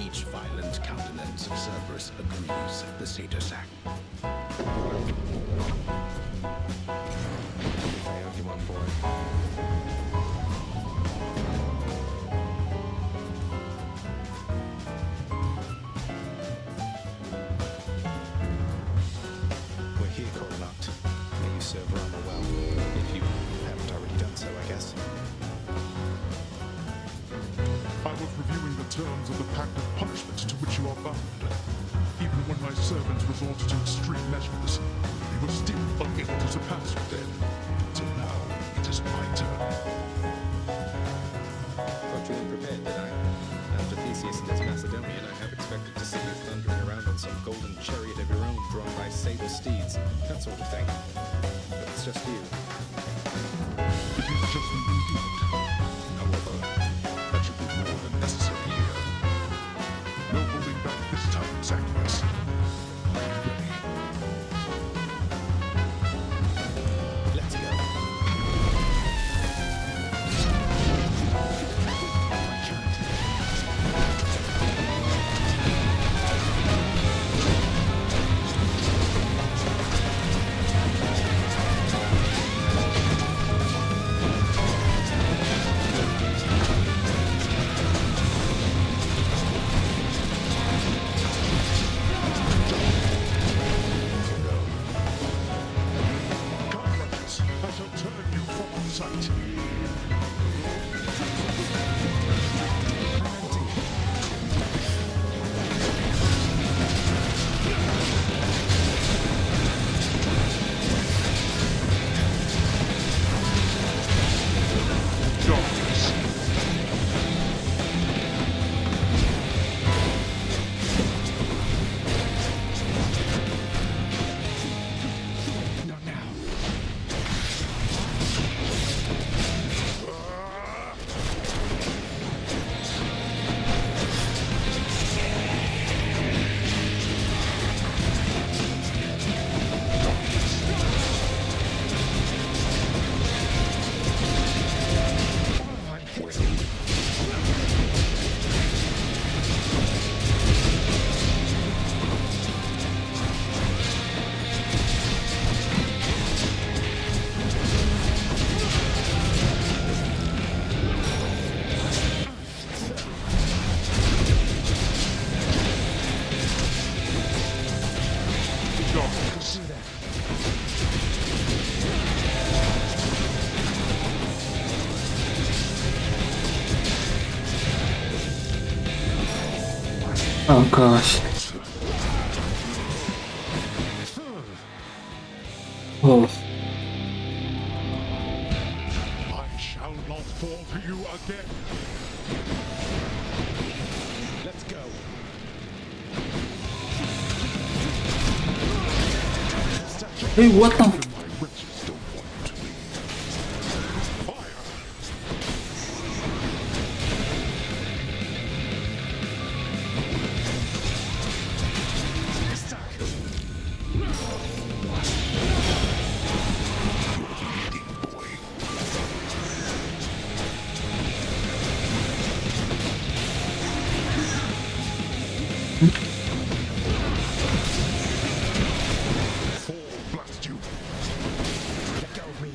Each violent countenance of Cerberus agrees the satyr sack. I owe you one, boy. We're here, Coronact. May you serve Rama well, if you haven't already done so, I guess. I was reviewing the terms of the pact of punishment to which you are bound. Even when my servants resorted to extreme measures, you were still unable to surpass your dead. So now, it is my turn. Got you unprepared, did I? After Theseus and his Macedonian, I have expected to see you thundering around on some golden chariot of your own drawn by sable steeds, that sort of thing. But it's just you. It is just me indeed. However, that should be more than necessary here. No holding back this time, Zacchaeus. Are you ready? Let's go. Oh gosh. Oh. I shall not fall to you again. Let's go. Hey, what the? Blast you. Let go of me.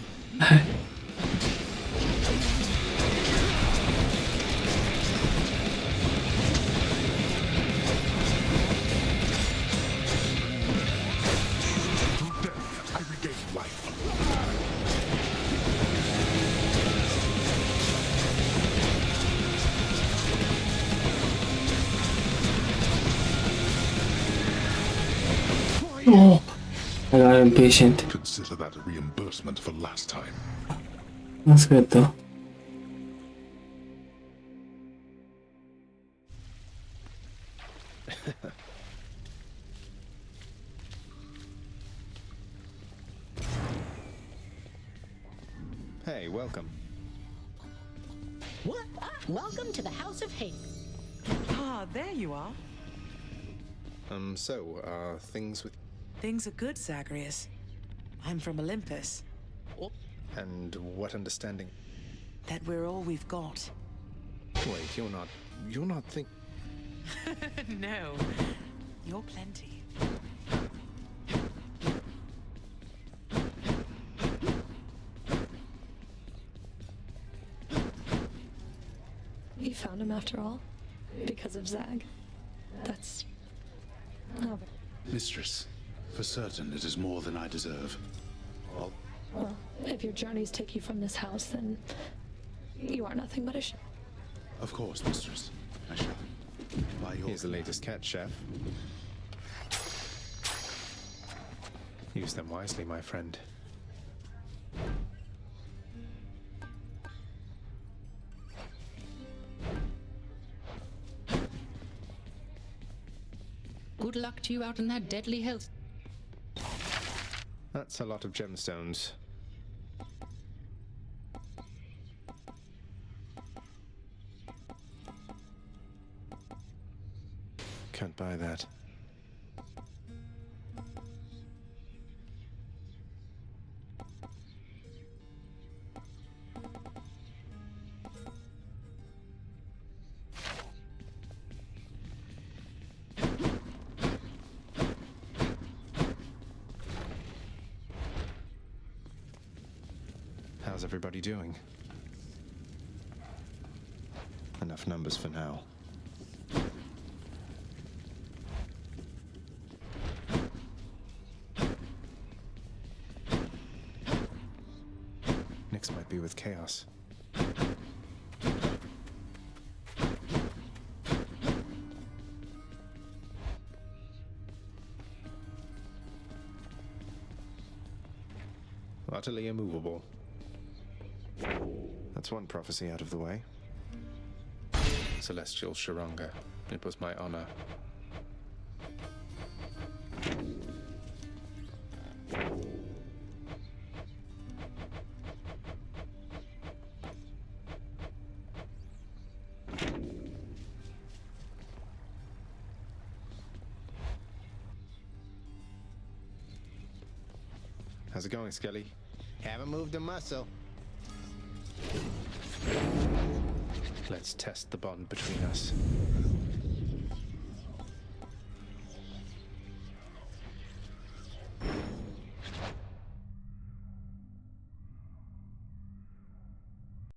Through death, I regain life. Oh, I got impatient. Consider that a reimbursement for last time. That's good though. Hey, welcome. What? Welcome to the House of Hate. Ah, there you are. So, things with... Things are good, Zagreus. I'm from Olympus. And what understanding? That we're all we've got. Wait, you're not think... No, you're plenty. You found him after all? Because of Zag? That's... Oh. Mistress, for certain it is more than I deserve. Well, if your journeys take you from this house, then you are nothing but a Of course, mistress. I shall. By your... Here's the latest cat, chef. Use them wisely, my friend. Good luck to you out in that deadly health. That's a lot of gemstones. Can't buy that. How's everybody doing? Enough numbers for now. Next might be with Chaos. Utterly immovable. That's one prophecy out of the way. Celestial Sharanga. It was my honor. How's it going, Skelly? Haven't moved a muscle. Let's test the bond between us.